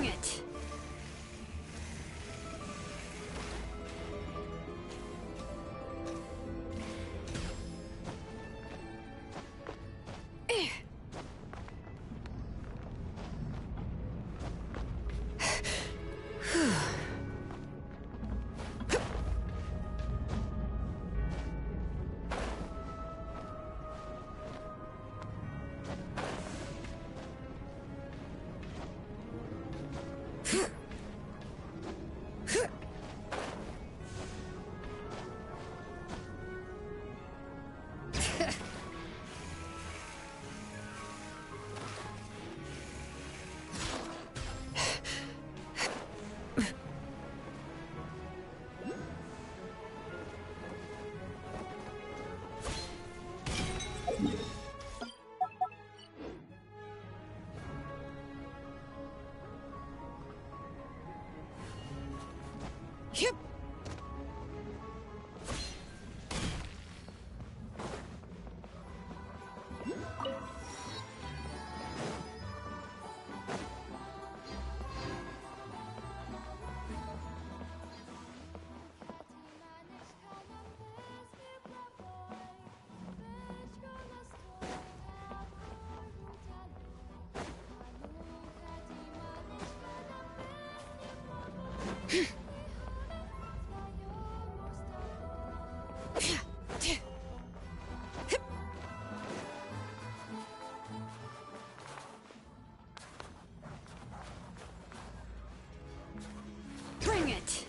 Bring it! Yep. Bring it!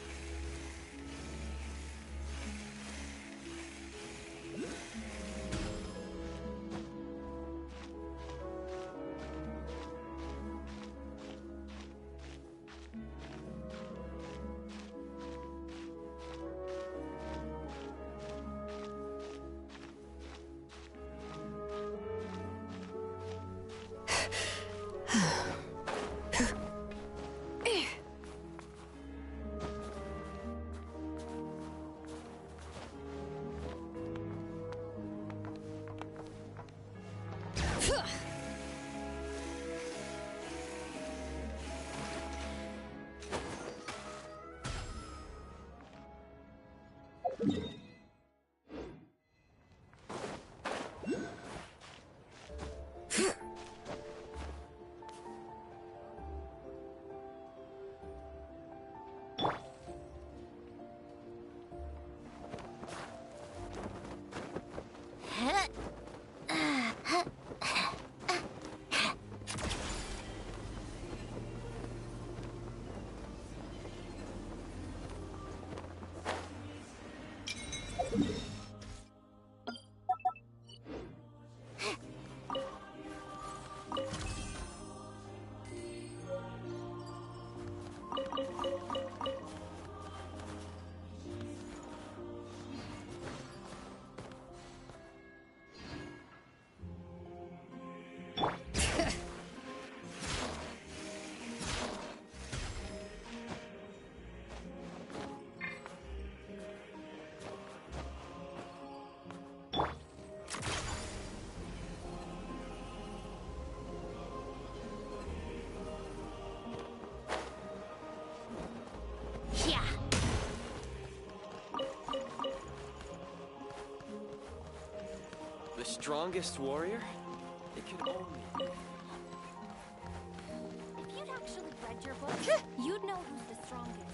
Yeah. The strongest warrior? It could only... If you'd actually read your book, you'd know who's the strongest.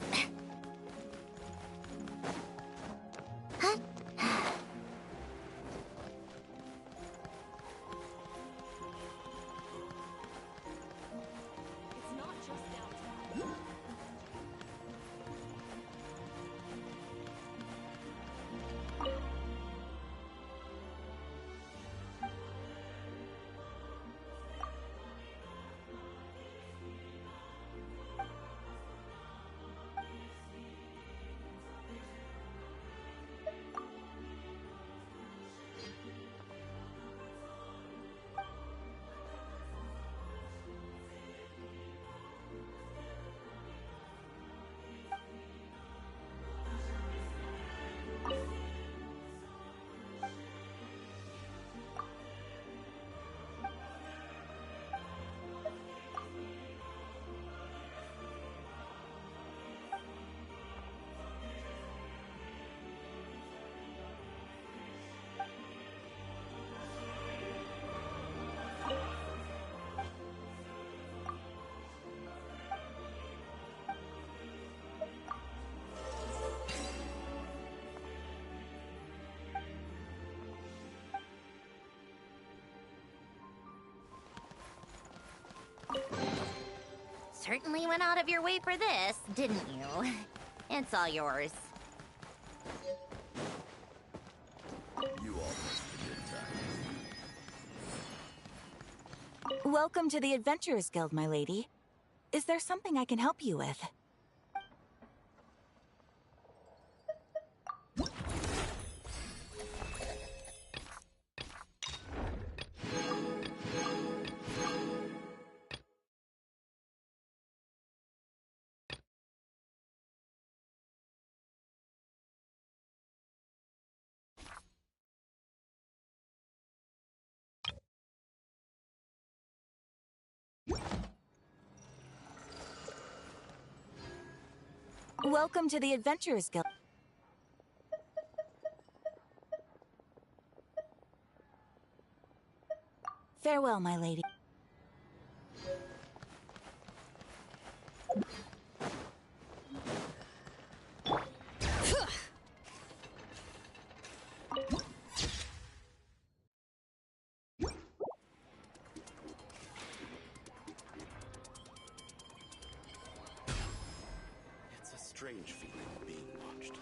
It's not just downtown. certainly went out of your way for this, didn't you? It's all yours. You all missed a good time. Welcome to the Adventurers Guild, my lady. Is there something I can help you with? Welcome to the Adventurers Guild. Farewell, my lady. It's a strange feeling being watched.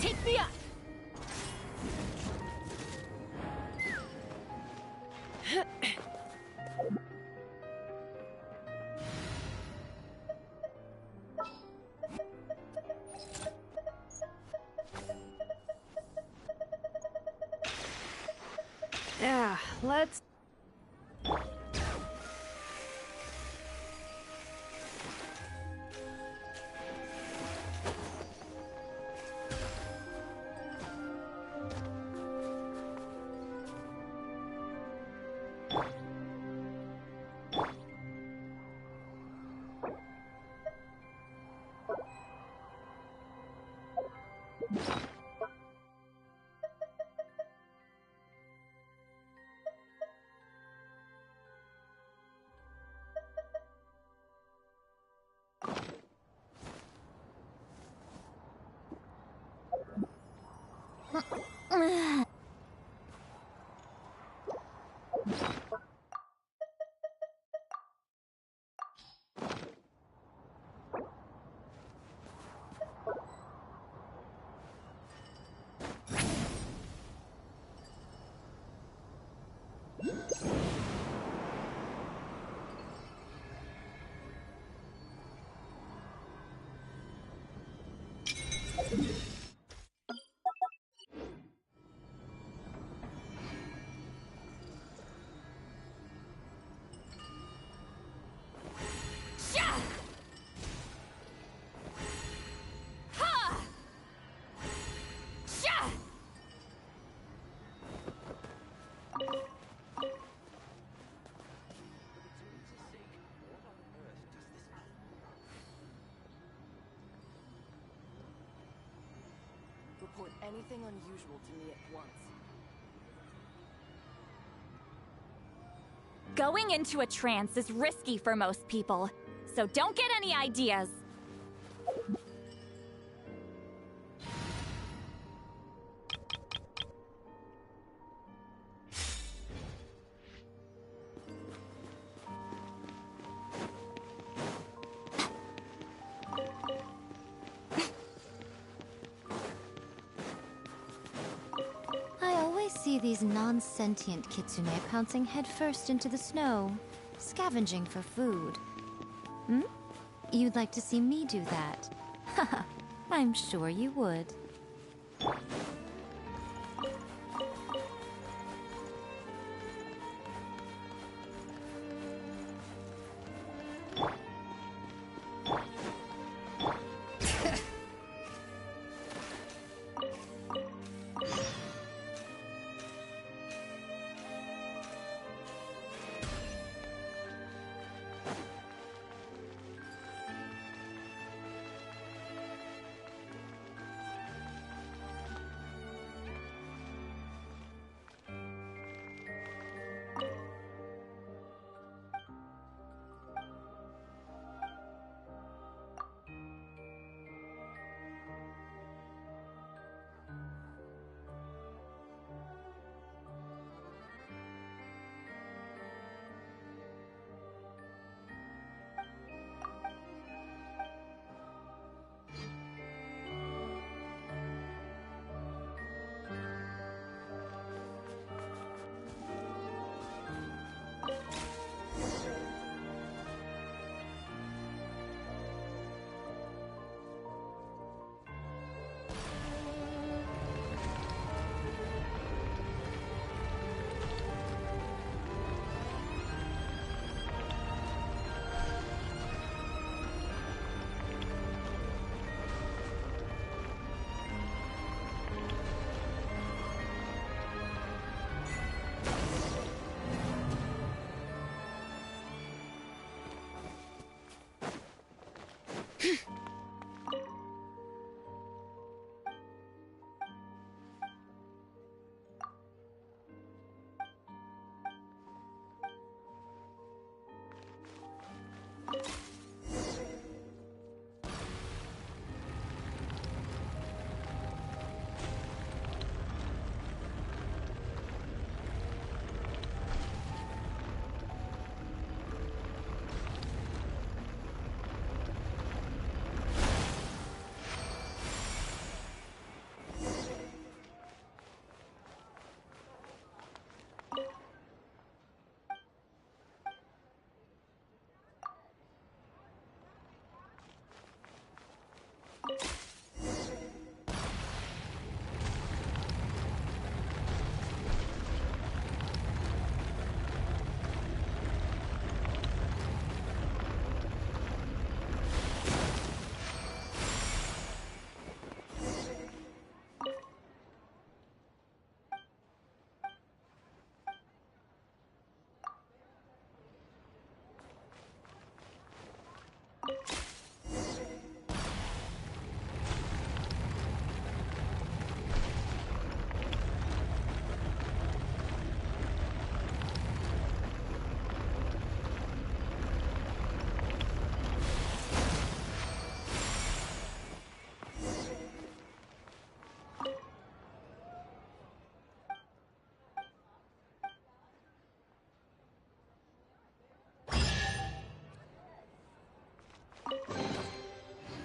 Take me up! Yeah, let's... Report anything unusual to me at once. Going into a trance is risky for most people, so don't get any ideas. see these non-sentient kitsune pouncing headfirst into the snow, scavenging for food. Hmm? You'd like to see me do that? Haha, I'm sure you would.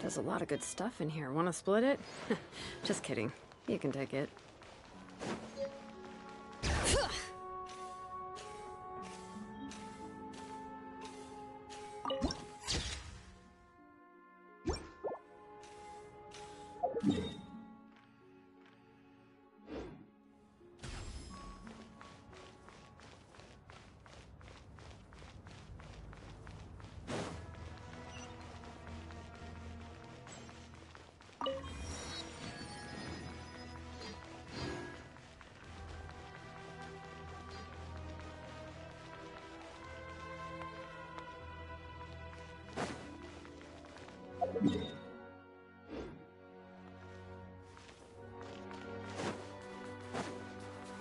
There's a lot of good stuff in here. Want to split it? Just kidding. You can take it.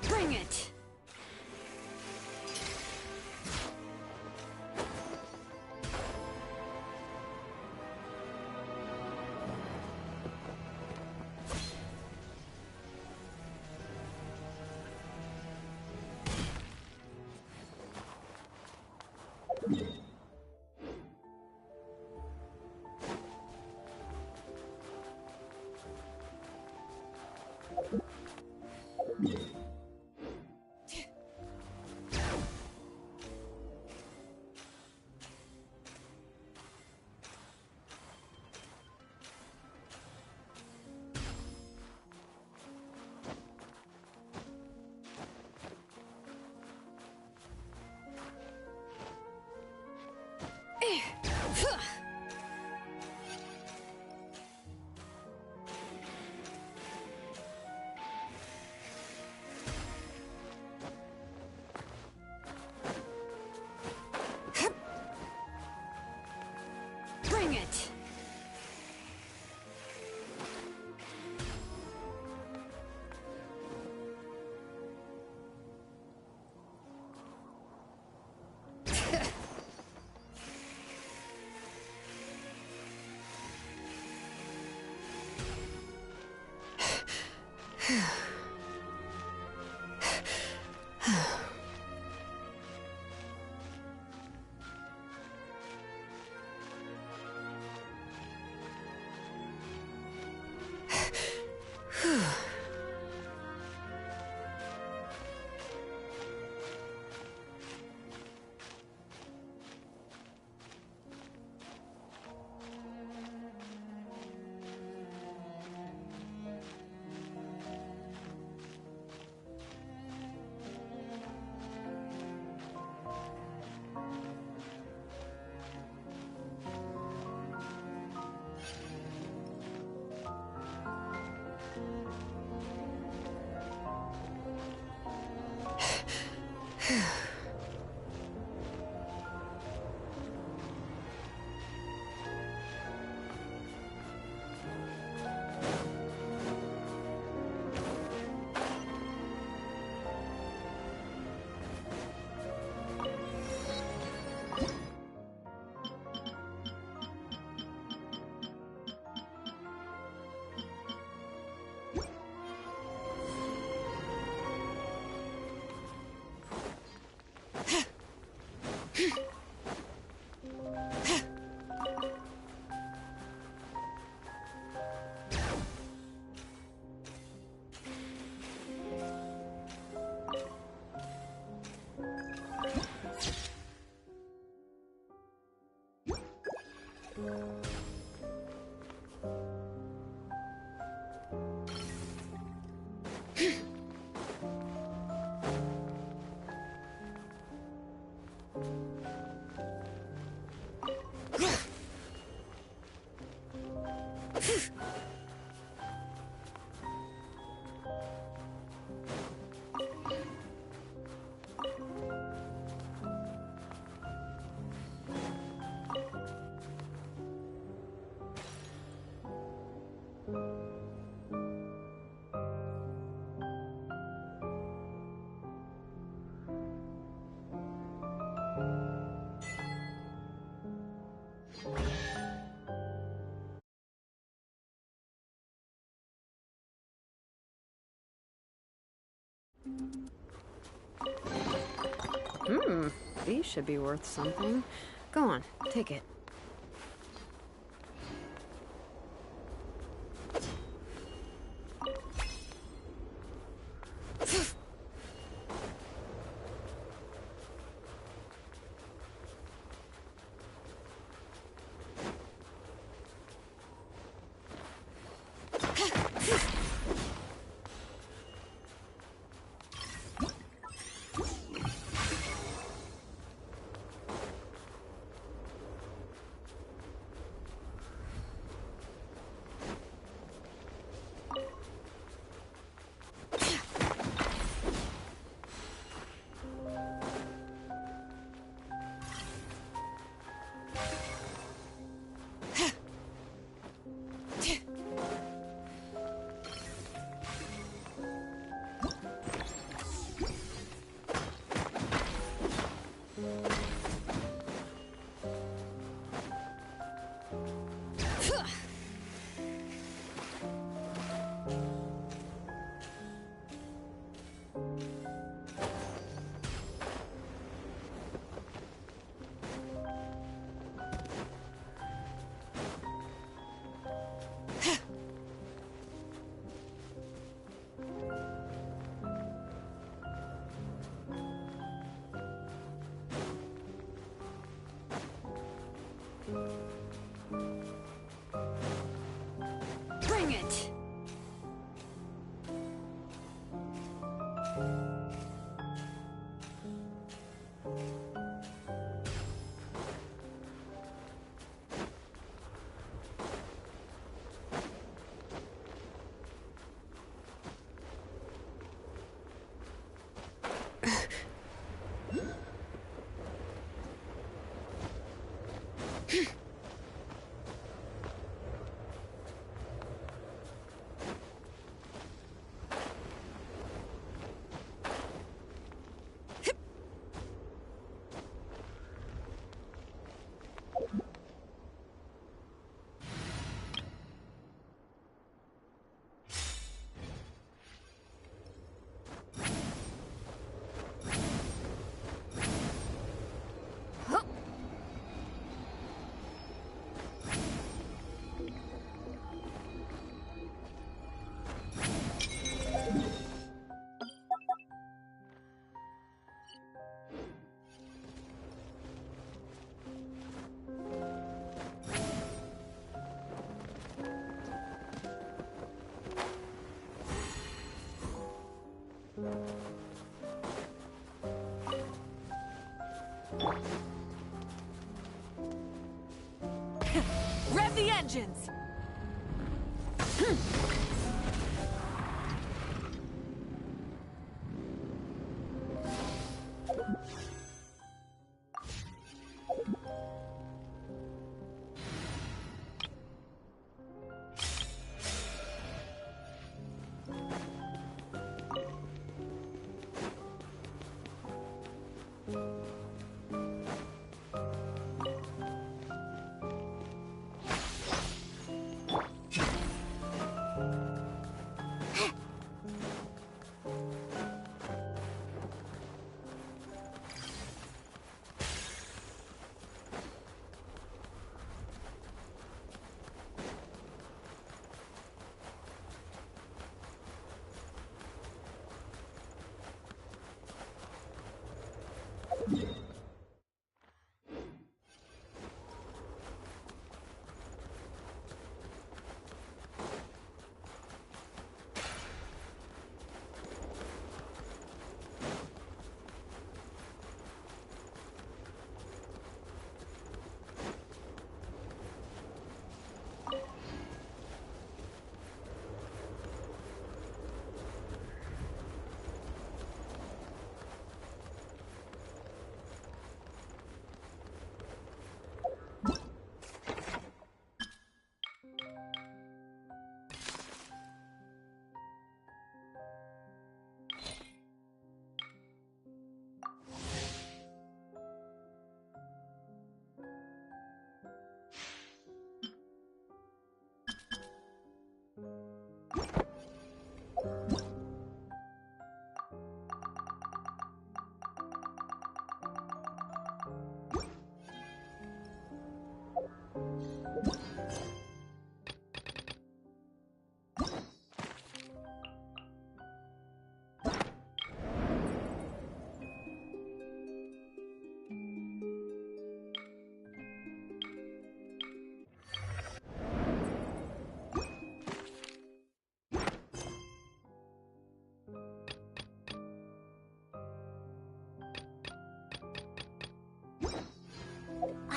Bring it! These should be worth something. Go on, take it. Bring it! Rev the engines!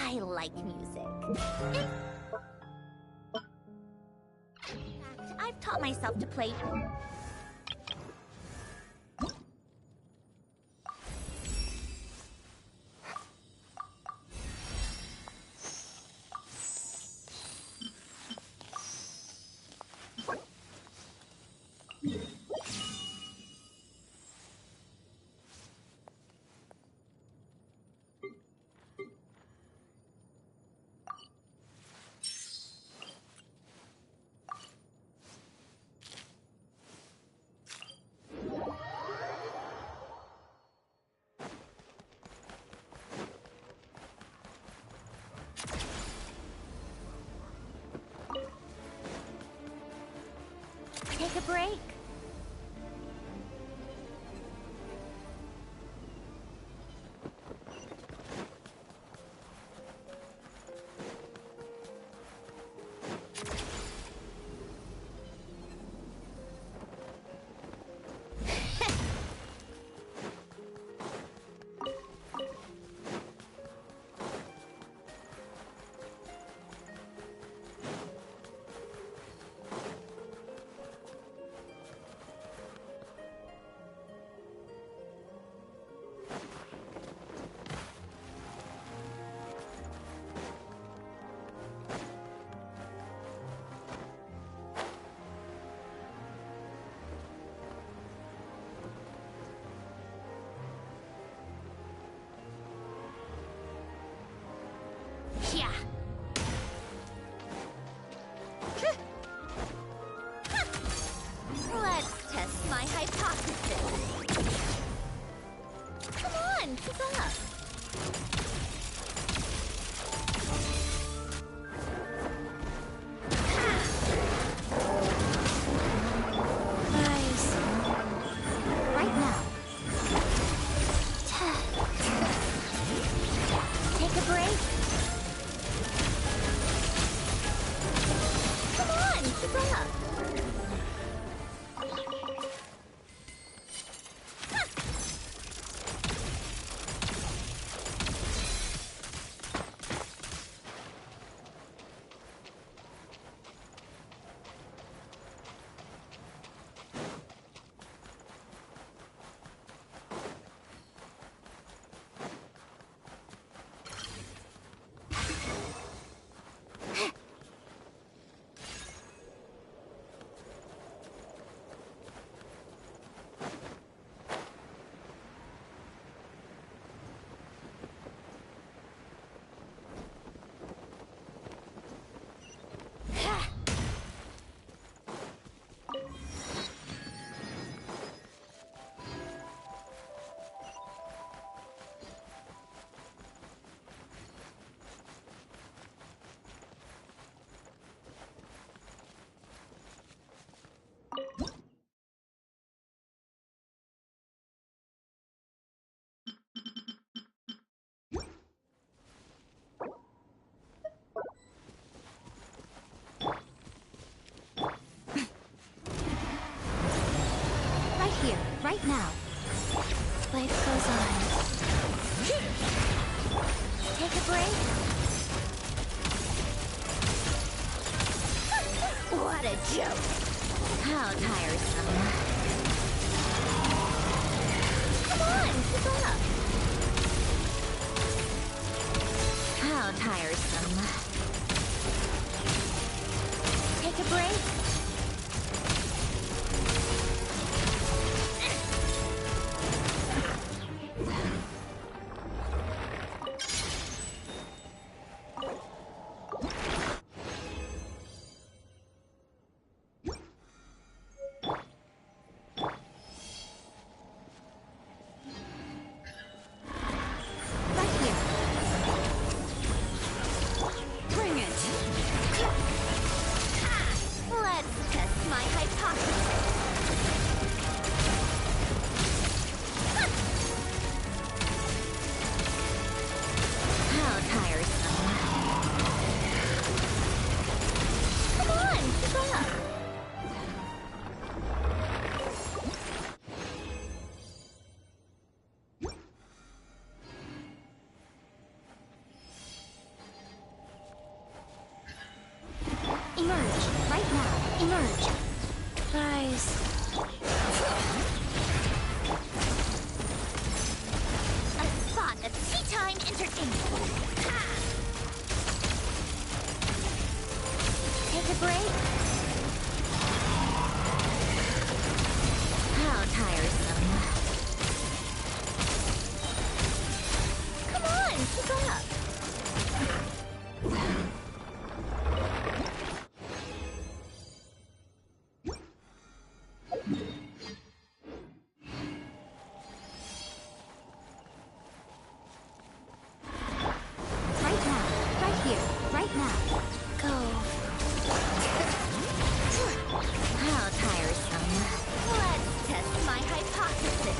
I like music. I've taught myself to play. Take a break. Yeah. Let's test my hypothesis. Come on, keep up. Nice. Right now. Take a break. Come on, keep up. Right here, right now. Life goes on. Take a break. What a joke. How tiresome. Come on, keep up. How tiresome. Take a break. Emerge. Right now. Emerge. Rise. A spot of tea time entertainment. Ha! Take a break. How tiresome. Come on, keep up. Right now. Right here. Right now. Go. How tiresome. Let's test my hypothesis.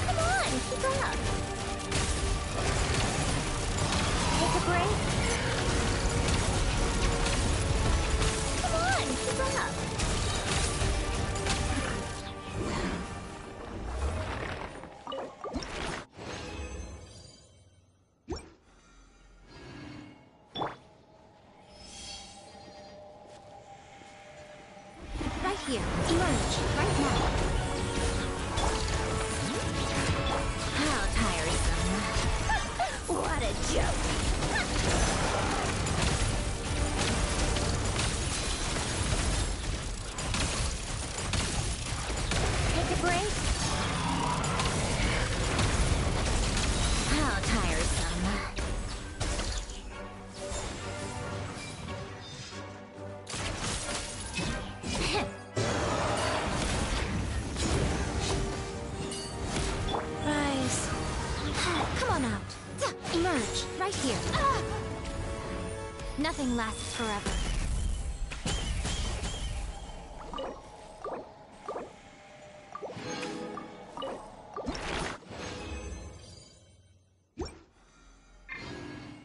Come on, keep up. Take a break. Come on, keep up. Right here. Emerge. Right now. How tiresome. What a joke. Take a break. How tiresome. Rise. Come on out. Emerge. Right here. Nothing lasts forever.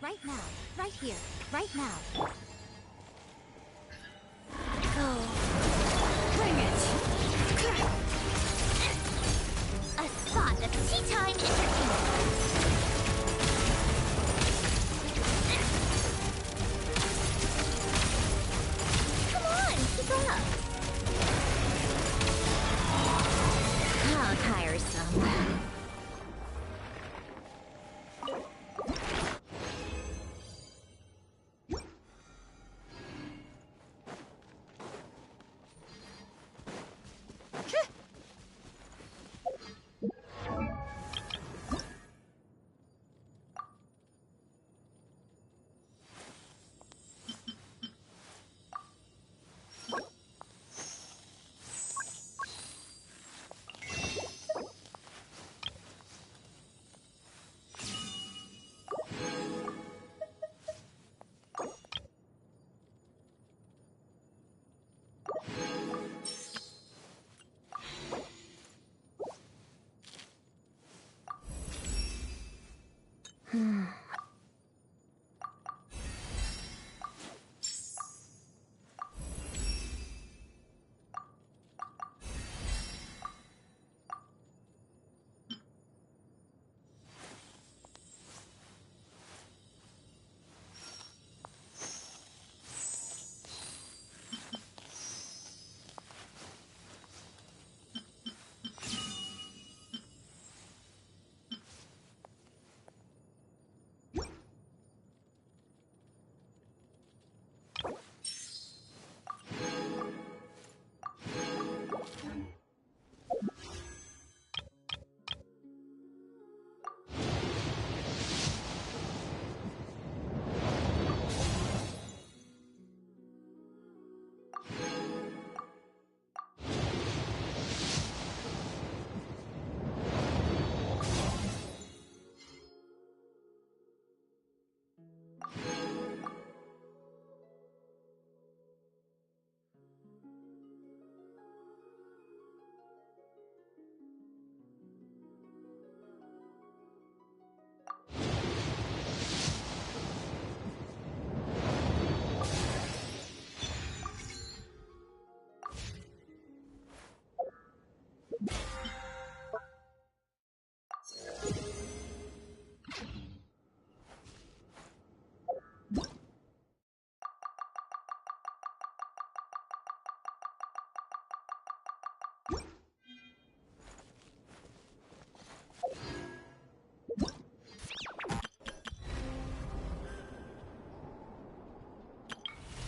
Right now. Right here. Right now. Go. Bring it. A spot of tea time entertainment. Come on, keep up. How tiresome.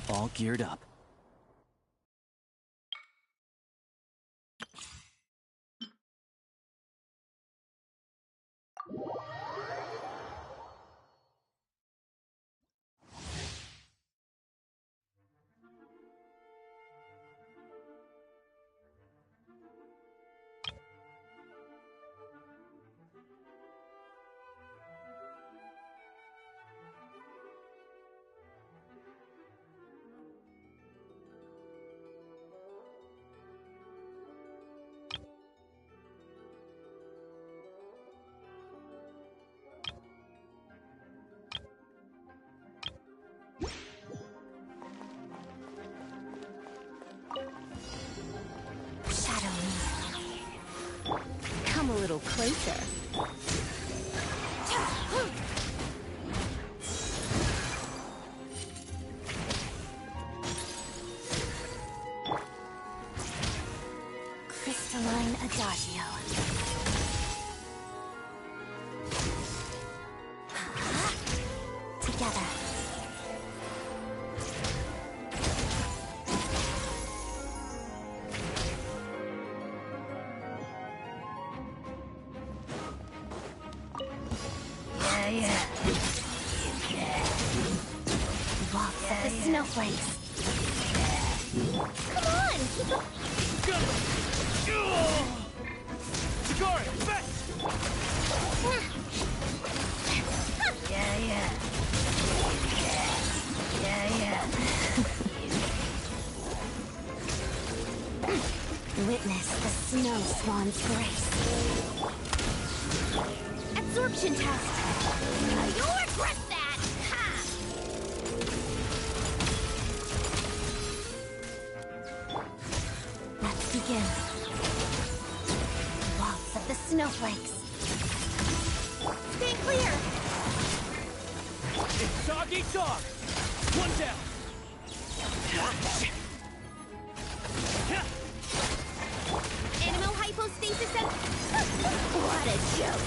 All geared up. Shadow me. Come a little closer. Crystalline Adagio. Together. Waltz of the snowflakes. Come on, keep up. Sigari, fetch! Witness the snow swan's grace. Absorption test. You'll regret that. Ha! Let's begin. Waltz of the snowflakes. Stay clear. It's dog eat dog! One down! Animal hypostasis and... What a joke.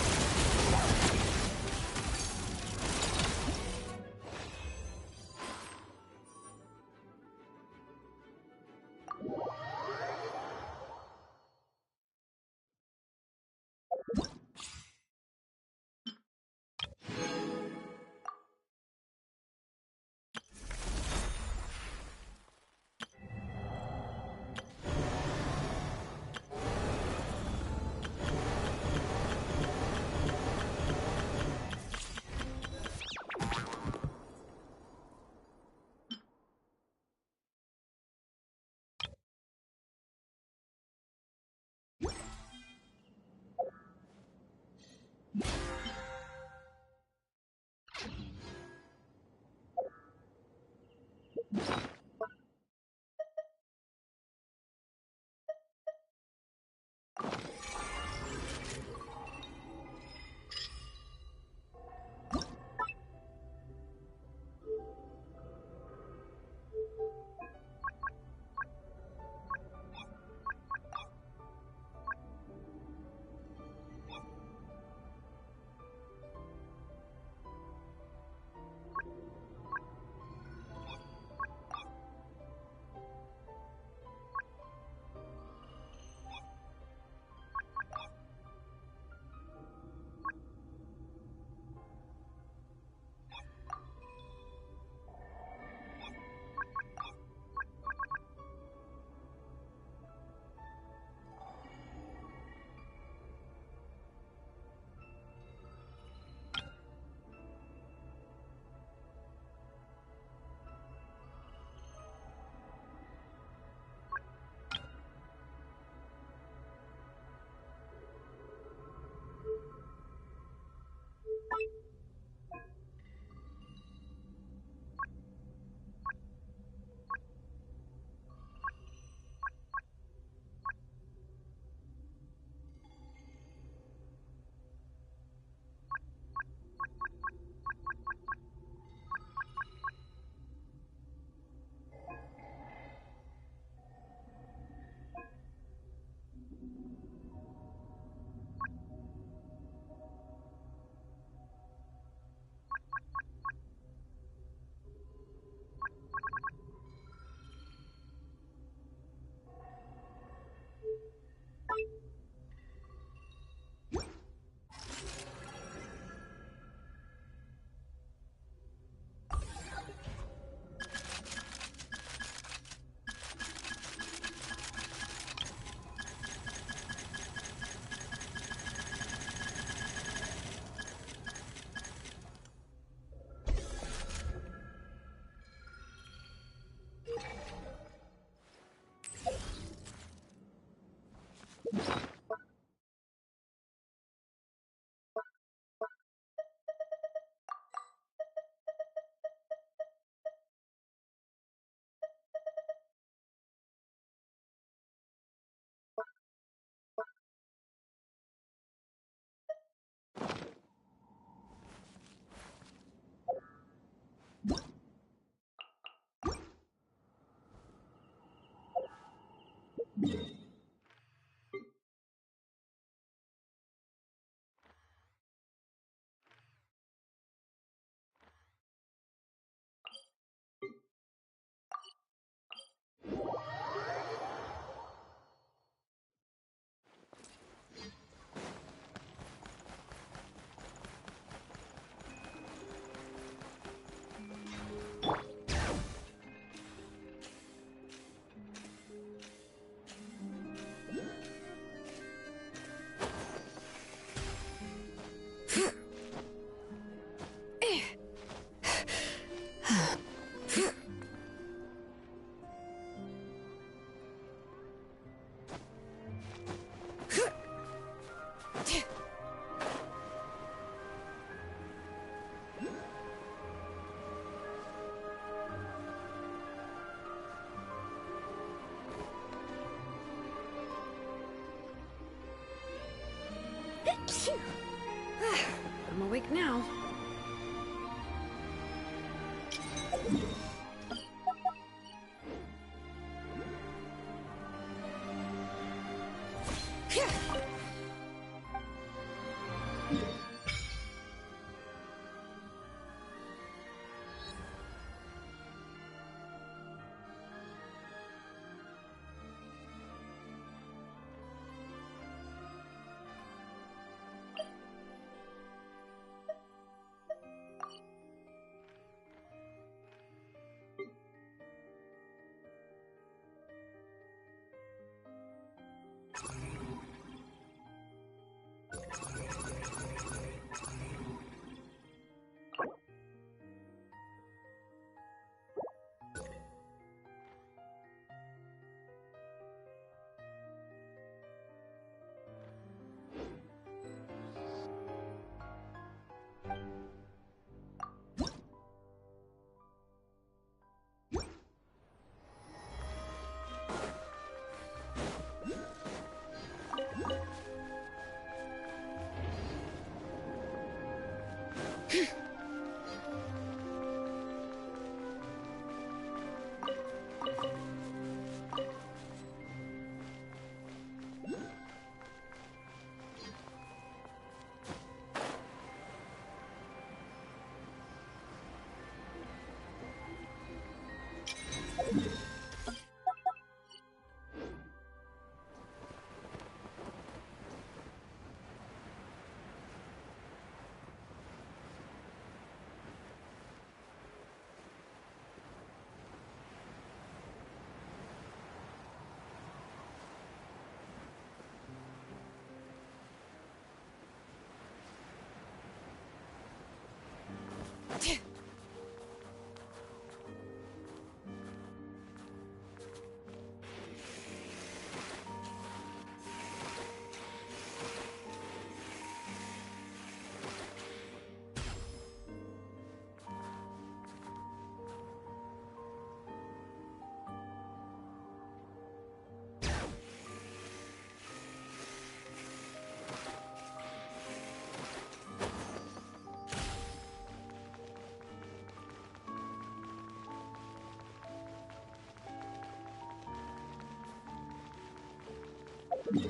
Bring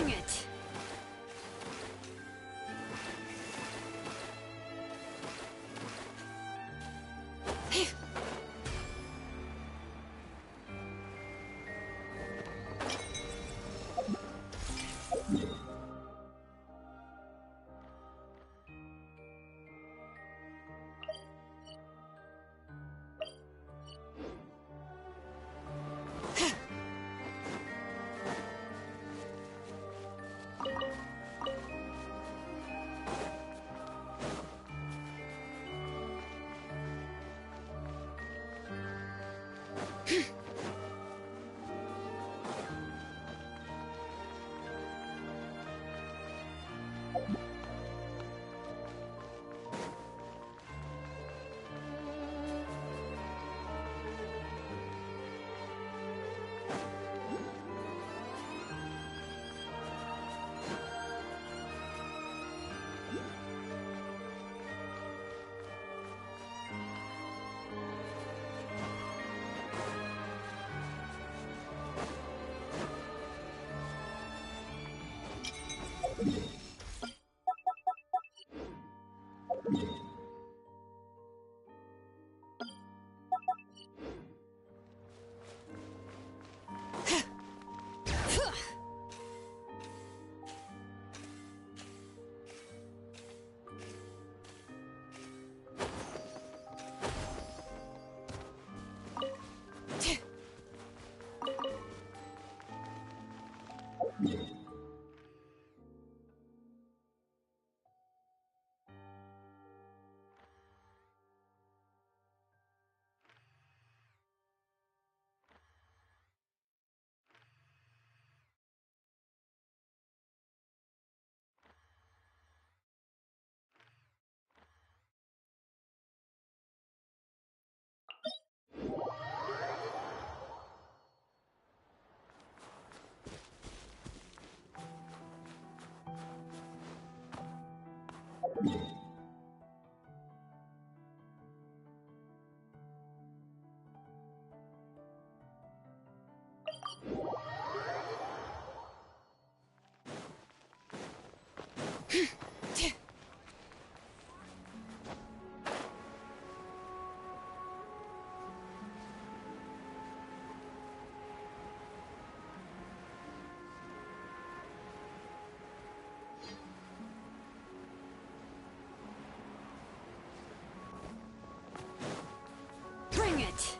it! Bring it!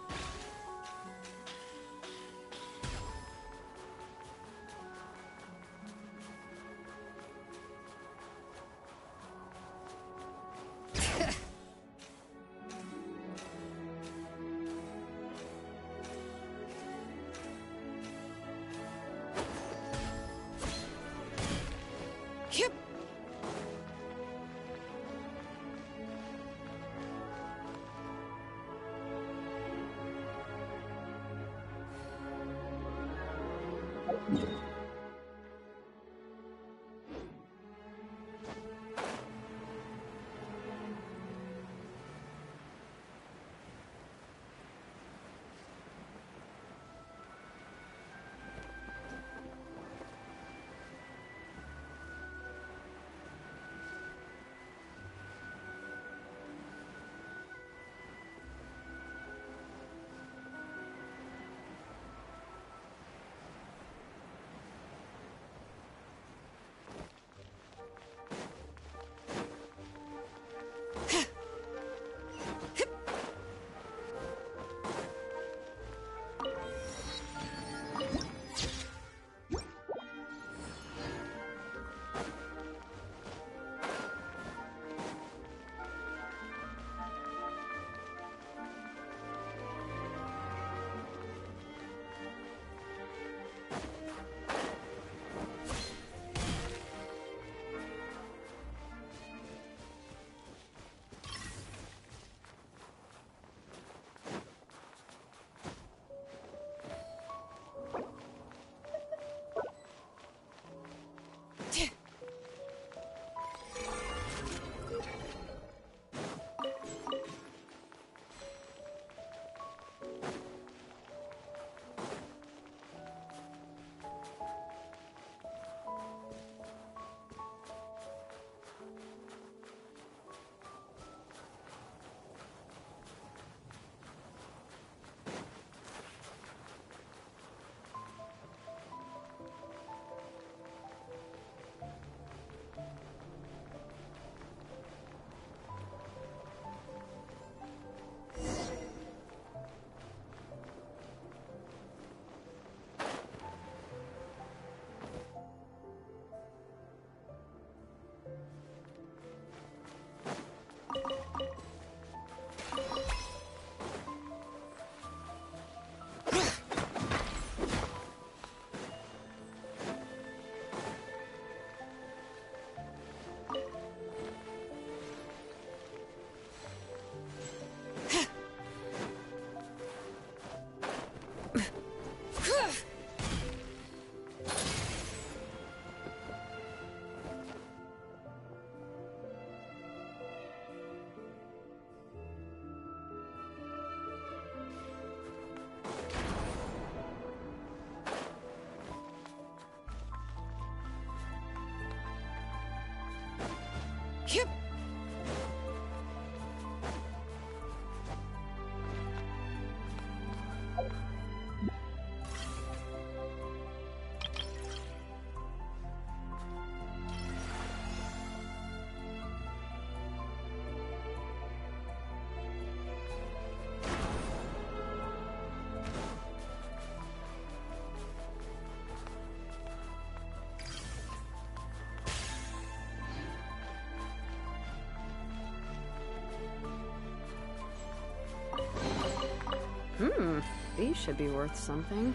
These should be worth something.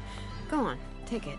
Go on, take it.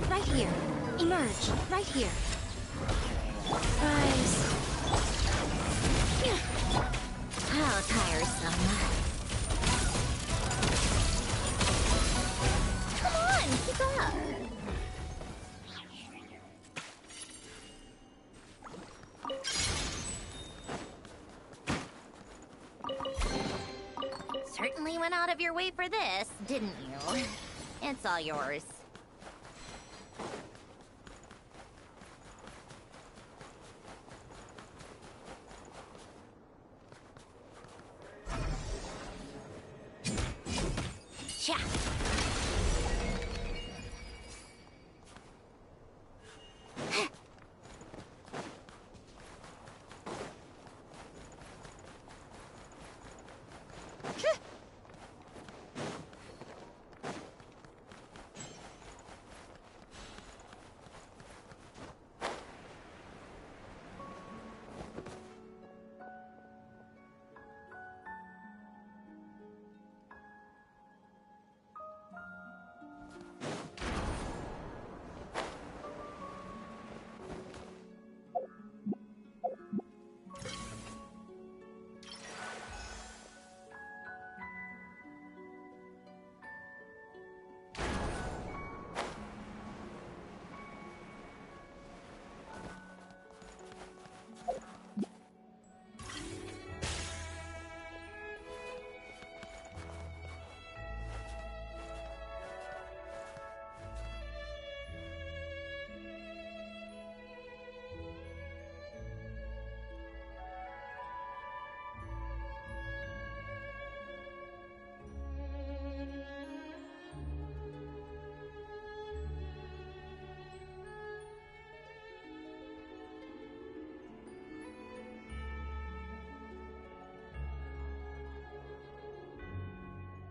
Right here. Emerge. Right here. Rise. How tiresome. Come on, keep up. Certainly went out of your way for this, didn't you? It's all yours. Cha.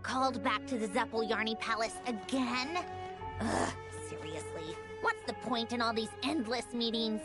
Called back to the Zeppeljärni Palace again? Ugh, seriously. What's the point in all these endless meetings?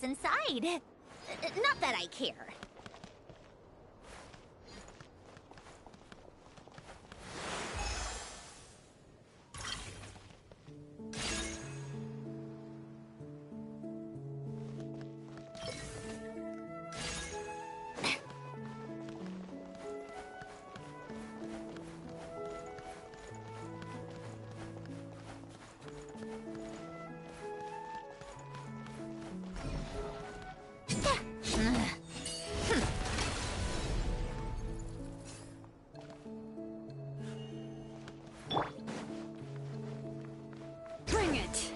inside. Not that I care. Bring it!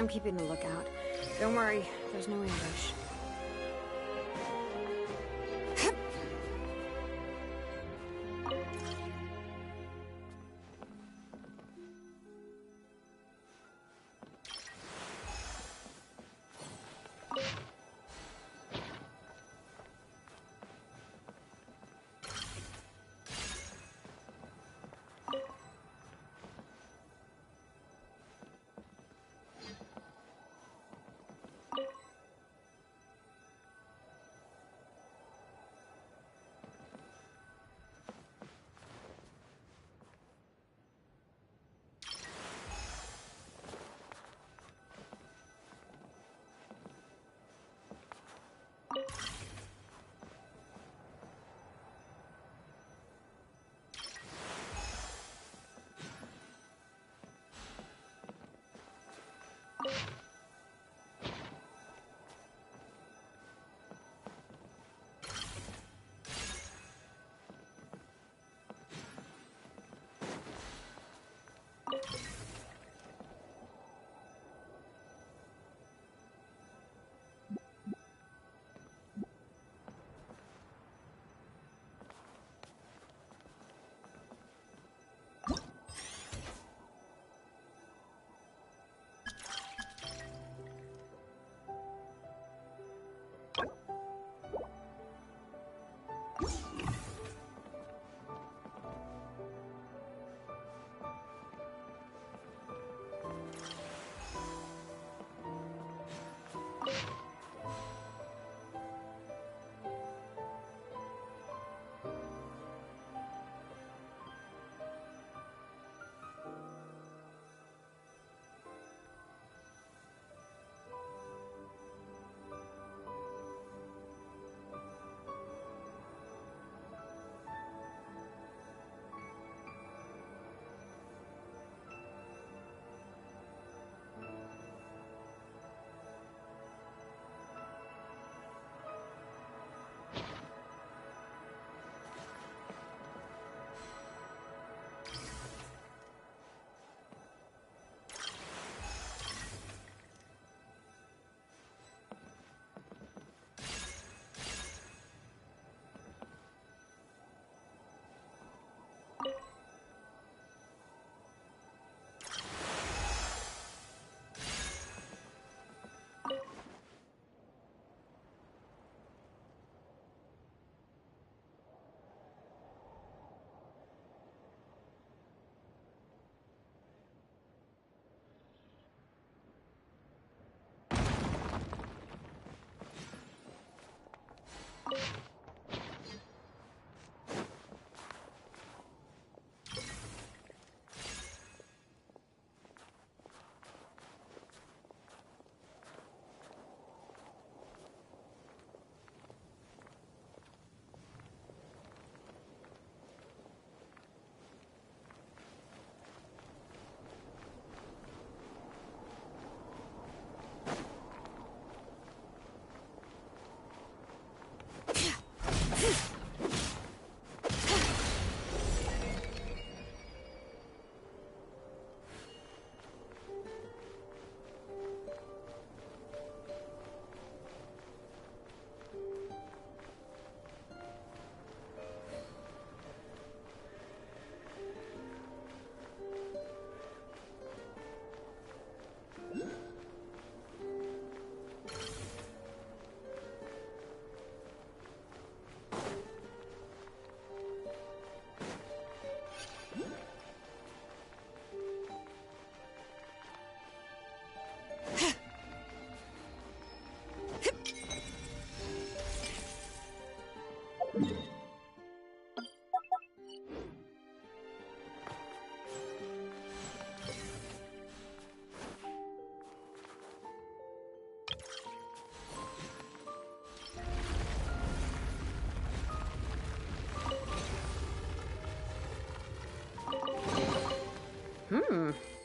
I'm keeping a lookout. Don't worry, there's no ambush.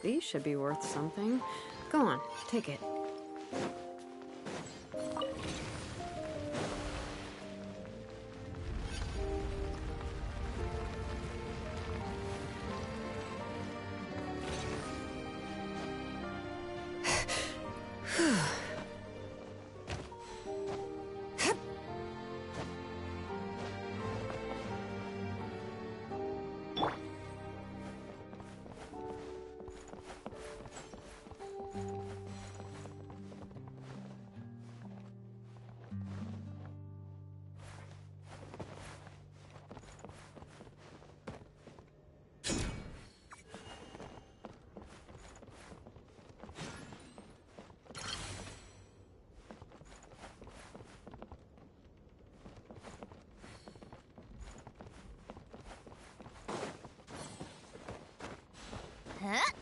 These should be worth something. Go on, take it. Huh?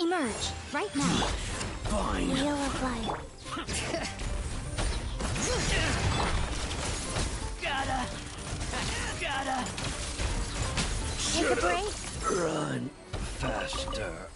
Emerge, right now. Fine. Wheel of life. Gotta. take a break? Run faster.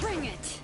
Bring it!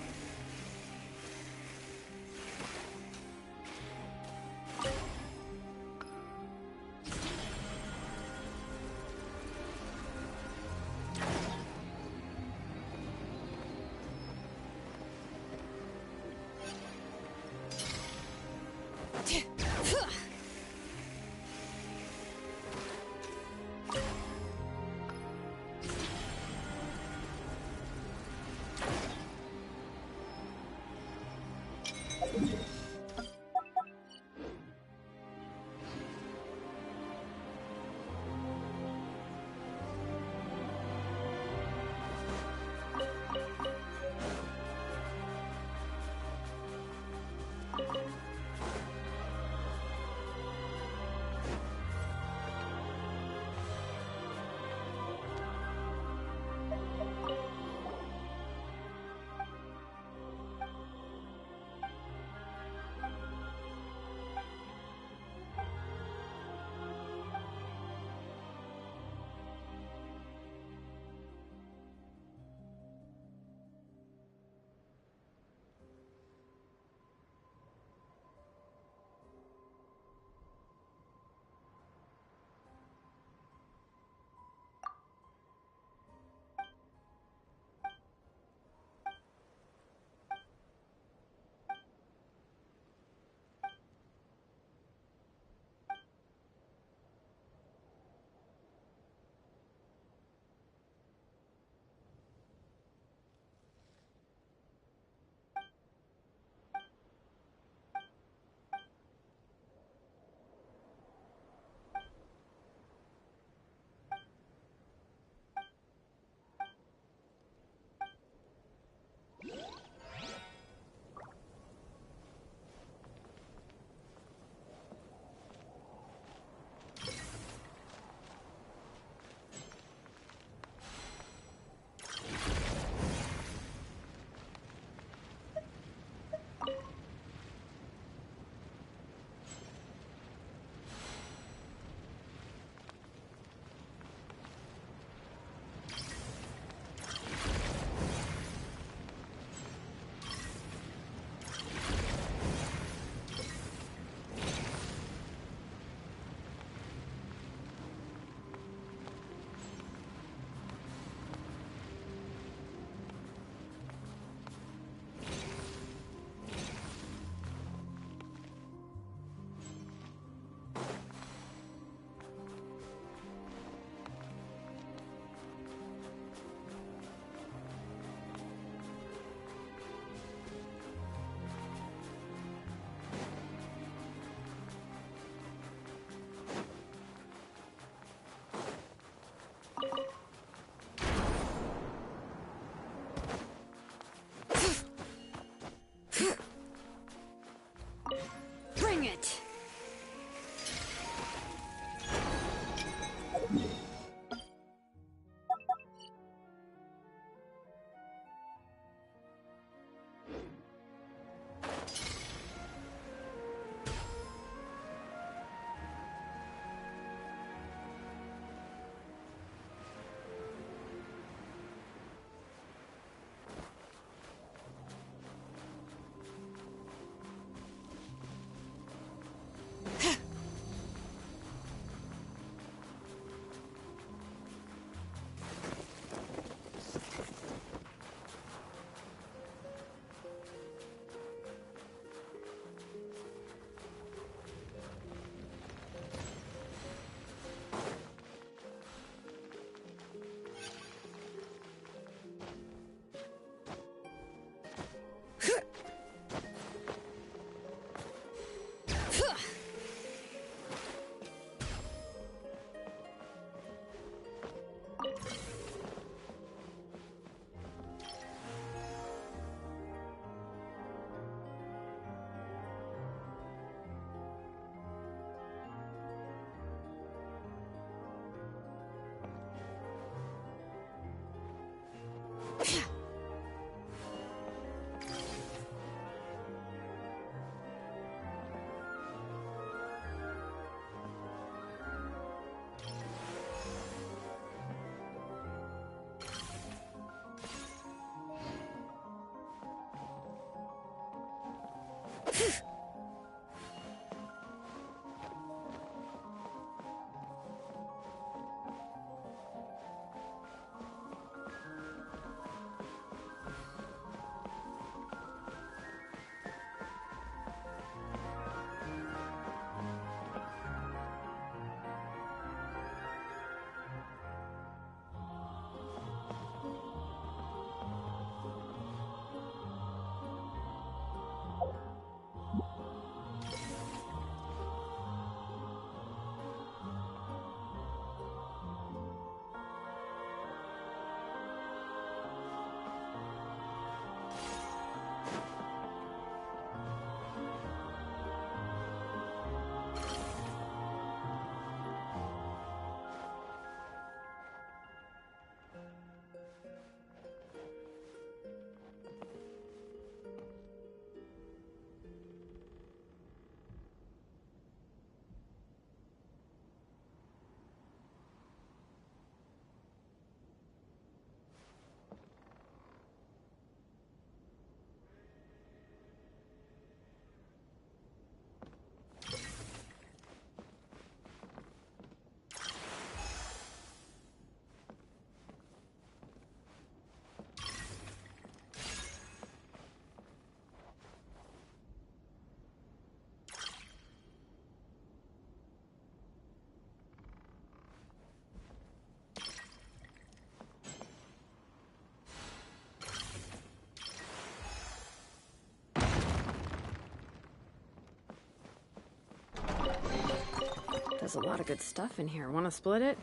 There's a lot of good stuff in here. Want to split it?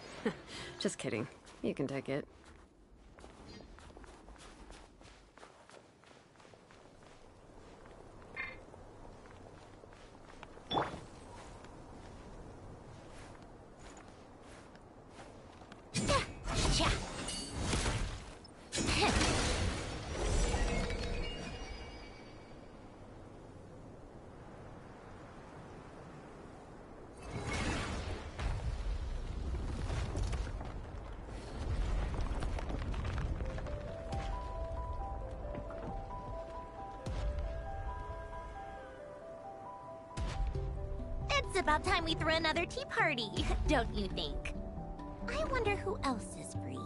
Just kidding. You can take it. It's about time we threw another tea party, don't you think? I wonder who else is free.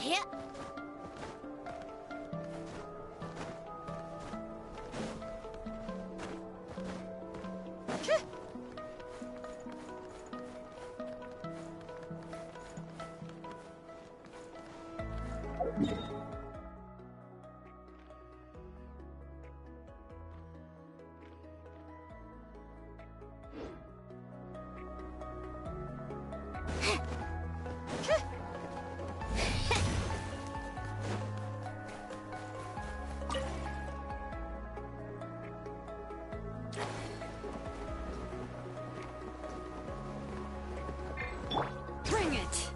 Yep. Bring it!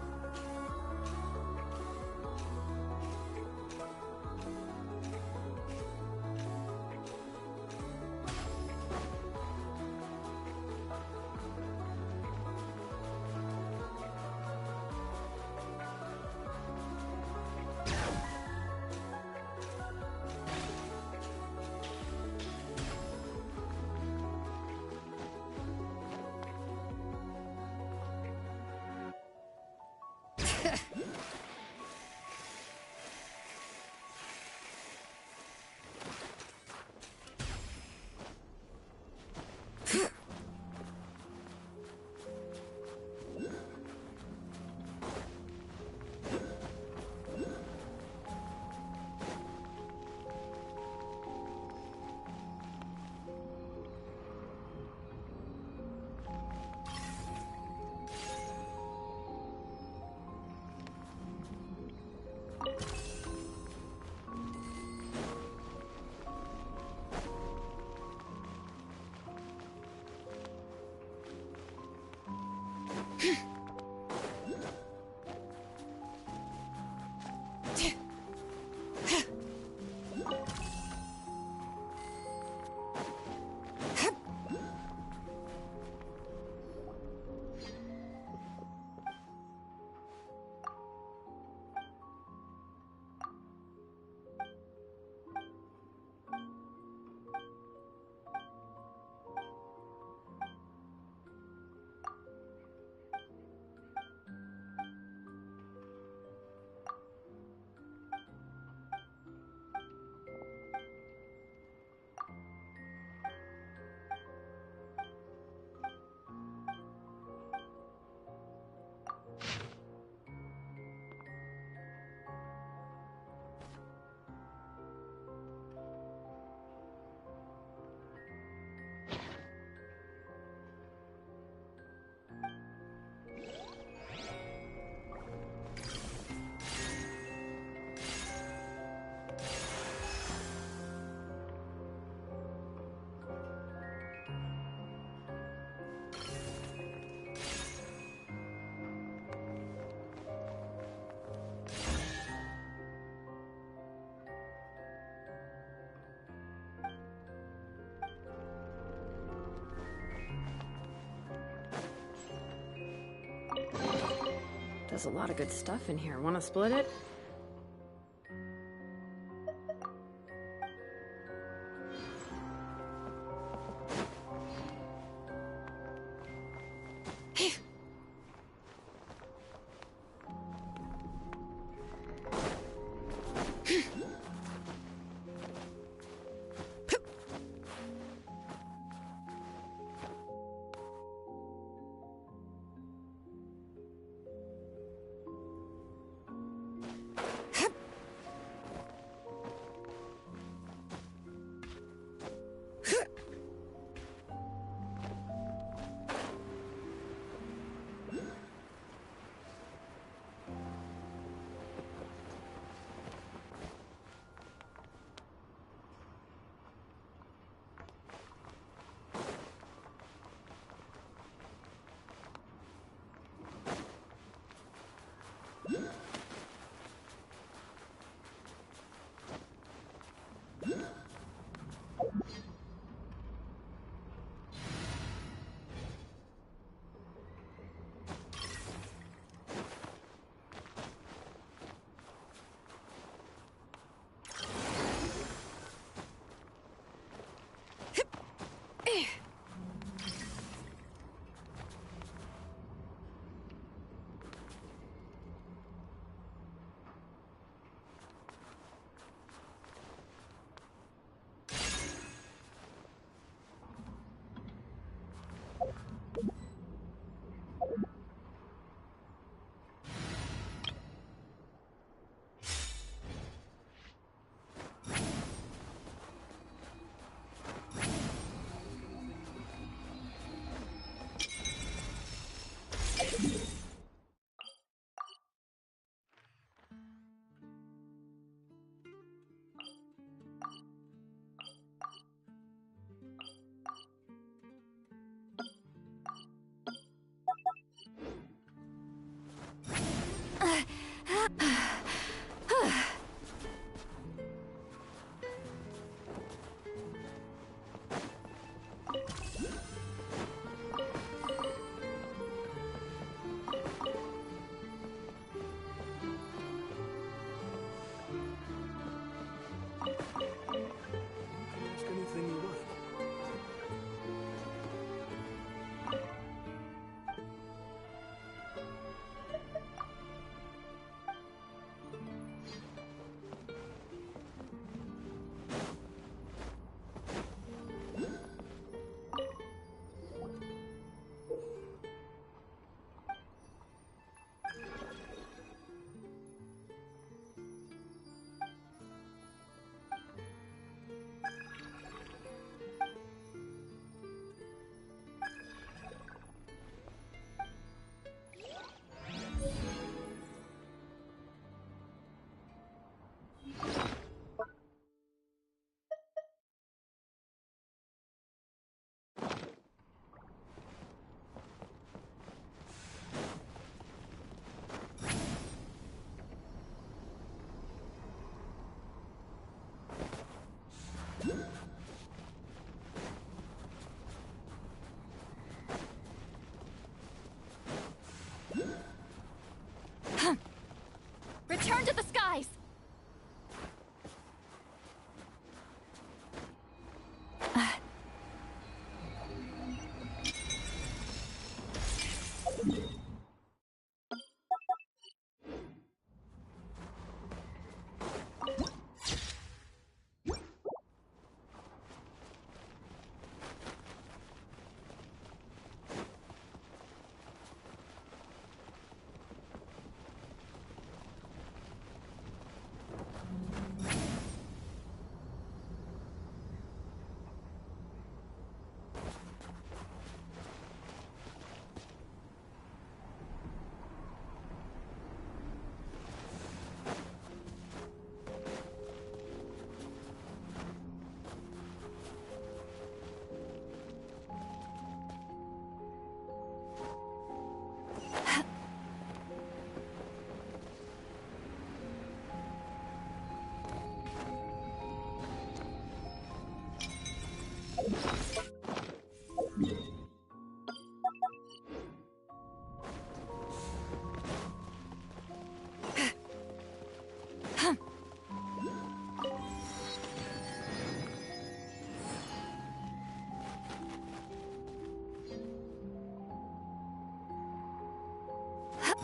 There's a lot of good stuff in here. Want to split it?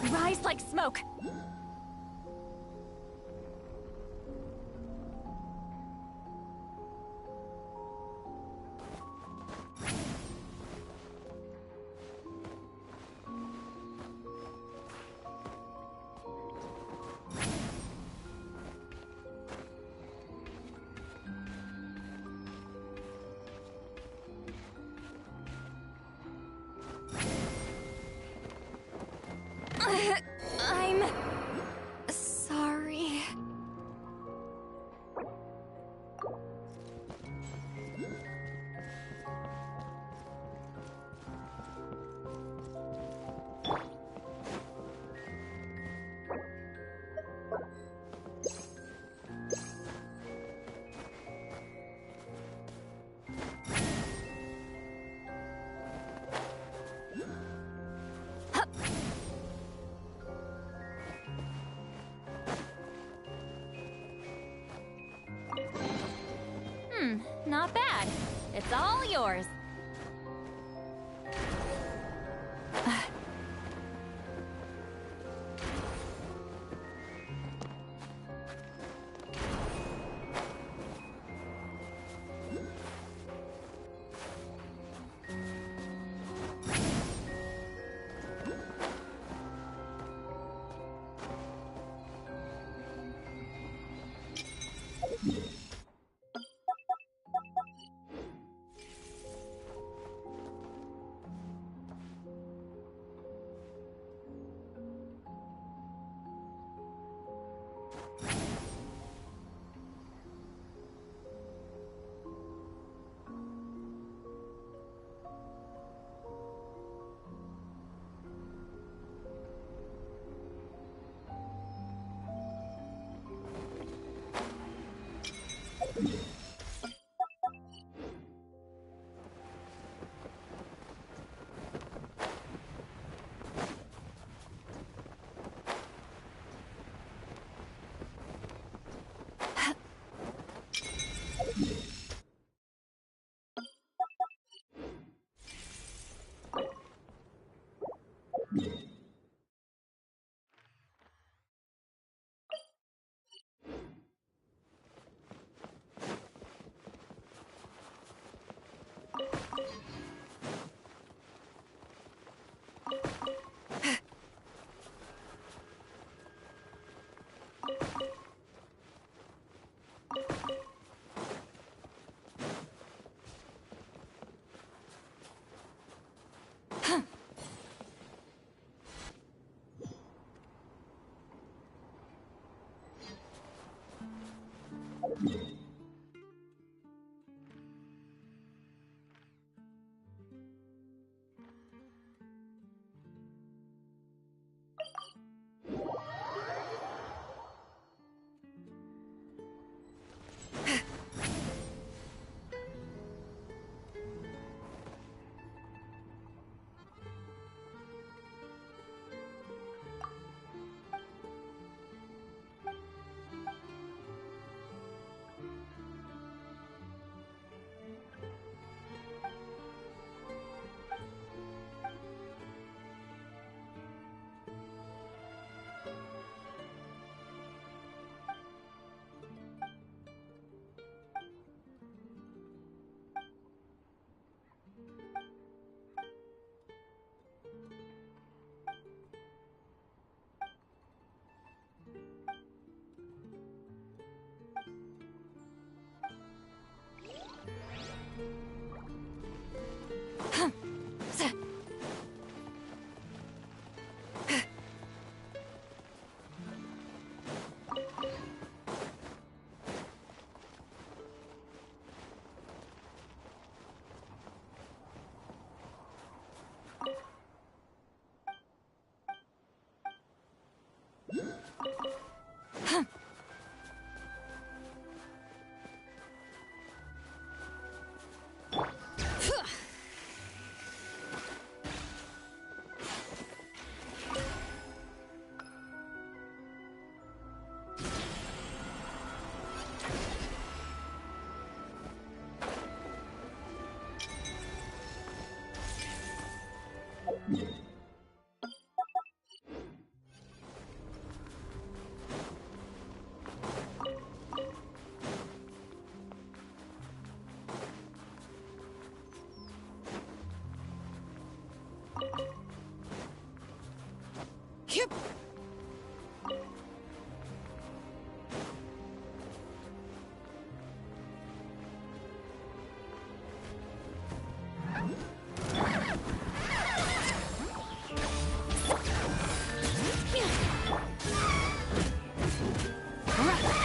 Rise like smoke! I'm sorry. Not bad. It's all yours.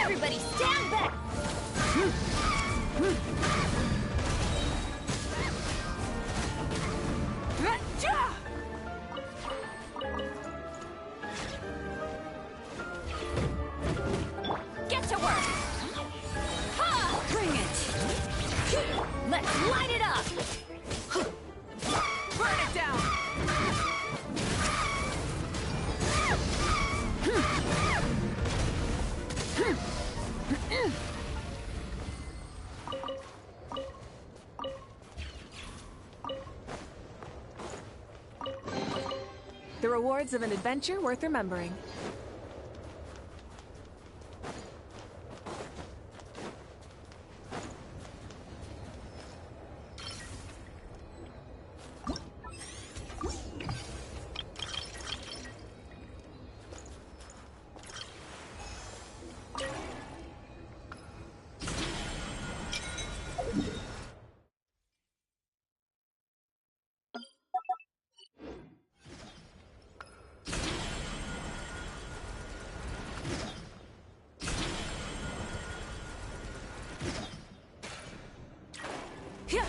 Everybody stand back! Get to work! Ha! Bring it! Let's light it up! Burn it down! The rewards of an adventure worth remembering. Yeah.